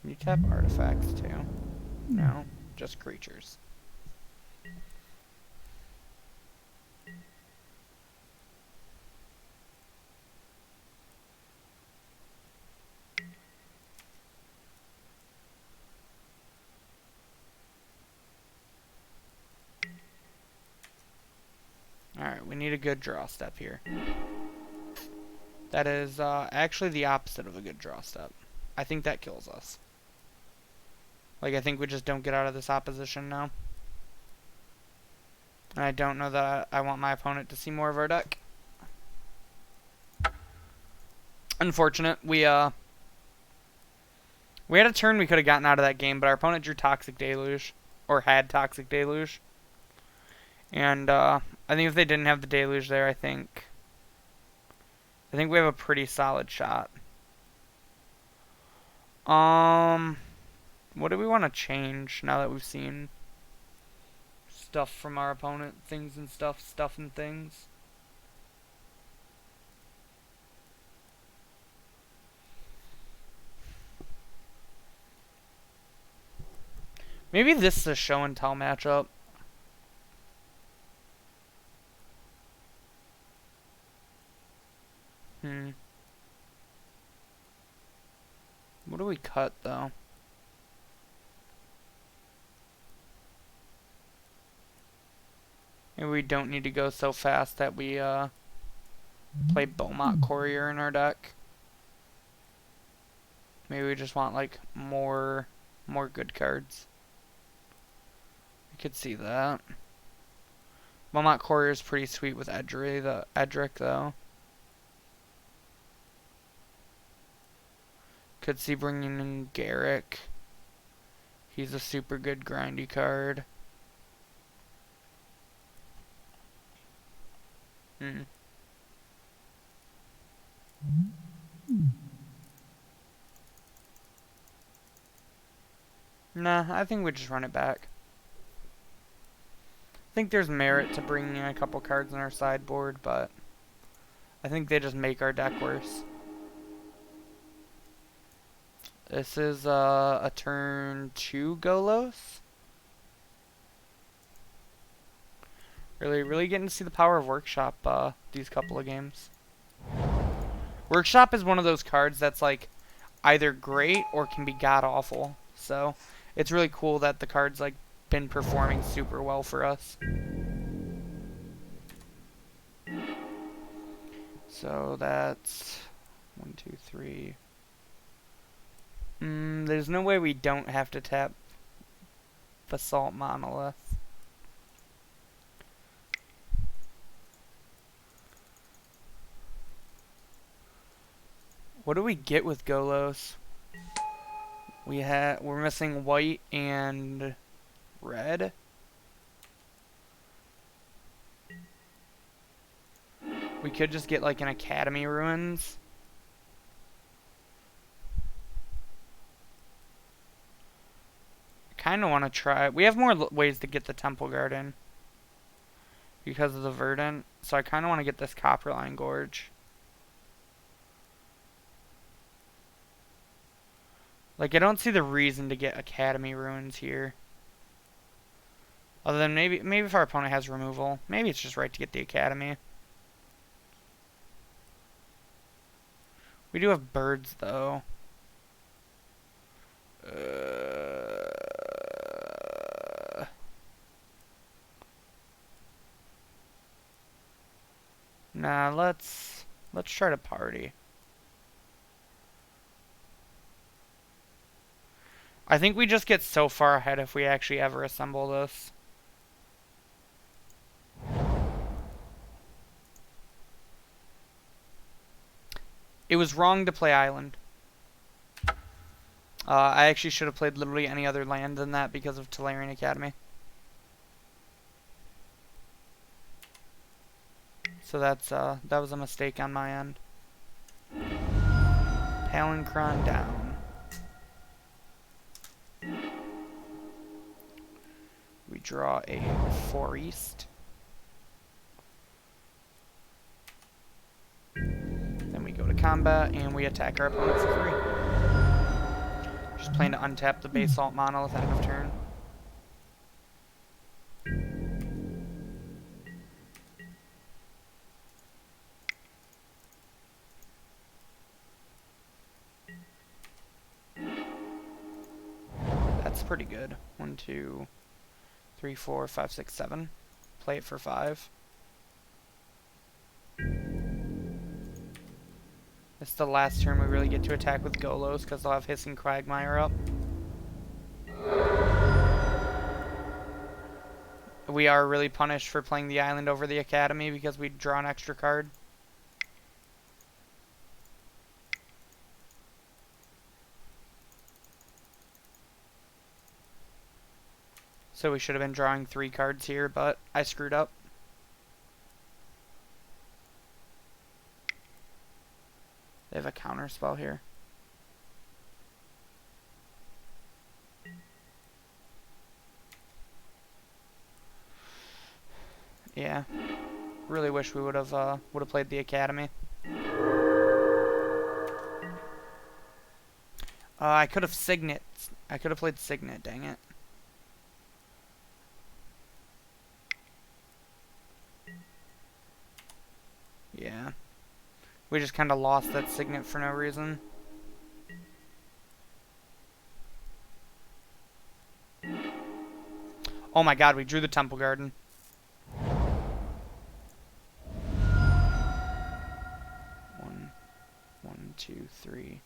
Can you tap artifacts too? No, just creatures. Alright, we need a good draw step here. That is actually the opposite of a good draw step. I think that kills us. Like, I think we just don't get out of this opposition now. And I don't know that I want my opponent to see more of our deck. Unfortunate. We had a turn we could have gotten out of that game, but our opponent drew Toxic Deluge. Or had Toxic Deluge. And I think if they didn't have the Deluge there, I think we have a pretty solid shot. What do we want to change now that we've seen stuff from our opponent? Things and stuff and things. Maybe this is a show and tell matchup. What do we cut, though? Maybe we don't need to go so fast that we play Beaumont Courier in our deck. Maybe we just want, like, more good cards. We could see that. Beaumont Courier is pretty sweet with Edric, though. Could see bringing in Garrick. He's a super good grindy card. Nah, I think we just run it back. I think there's merit to bringing in a couple cards in our sideboard, but I think they just make our deck worse. This is a turn 2 Golos. Really getting to see the power of Workshop these couple of games. Workshop is one of those cards that's like either great or can be god awful. So it's really cool that the card's like been performing super well for us. So that's 1, 2, 3. There's no way we don't have to tap Basalt Monolith. What do we get with Golos? We're missing white and red. We could just get like an Academy Ruins. Kind of want to try. We have more ways to get the Temple Garden because of the Verdant, so I kind of want to get this Copperline Gorge. Like, I don't see the reason to get Academy Ruins here. Other than maybe if our opponent has removal. Maybe it's just right to get the Academy. We do have birds, though. Nah, let's try to party. I think we just get so far ahead if we actually ever assemble this. It was wrong to play island. I actually should have played literally any other land than that because of Tolarian Academy. So that was a mistake on my end. Palancron down. We draw a 4 east. Then we go to combat and we attack our opponent for 3. Just playing to untap the basalt monolith end of turn. That's pretty good. 1, 2, 3, 4, 5, 6, 7. Play it for 5. This is the last turn we really get to attack with Golos because they'll have Hissing Quagmire up. We are really punished for playing the island over the academy because we draw an extra card. So we should have been drawing 3 cards here, but I screwed up. They have a counter spell here. Yeah. Really wish we would have played the academy. I could have Signet. I could have played Signet, dang it. Yeah. We just kind of lost that Signet for no reason. Oh my god, we drew the Temple Garden. One, 2, 3.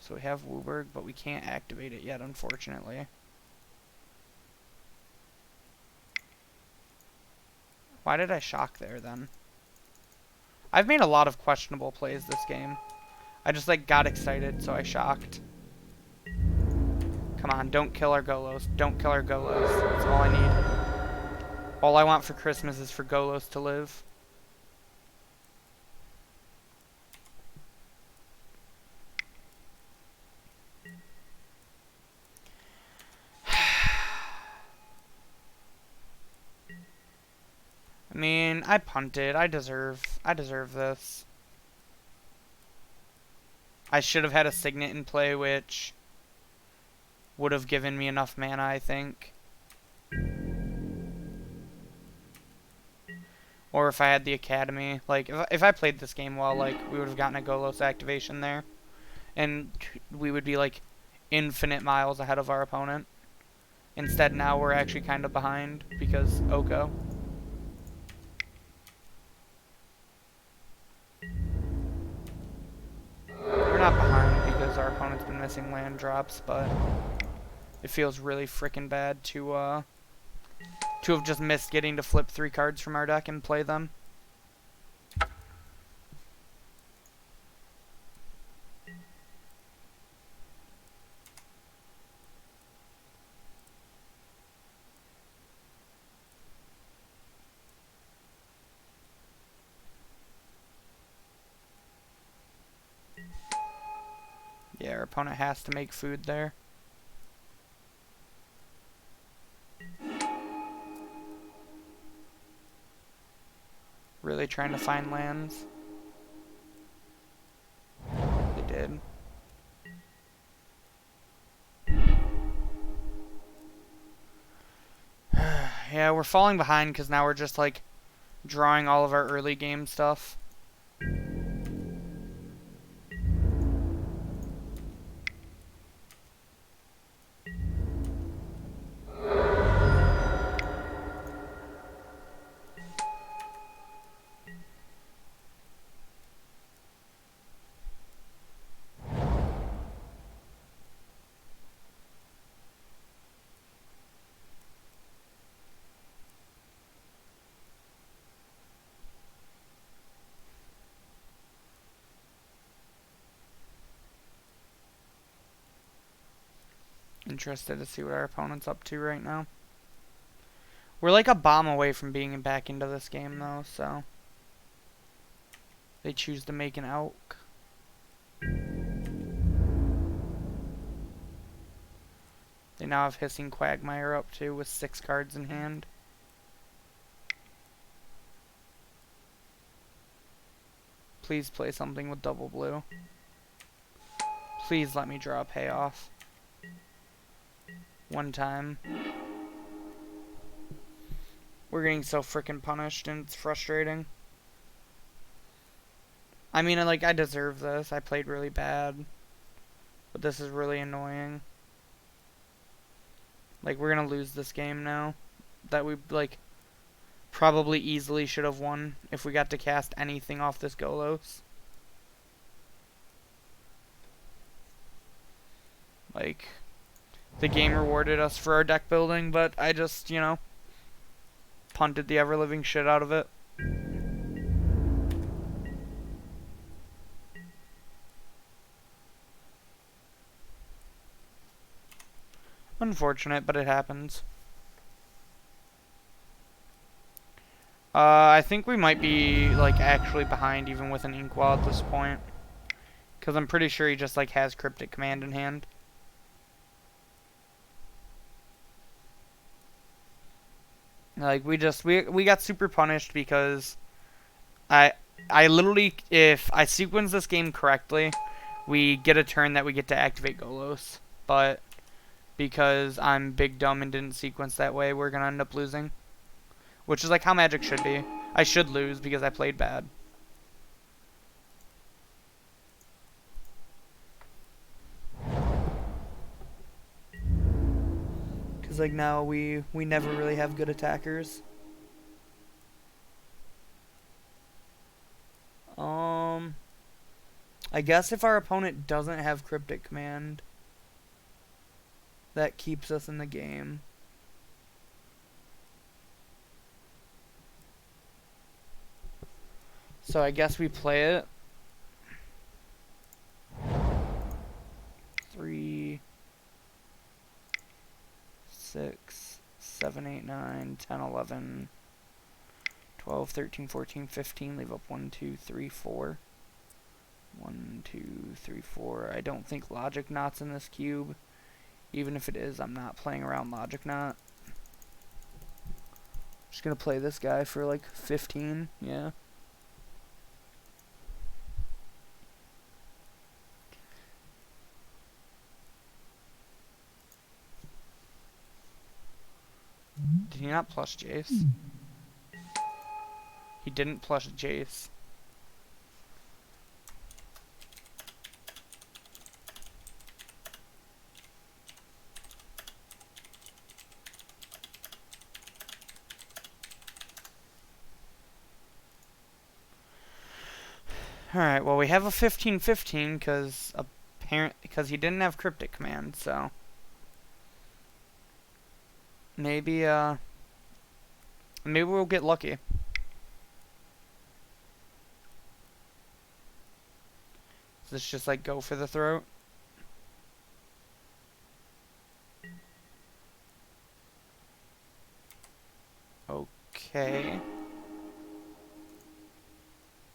So we have Wooburg, but we can't activate it yet, unfortunately. Why did I shock there, then? I've made a lot of questionable plays this game. I just, like, got excited, so I shocked. Come on, don't kill our Golos. Don't kill our Golos. That's all I need. All I want for Christmas is for Golos to live. I mean, I punted. I deserve this. I should have had a Signet in play, which would have given me enough mana, I think. Or if I had the Academy. Like, if I played this game well, like, we would have gotten a Golos activation there. And we would be, like, infinite miles ahead of our opponent. Instead, now we're actually kind of behind because Oko. We're not behind because our opponent's been missing land drops, but it feels really frickin' bad to have just missed getting to flip 3 cards from our deck and play them. Yeah, our opponent has to make food there. Really trying to find lands. They did. Yeah, we're falling behind because now we're just like drawing all of our early game stuff. Interested to see what our opponent's up to right now. We're like a bomb away from being back into this game, though, so... They choose to make an elk. They now have Hissing Quagmire up, too, with 6 cards in hand. Please play something with double blue. Please let me draw a payoff. One time. We're getting so frickin' punished and it's frustrating. I mean, I deserve this. I played really bad. But this is really annoying. Like, we're gonna lose this game now. That we, probably easily should have won if we got to cast anything off this Golos. Like, the game rewarded us for our deck building, but I just, punted the ever-living shit out of it. Unfortunate, but it happens. I think we might be, actually behind even with an Inkwell at this point. Because I'm pretty sure he just, has Cryptic Command in hand. We got super punished because I literally, if I sequence this game correctly, we get a turn that we get to activate Golos. But because I'm big dumb and didn't sequence that way, we're gonna end up losing. Which is how Magic should be. I should lose because I played bad. Because now we never really have good attackers. I guess if our opponent doesn't have Cryptic Command, that keeps us in the game. So I guess we play it. 3, 6, 7, 8, 9, 10, 11, 12, 13, 14, 15. Leave up 1, 2, 3, 4. 1, 2, 3, 4. I don't think Logic Knot's in this cube. Even if it is, I'm not playing around Logic Knot. Just gonna play this guy for 15. Yeah. Did he not plush Jace? He didn't plush Jace. Alright, well we have a 15-15 because he didn't have Cryptic Command, so maybe we'll get lucky. Is this just go for the throat? Okay.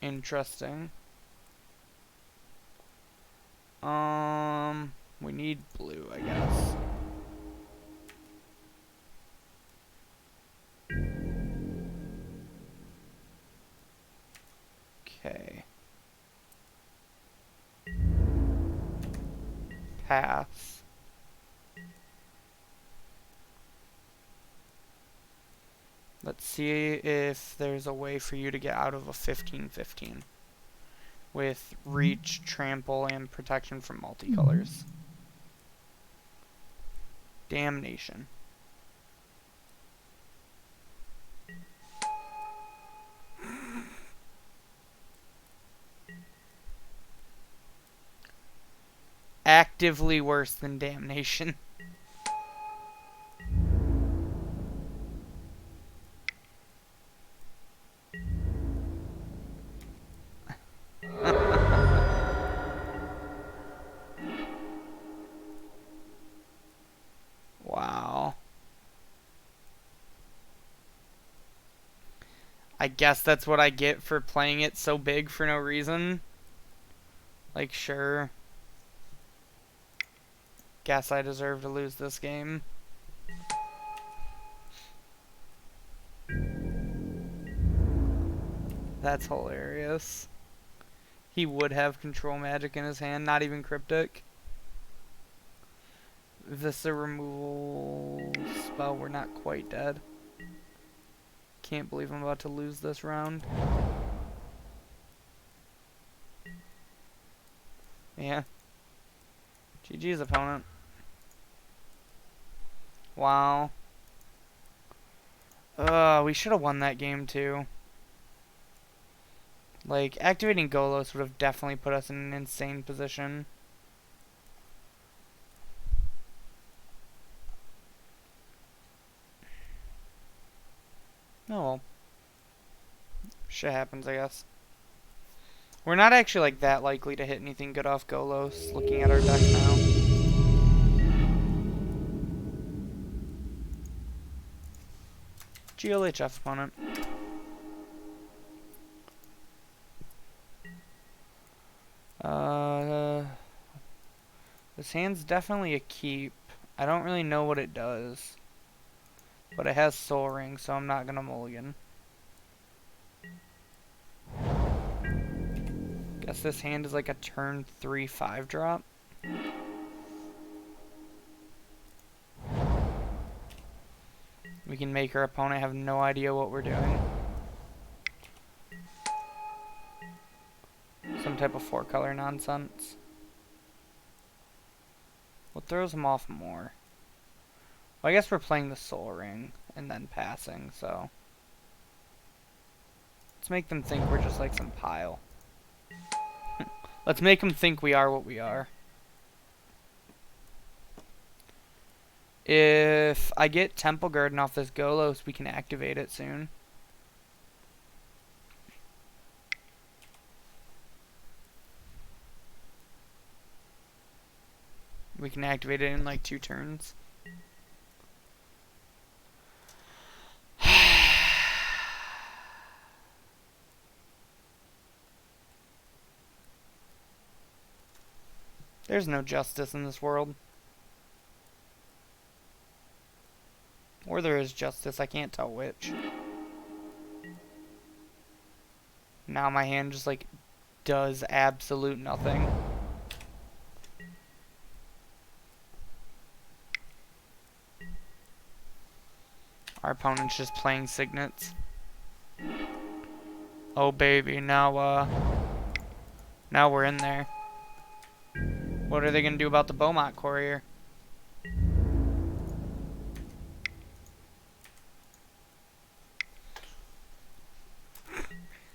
Interesting. We need blue, I guess. Okay. Pass. Let's see if there's a way for you to get out of a 15-15 with reach, trample, and protection from multicolors. Damnation. Actively worse than damnation. I guess that's what I get for playing it so big for no reason. Like, sure. Guess I deserve to lose this game. That's hilarious. He would have control magic in his hand, not even cryptic. Vista removal spell, we're not quite dead. Can't believe I'm about to lose this round. Yeah. GG's opponent. Wow. We should have won that game too. Like, activating Golos would have definitely put us in an insane position. Oh well. Shit happens, I guess. We're not actually, like, that likely to hit anything good off Golos, looking at our deck now. GLHF opponent. This hand's definitely a keep. I don't really know what it does. But it has Soul Ring, so I'm not gonna mulligan. Guess this hand is like a turn 3/5 drop. We can make our opponent have no idea what we're doing. Some type of 4-color nonsense. What throws him off more? Well, I guess we're playing the Soul Ring and then passing, so let's make them think we're just like some pile. Let's make them think we are what we are. If I get Temple Garden off this Golos, we can activate it soon. We can activate it in like 2 turns. There's no justice in this world. Or there is justice, I can't tell which. Now my hand just like does absolute nothing. Our opponent's just playing signets. Oh baby, now we're in there. What are they gonna do about the Beaumont Courier?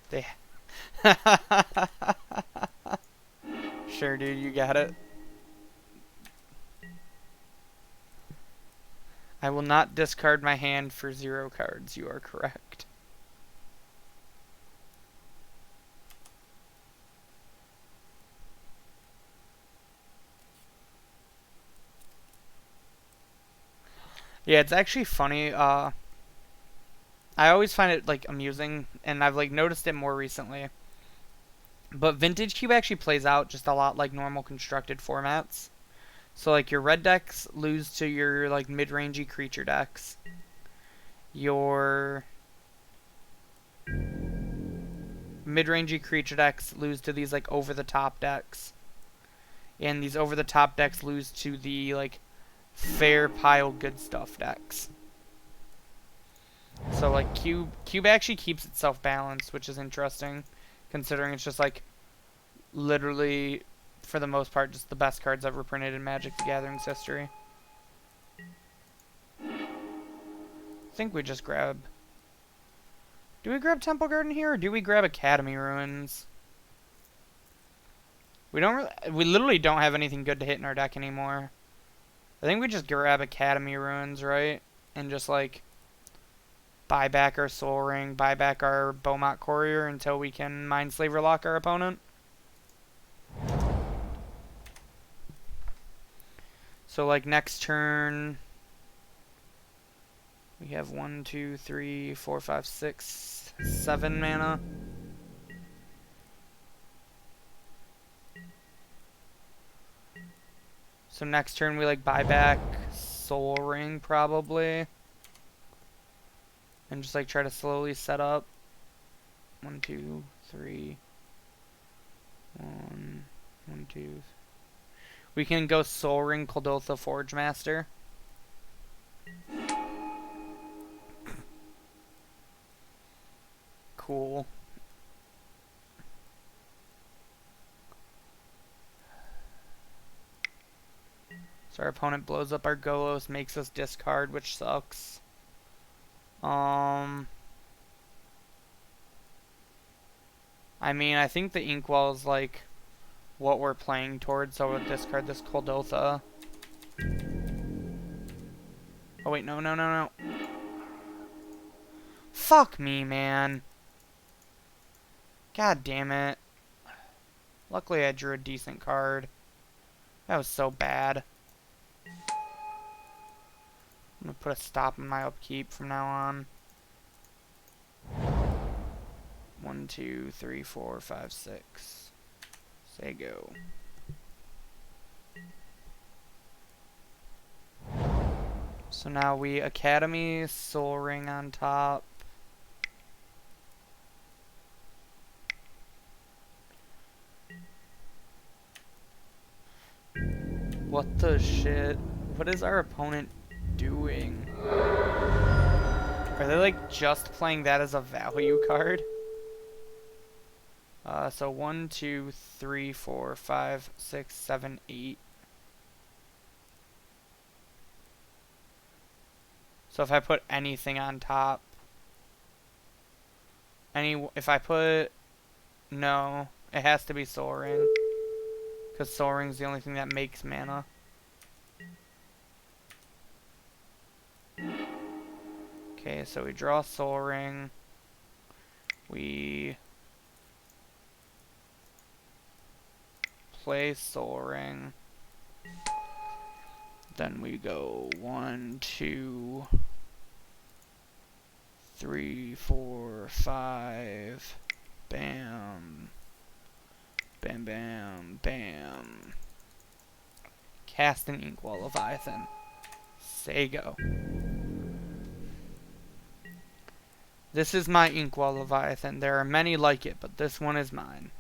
They Sure, dude, you got it. I will not discard my hand for 0 cards. You are correct. Yeah, it's actually funny. I always find it like amusing, and I've like noticed it more recently. But Vintage Cube actually plays out just a lot like normal constructed formats. So like your red decks lose to your like mid-rangey creature decks. Your mid-rangey creature decks lose to these like over-the-top decks. And these over-the-top decks lose to the like fair pile good stuff decks. So like Cube actually keeps itself balanced, which is interesting, considering it's just like literally, for the most part, just the best cards ever printed in Magic the Gathering's history. I think we just grab... Do we grab Temple Garden here, or do we grab Academy Ruins? We literally don't have anything good to hit in our deck anymore. I think we just grab Academy Ruins, right? And just like buy back our Soul Ring, buy back our Beaumont Courier until we can Mindslaver lock our opponent. So like next turn, we have 1, 2, 3, 4, 5, 6. 7 mana. So next turn we like buy back Soul Ring probably. And just like try to slowly set up. 1, 2, 3. 1, 1, 2. We can go Soul Ring, Kuldotha, Forge Master. Cool. So our opponent blows up our Golos, makes us discard, which sucks. I mean, I think the Inkwell is like what we're playing towards, so we'll discard this Kuldotha. Oh wait, no, no, no, no. Fuck me, man. God damn it. Luckily I drew a decent card. That was so bad. I'm gonna put a stop in my upkeep from now on. 1, 2, 3, 4, 5, 6. Say go. So now we Academy, Soul Ring on top. What the shit? What is our opponent doing? Are they like just playing that as a value card? So 1, 2, 3, 4, 5, 6, 7, 8. So if I put anything on top, if I put, no, it has to be Soul Ring, because Soul Ring's the only thing that makes mana. Okay, so we draw Soul Ring. We play Soul Ring. Then we go 1, 2, 3, 4, 5. Bam. Bam, bam, bam. Cast an Inkwell Leviathan. Say go. This is my Inkwell Leviathan. There are many like it, but this one is mine.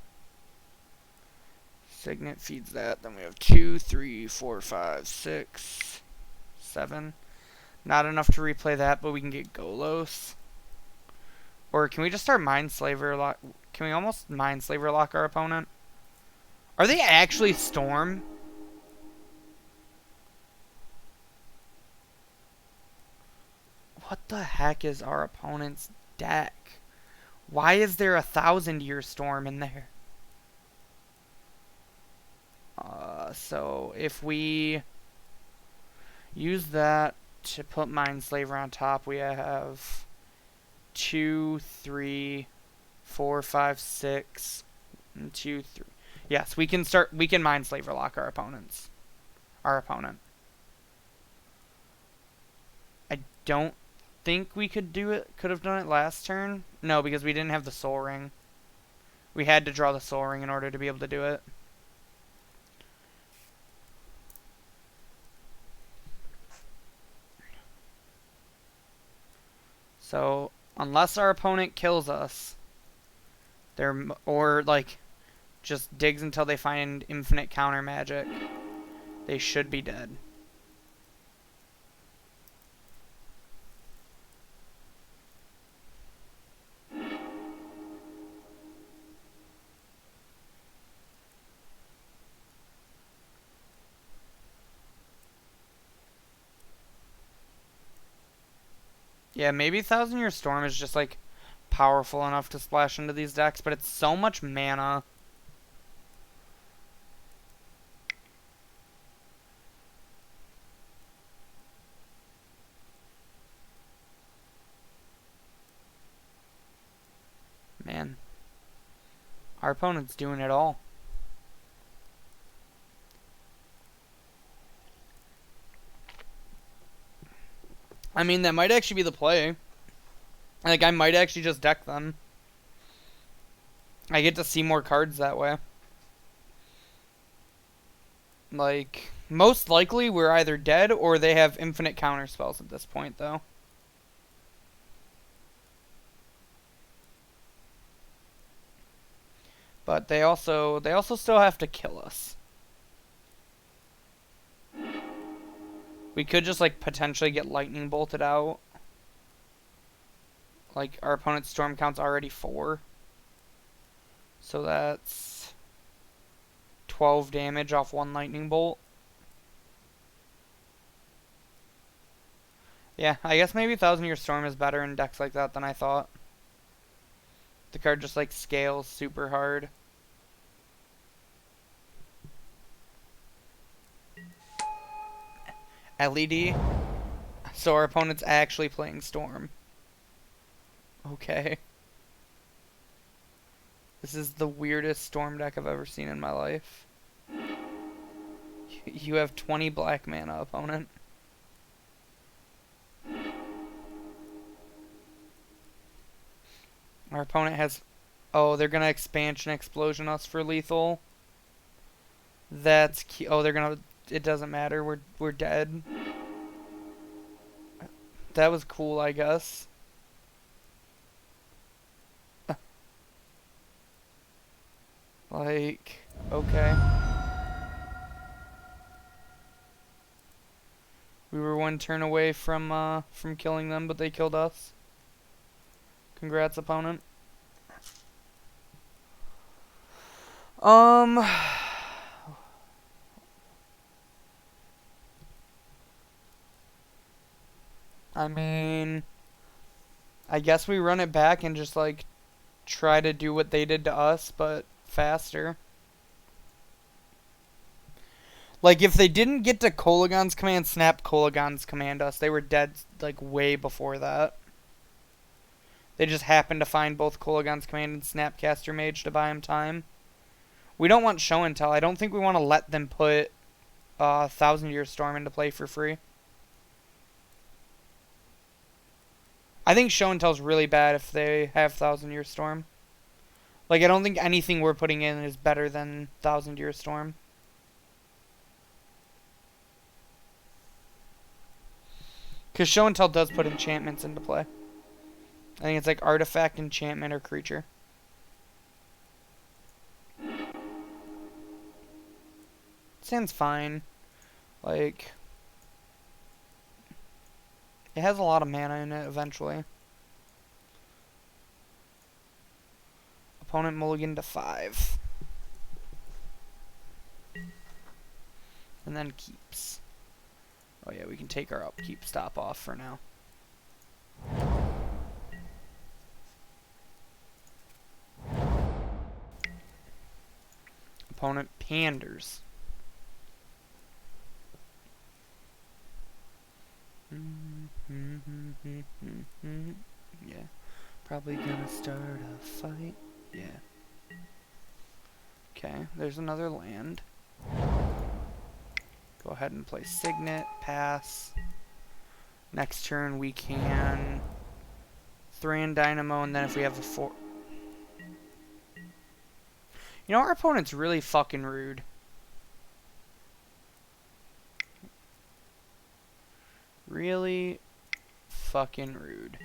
Signet feeds that. Then we have 2, 3, 4, 5, 6, 7. Not enough to replay that, but we can get Golos. Or can we just start Mindslaver lock? Can we almost Mindslaver lock our opponent? Are they actually Storm? What the heck is our opponent's deck? Why is there a 1000-year Storm in there? So if we use that to put Mindslaver on top, we have 2, 3, 4, 5, 6, and 2, 3. Yes, we can Mindslaver lock our opponent. I don't think we could have done it last turn. No, because we didn't have the Soul Ring. We had to draw the Soul Ring in order to be able to do it. So, unless our opponent kills us, or like just digs until they find infinite counter magic, they should be dead. Yeah, maybe 1000-year Storm is just like powerful enough to splash into these decks, but it's so much mana. Man. Our opponent's doing it all. I mean, that might actually be the play. Like, I might actually just deck them. I get to see more cards that way. Like, most likely we're either dead or they have infinite counter spells at this point, though. But they also still have to kill us. We could just, like, potentially get lightning bolted out. Like, our opponent's storm count's already 4. So that's 12 damage off 1 lightning bolt. Yeah, I guess maybe Thousand Year Storm is better in decks like that than I thought. The card just, like, scales super hard. LED. So our opponent's actually playing Storm. Okay. This is the weirdest Storm deck I've ever seen in my life. You have 20 black mana, opponent. Our opponent has... Oh, they're gonna Expansion Explosion us for lethal. That's... Oh, they're gonna... It doesn't matter. We're dead. That was cool, I guess. Like, okay. We were 1 turn away from killing them, but they killed us. Congrats, opponent. I mean, I guess we run it back and just, like, try to do what they did to us, but faster. Like, if they didn't get to Kolagon's command, snap Kolagon's command us. They were dead, like, way before that. They just happened to find both Kolagon's command and Snapcaster Mage to buy him time. We don't want Show and Tell. I don't think we want to let them put Thousand Year Storm into play for free. I think Show and Tell's really bad if they have Thousand Year Storm. Like, I don't think anything we're putting in is better than Thousand Year Storm. Because Show and Tell does put enchantments into play. I think it's like artifact, enchantment, or creature. Sounds fine. Like, it has a lot of mana in it eventually. Opponent mulligan to 5. And then keeps. Oh yeah, we can take our upkeep stop off for now. Opponent panders. Yeah. Probably gonna start a fight. Yeah. Okay, there's another land. Go ahead and play Signet, pass. Next turn we can Thran Dynamo, and then if we have a 4... You know, our opponent's really fucking rude. Really fucking rude.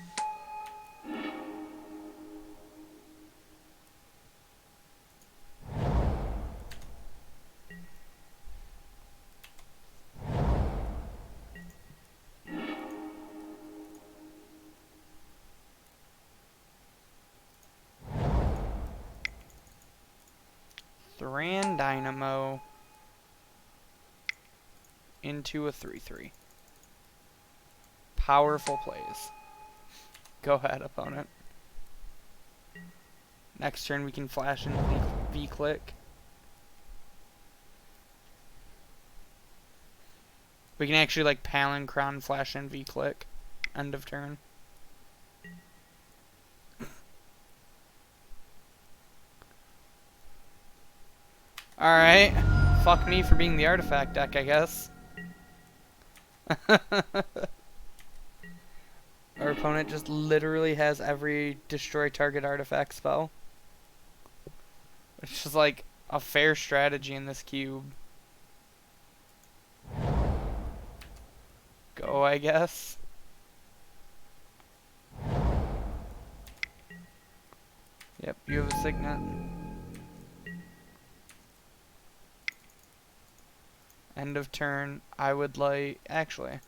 Thran Dynamo into a 3/3. Powerful plays. Go ahead, opponent. Next turn we can flash in V-click. We can actually like Palin Crown flash in V-click. End of turn. Alright. Fuck me for being the artifact deck, I guess. Our opponent just literally has every destroy target artifact spell. Which is like a fair strategy in this cube. Go, I guess. Yep, you have a signet. End of turn. I would like... Actually.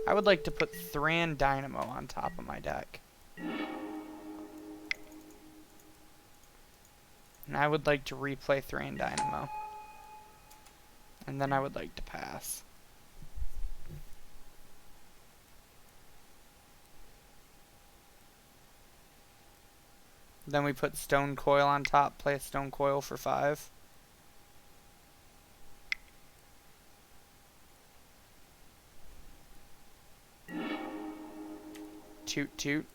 I would like to put Thran Dynamo on top of my deck. And I would like to replay Thran Dynamo. And then I would like to pass. Then we put Stonecoil on top, play a Stonecoil for 5. Toot toot.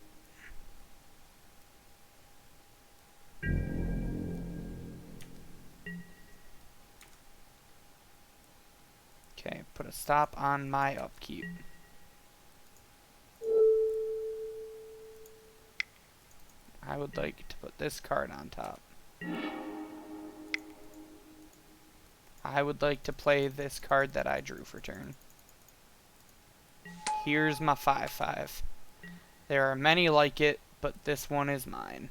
Okay, put a stop on my upkeep. I would like to put this card on top. I would like to play this card that I drew for turn. Here's my 5/5. There are many like it, but this one is mine.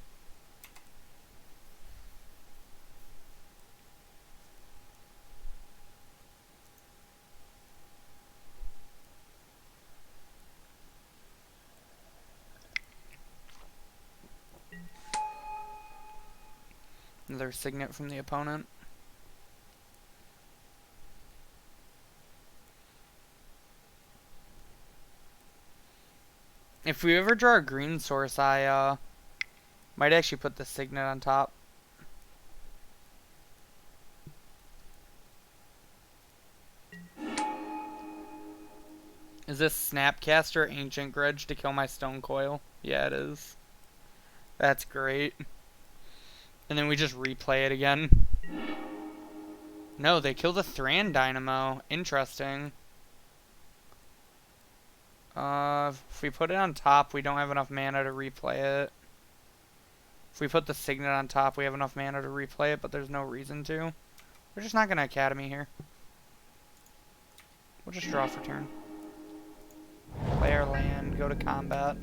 Another signet from the opponent. If we ever draw a green source, I might actually put the signet on top. Is this Snapcaster Ancient Grudge to kill my Stonecoil? Yeah, it is. That's great. And then we just replay it again. No, they killed a Thran Dynamo. Interesting. If we put it on top, we don't have enough mana to replay it. If we put the signet on top, we have enough mana to replay it, but there's no reason to. We're just not going to Academy here. We'll just draw for turn. Play our land, go to combat.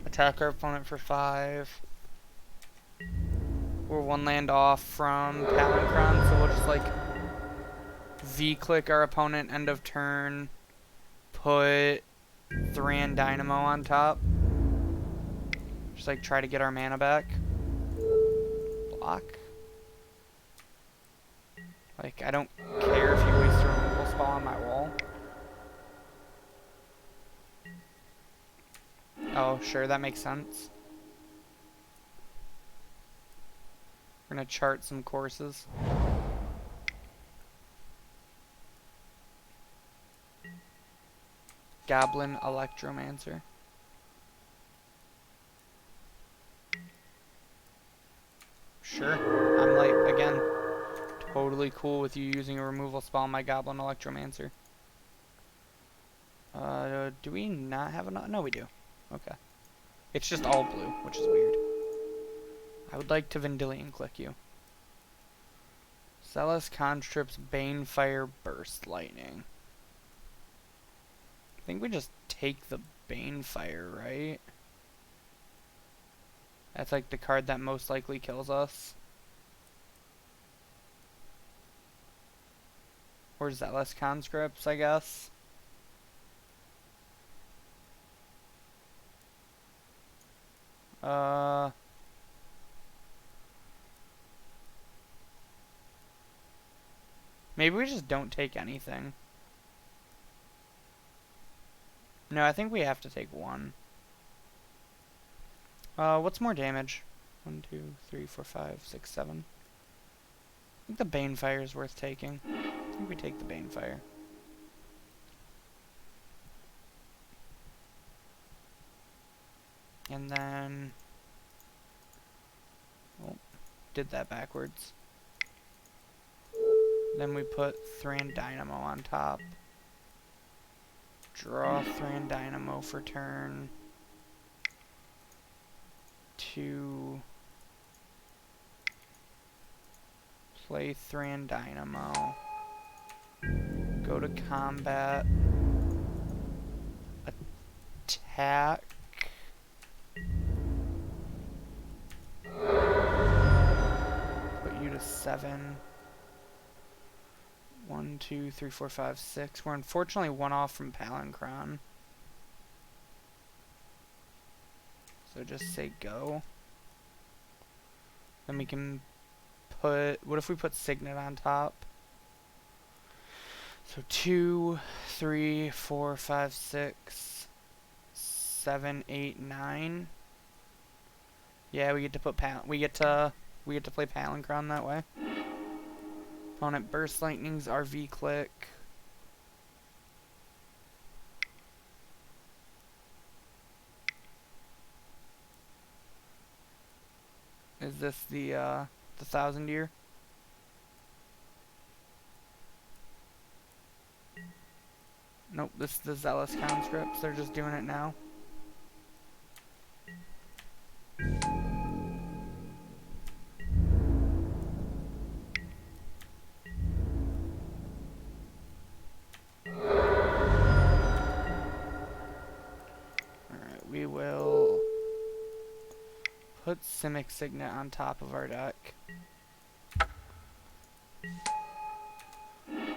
Attack our opponent for 5. We're 1 land off from Palinchron, so we'll just like V-click our opponent end of turn. Put Thran Dynamo on top. Just like try to get our mana back. Block. Like, I don't care if you waste a removal spell on my wall. Oh, sure, that makes sense. We're gonna chart some courses. Goblin Electromancer. Sure. I'm like, again, totally cool with you using a removal spell on my Goblin Electromancer. Do we not have enough? No, we do. Okay. It's just all blue, which is weird. I would like to Vendilion click you. Zealous Constript's Banefire Burst Lightning. I think we just take the Banefire, right? That's like the card that most likely kills us. Or Zealous Conscripts, I guess. Maybe we just don't take anything. No, I think we have to take 1. What's more damage? 1, 2, 3, 4, 5, 6, 7. I think the Banefire is worth taking. I think we take the Banefire. And then... Oh, did that backwards. Then we put Thran Dynamo on top. Draw Thran Dynamo for turn 2. Play Thran Dynamo. Go to combat. Attack. Put you to 7. 1, 2, 3, 4, 5, 6. We're unfortunately one off from Palinchron. So just say go. Then we can put... What if we put Signet on top? So 2, 3, 4, 5, 6, 7, 8, 9. Yeah, we get to put we get to play Palinchron that way. Opponent Burst Lightnings, RV click. Is this the 1,000 year? Nope, this is the Zealous conscripts. They're just doing it now. Alright, we will put Simic Signet on top of our deck.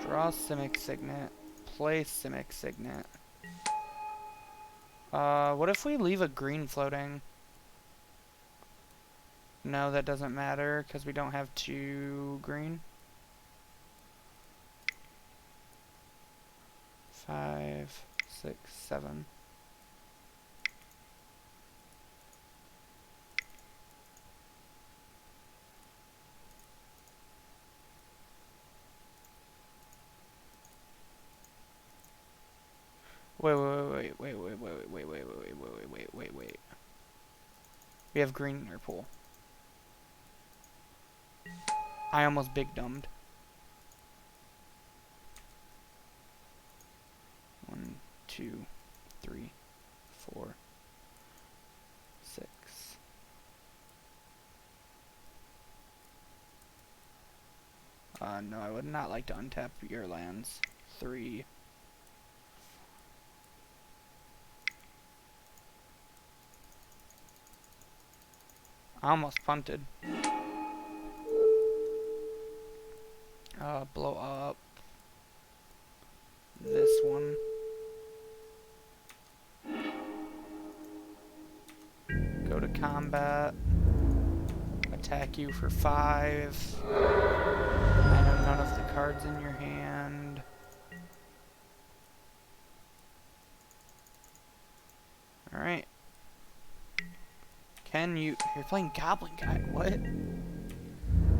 Draw Simic Signet. Play Simic Signet. What if we leave a green floating? No, that doesn't matter because we don't have 2 green. 5, 6, 7. Wait. We have green in our pool. I almost big dumbed. 1, 2, 3, 4, 6. No, I would not like to untap your lands. 3. I almost punted. Blow up this one. Go to combat. Attack you for 5. I know none of the cards in your hand. Alright. You're playing Goblin Guy, what?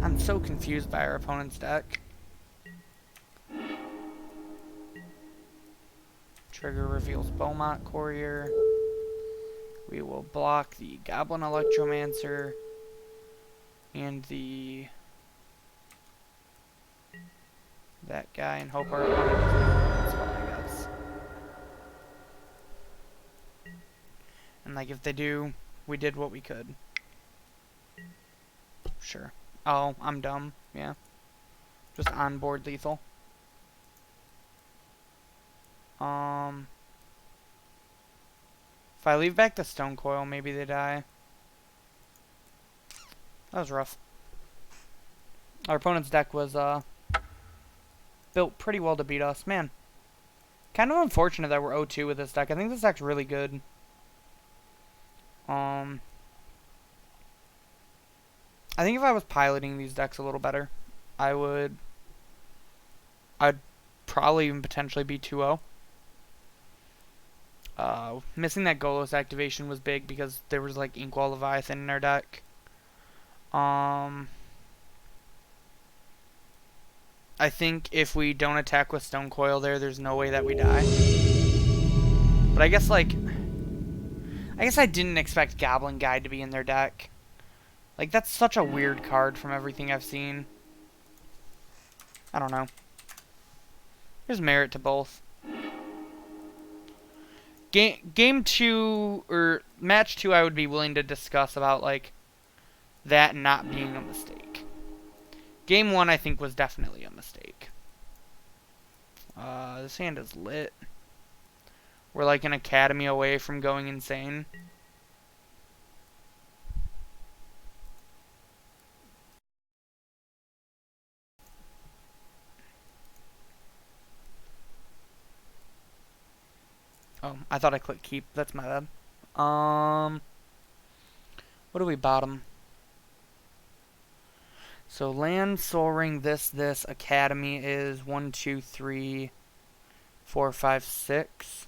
I'm so confused by our opponent's deck. Trigger reveals Beaumont Courier. We will block the Goblin Electromancer and that guy and hope our opponent doesn't spell, I guess. And like if they do, we did what we could. Sure. Oh, I'm dumb. Yeah. Just onboard lethal. If I leave back the Stonecoil, maybe they die. That was rough. Our opponent's deck was built pretty well to beat us. Man, kind of unfortunate that we're 0-2 with this deck. I think this deck's really good. I think if I was piloting these decks a little better, I'd probably even potentially be 2-0. Missing that Golos activation was big because there was like Inkwell Leviathan in our deck. I think if we don't attack with Stonecoil there's no way that we die. But I guess I didn't expect Goblin Guide to be in their deck. Like, that's such a weird card from everything I've seen. I don't know. There's merit to both. Game 2, or match 2, I would be willing to discuss about, like, that not being a mistake. Game 1, I think, was definitely a mistake. This hand is lit. We're like an academy away from going insane. Oh, I thought I clicked keep. That's my bad. What do we bottom? So land, Soul Ring, this, academy is 1, 2, 3, 4, 5, 6.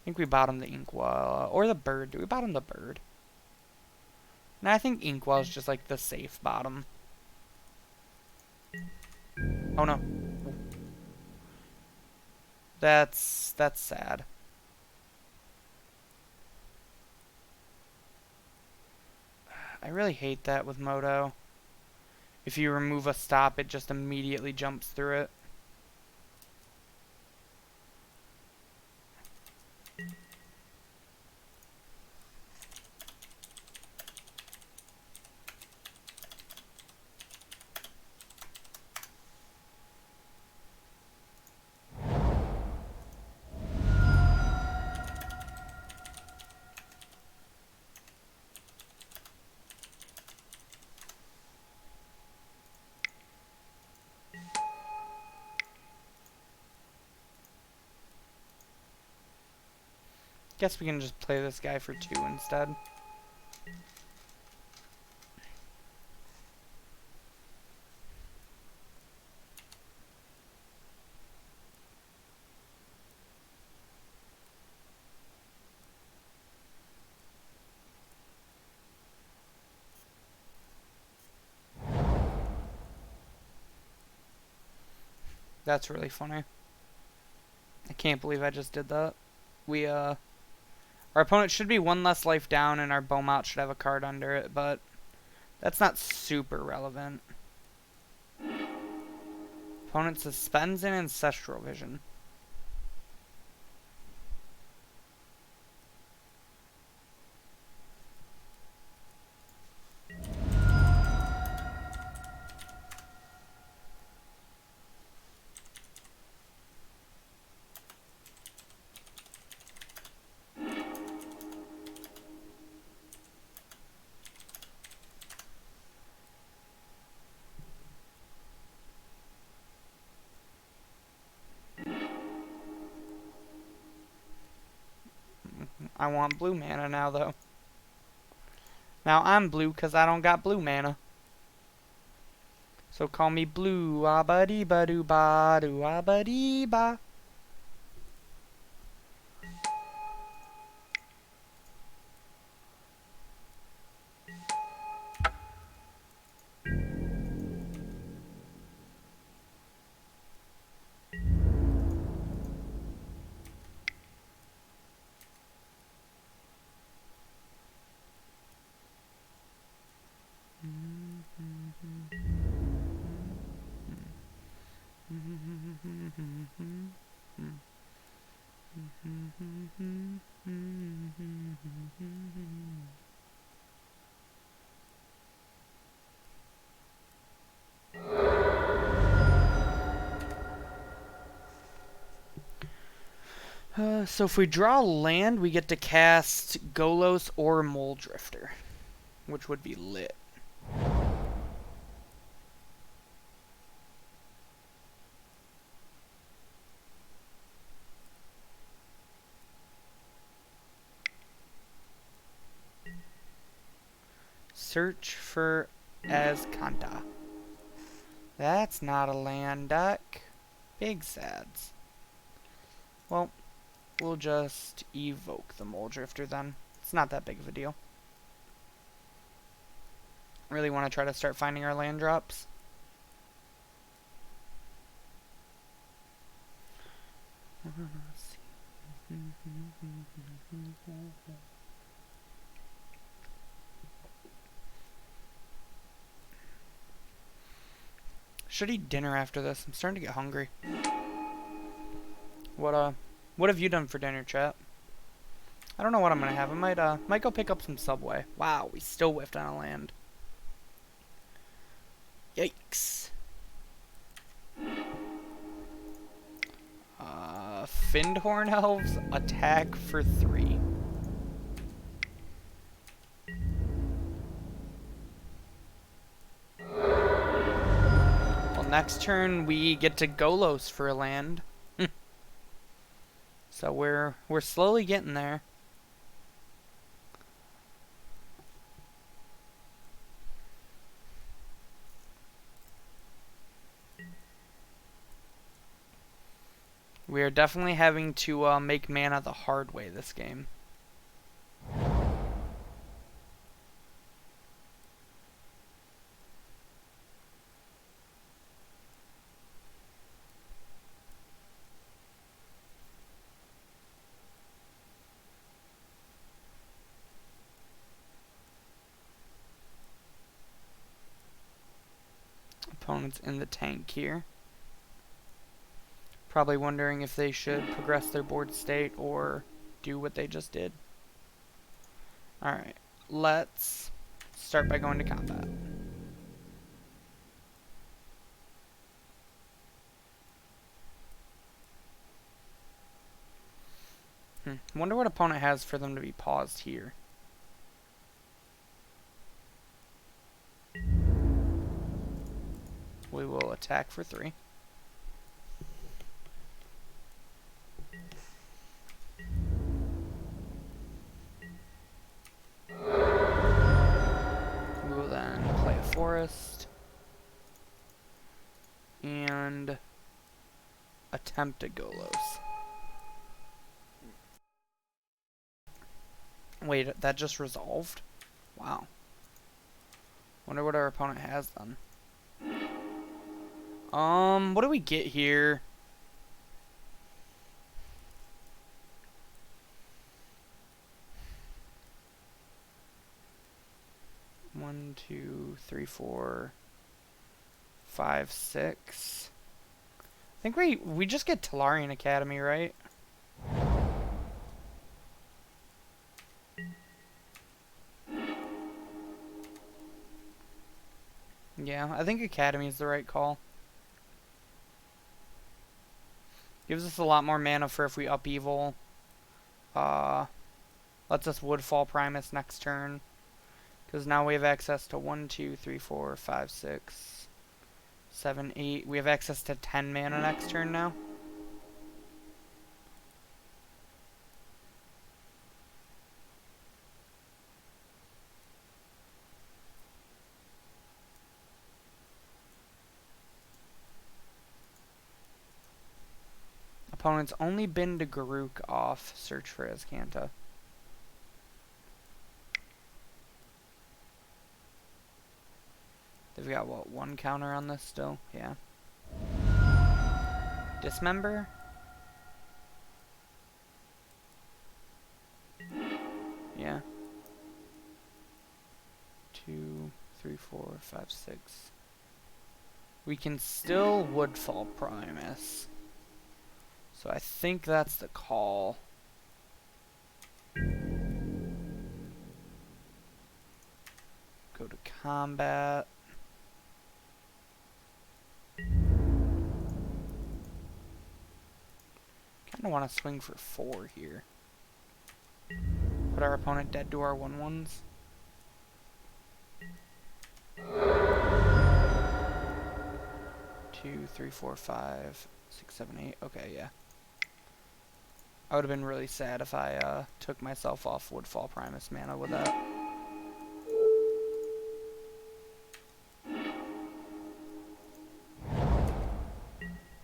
I think we bottom the Inkwell. Or the bird. Do we bottom the bird? No, I think Inkwell is just like the safe bottom. Oh no. That's sad. I really hate that with Moto. If you remove a stop, it just immediately jumps through it. Guess we can just play this guy for 2 instead. That's really funny. I can't believe I just did that. Our opponent should be 1 less life down, and our Beaumont should have a card under it, but that's not super relevant. Opponent suspends an Ancestral Vision. I want blue mana now, though. Now I'm blue because I don't got blue mana. So call me blue, ba dee ba doo ba dee ba. So if we draw land, we get to cast Golos or Mole Drifter, which would be lit. Search for Azcanta. That's not a land deck. Big sads. Well, we'll just evoke the Mole Drifter then. It's not that big of a deal. Really want to try to start finding our land drops. Should eat dinner after this. I'm starting to get hungry. What have you done for dinner, chat? I don't know what I'm gonna have. I might go pick up some Subway. Wow, we still whiffed on a land. Yikes. Findhorn Elves attack for 3. Well, next turn we get to Golos for a land. So we're slowly getting there. We are definitely having to make mana the hard way this game. Opponents in the tank here. Probably wondering if they should progress their board state or do what they just did. Alright, let's start by going to combat. Wonder what opponent has for them to be paused here. We will attack for 3. We will then play a forest. And attempt a Golos. Wait, that just resolved? Wow. Wonder what our opponent has then. What do we get here? One, 2, 3, 4, 5, 6. I think we just get Talarian Academy, right? Yeah, I think Academy is the right call. Gives us a lot more mana for if we upheaval. Lets us Woodfall Primus next turn. Because now we have access to 1, 2, 3, 4, 5, 6, 7, 8. We have access to 10 mana next turn now. Opponent's only been to Garruk off. Search for Azcanta. They've got, what, 1 counter on this still? Yeah. Dismember? Yeah. 2, 3, 4, 5, 6. We can still Woodfall Primus. So I think that's the call. Go to combat. Kinda wanna swing for 4 here. Put our opponent dead to our 1/1s. Two, 3, 4, 5, 6, 7, 8. Okay, yeah. I would have been really sad if I took myself off Woodfall Primus mana with that.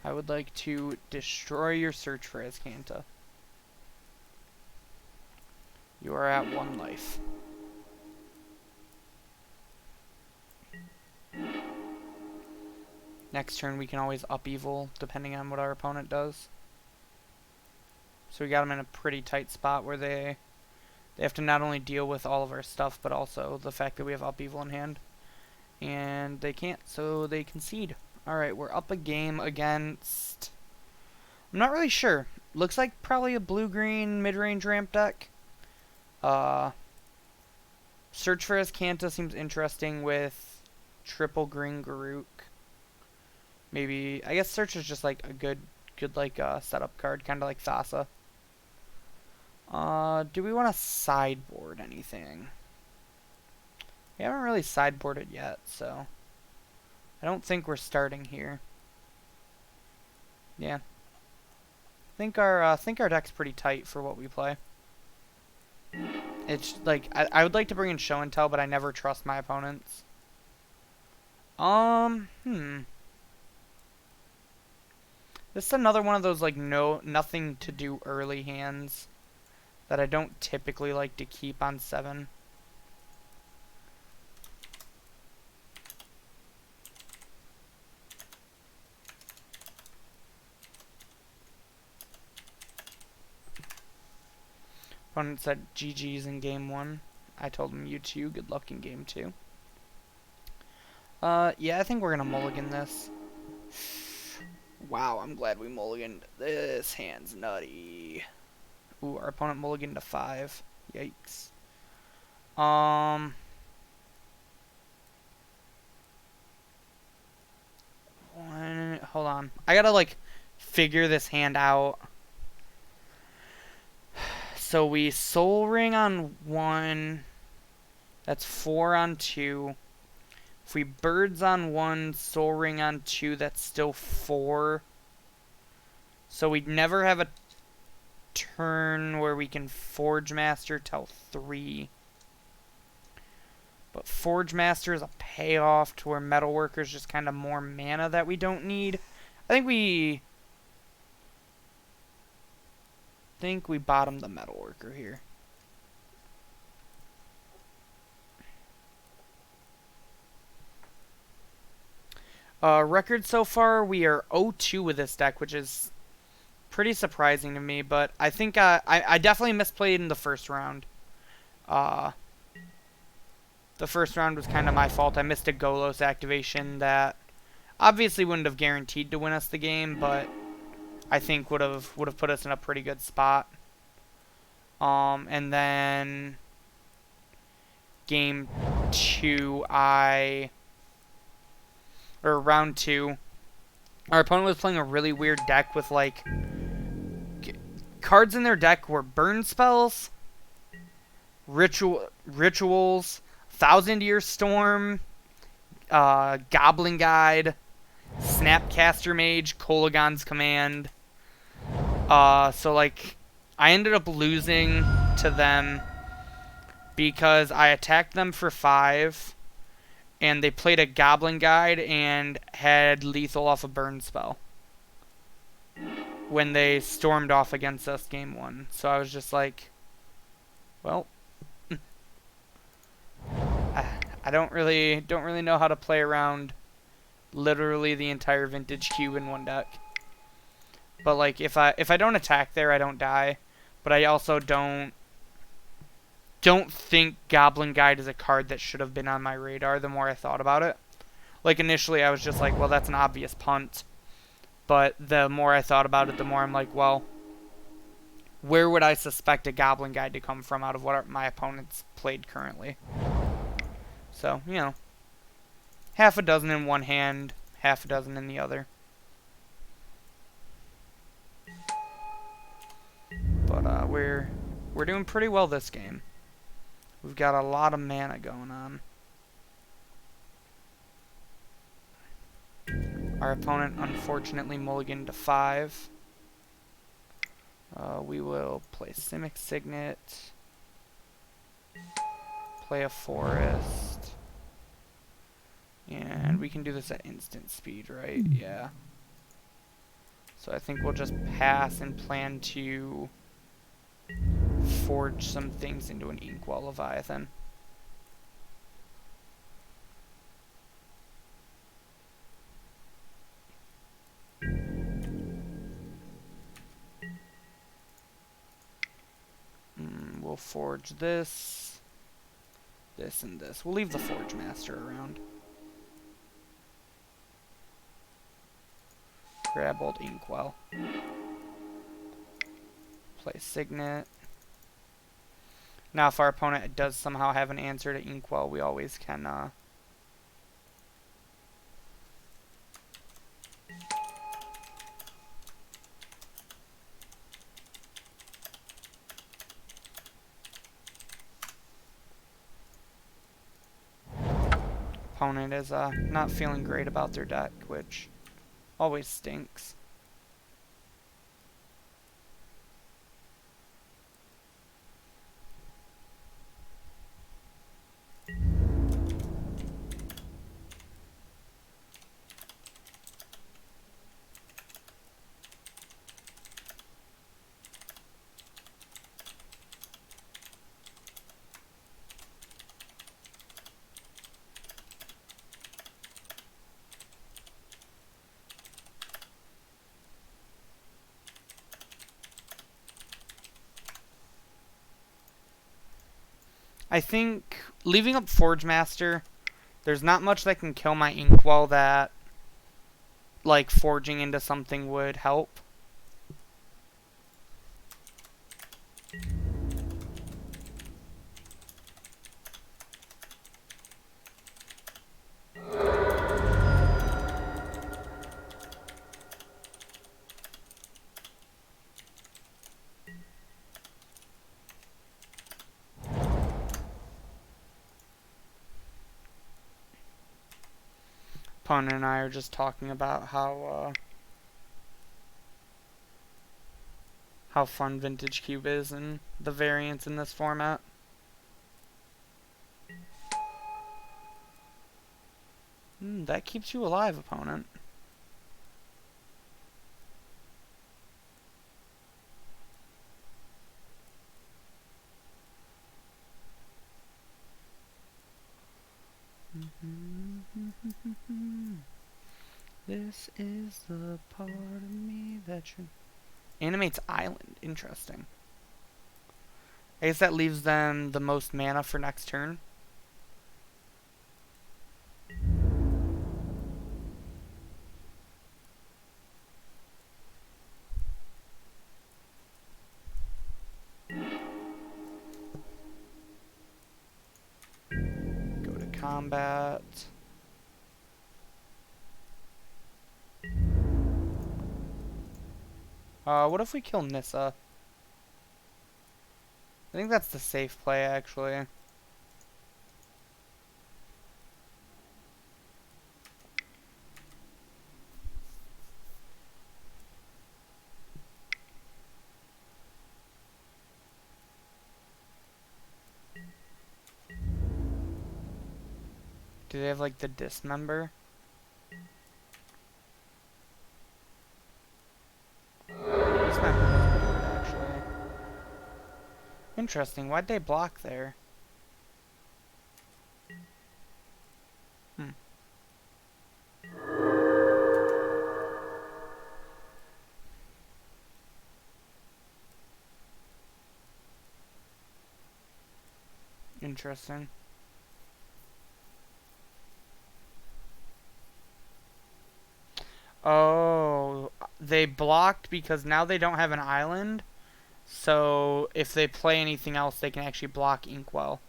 I would like to destroy your search for Azcanta. You are at 1 life. Next turn we can always upheaval depending on what our opponent does. So we got them in a pretty tight spot where they have to not only deal with all of our stuff, but also the fact that we have upheaval in hand. And they can't, so they concede. Alright, we're up a game against... I'm not really sure. Looks like probably a blue-green mid-range ramp deck. Search for Azcanta seems interesting with triple green Garuk. Maybe, I guess Search is just like a good like setup card, kind of like Thassa. Do we want to sideboard anything? We haven't really sideboarded yet, so I don't think we're starting here. Yeah, I think our deck's pretty tight for what we play. It's like I would like to bring in show and tell, but I never trust my opponents. This is another one of those like nothing to do early hands that I don't typically like to keep on 7. Opponent said GG's in game 1. I told him you too. Good luck in game 2. Yeah, I think we're gonna mulligan this. Wow, I'm glad we mulliganed. This hand's nutty. Ooh, our opponent mulliganed to 5. Yikes. Hold on. I gotta, like, figure this hand out. So we Soul Ring on 1. That's 4 on 2. If we Birds on 1, Soul Ring on 2, that's still 4. So we'd never have a turn where we can Forge Master till 3. But Forge Master is a payoff to where Metalworker is just kind of more mana that we don't need. I think we bottomed the Metalworker here. Record so far, we are 0-2 with this deck, which is pretty surprising to me, but I think I definitely misplayed in the first round. The first round was kind of my fault. I missed a Golos activation that obviously wouldn't have guaranteed to win us the game, but I think would have put us in a pretty good spot. And then game 2, round 2, our opponent was playing a really weird deck with like cards in their deck were burn spells, rituals, 1,000-Year Storm, Goblin Guide, Snapcaster Mage, Kolagon's Command. So like I ended up losing to them because I attacked them for 5. And they played a Goblin Guide and had lethal off a burn spell when they stormed off against us game 1. So I was just like, well, I don't really know how to play around literally the entire Vintage Cube in one deck. But like if I don't attack there, I don't die. But I also don't think Goblin Guide is a card that should have been on my radar the more I thought about it. Like, initially I was just like, well, that's an obvious punt. But the more I thought about it, the more I'm like, well, where would I suspect a Goblin Guide to come from out of what my opponents played currently? So, you know, half a dozen in one hand, half a dozen in the other. But we're doing pretty well this game. We've got a lot of mana going on. Our opponent unfortunately mulliganed to 5. We will play Simic Signet. Play a Forest. And we can do this at instant speed, right? Yeah. So I think we'll just pass and plan to forge some things into an Inkwell Leviathan. We'll forge this, this, and this. We'll leave the Forge Master around. grab old Inkwell. Play Signet. Now, if our opponent does somehow have an answer to Inkwell, we always can, opponent is not feeling great about their deck, which always stinks. I think leaving up Forge Master, there's not much that can kill my Inkwell that, like, forging into something would help. Opponent and I are just talking about how fun Vintage Cube is and the variants in this format. That keeps you alive, opponent. This is the part of me that you... Animates Island. Interesting. I guess that leaves them the most mana for next turn. Go to combat. What if we kill Nissa? I think that's the safe play, actually. Do they have, like, the dismember? Interesting. Why'd they block there? Interesting. Oh, they blocked because now they don't have an island. So if they play anything else, they can actually block Inkwell.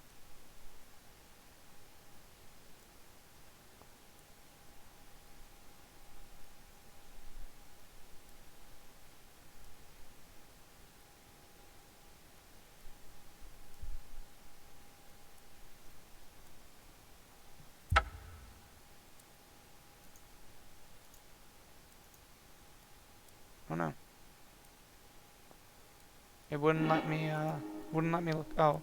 Oh no. It wouldn't let me look. Oh.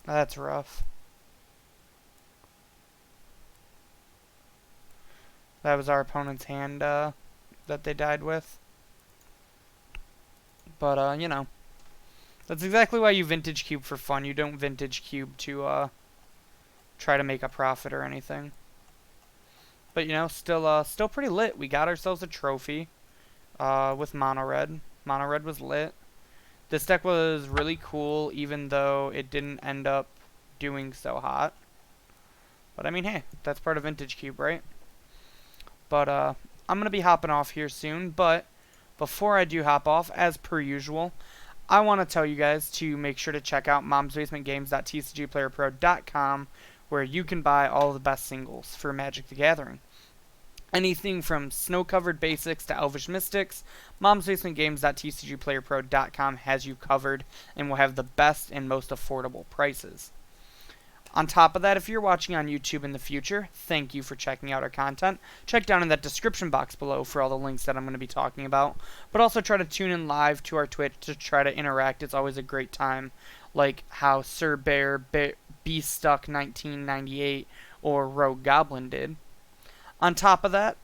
That's rough. That was our opponent's hand, that they died with. But, you know. That's exactly why you vintage cube for fun. You don't vintage cube to, try to make a profit or anything. But, you know, still pretty lit. We got ourselves a trophy. With Mono Red. Mono Red was lit. This deck was really cool, even though it didn't end up doing so hot. But I mean, hey, that's part of Vintage Cube, right? But I'm going to be hopping off here soon. But before I do hop off, as per usual, I want to tell you guys to make sure to check out momsbasementgames.tcgplayerpro.com, where you can buy all the best singles for Magic the Gathering. Anything from snow-covered basics to elvish mystics, momsbasementgames.tcgplayerpro.com has you covered and will have the best and most affordable prices. On top of that, if you're watching on YouTube in the future, thank you for checking out our content. Check down in that description box below for all the links that I'm going to be talking about. But also try to tune in live to our Twitch to try to interact. It's always a great time. Like how Sir Bear, Stuck 1998, or Rogue Goblin did. On top of that,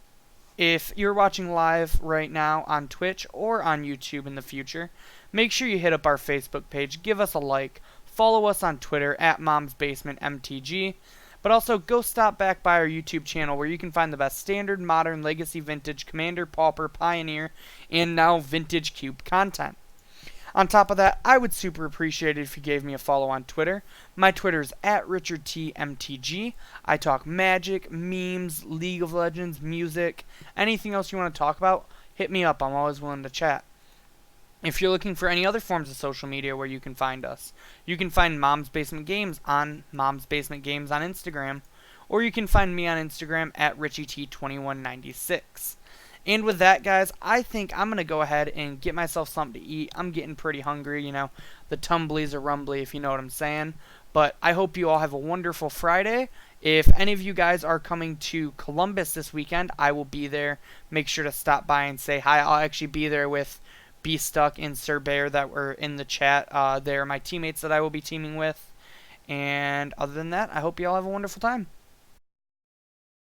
if you're watching live right now on Twitch or on YouTube in the future, make sure you hit up our Facebook page, give us a like, follow us on Twitter at MomsBasementMTG, but also go stop back by our YouTube channel where you can find the best standard, modern, legacy, vintage, commander, pauper, pioneer, and now vintage cube content. On top of that, I would super appreciate it if you gave me a follow on Twitter. My Twitter is at RichardTMTG. I talk magic, memes, League of Legends, music, anything else you want to talk about, hit me up. I'm always willing to chat. If you're looking for any other forms of social media where you can find us, you can find Mom's Basement Games on Mom's Basement Games on Instagram, or you can find me on Instagram at RichieT2196. And with that, guys, I think I'm going to go ahead and get myself something to eat. I'm getting pretty hungry, you know. The tumblies are rumbly, if you know what I'm saying. But I hope you all have a wonderful Friday. If any of you guys are coming to Columbus this weekend, I will be there. Make sure to stop by and say hi. I'll actually be there with Stuck and Sir Bear that were in the chat. They're my teammates that I will be teaming with. And other than that, I hope you all have a wonderful time.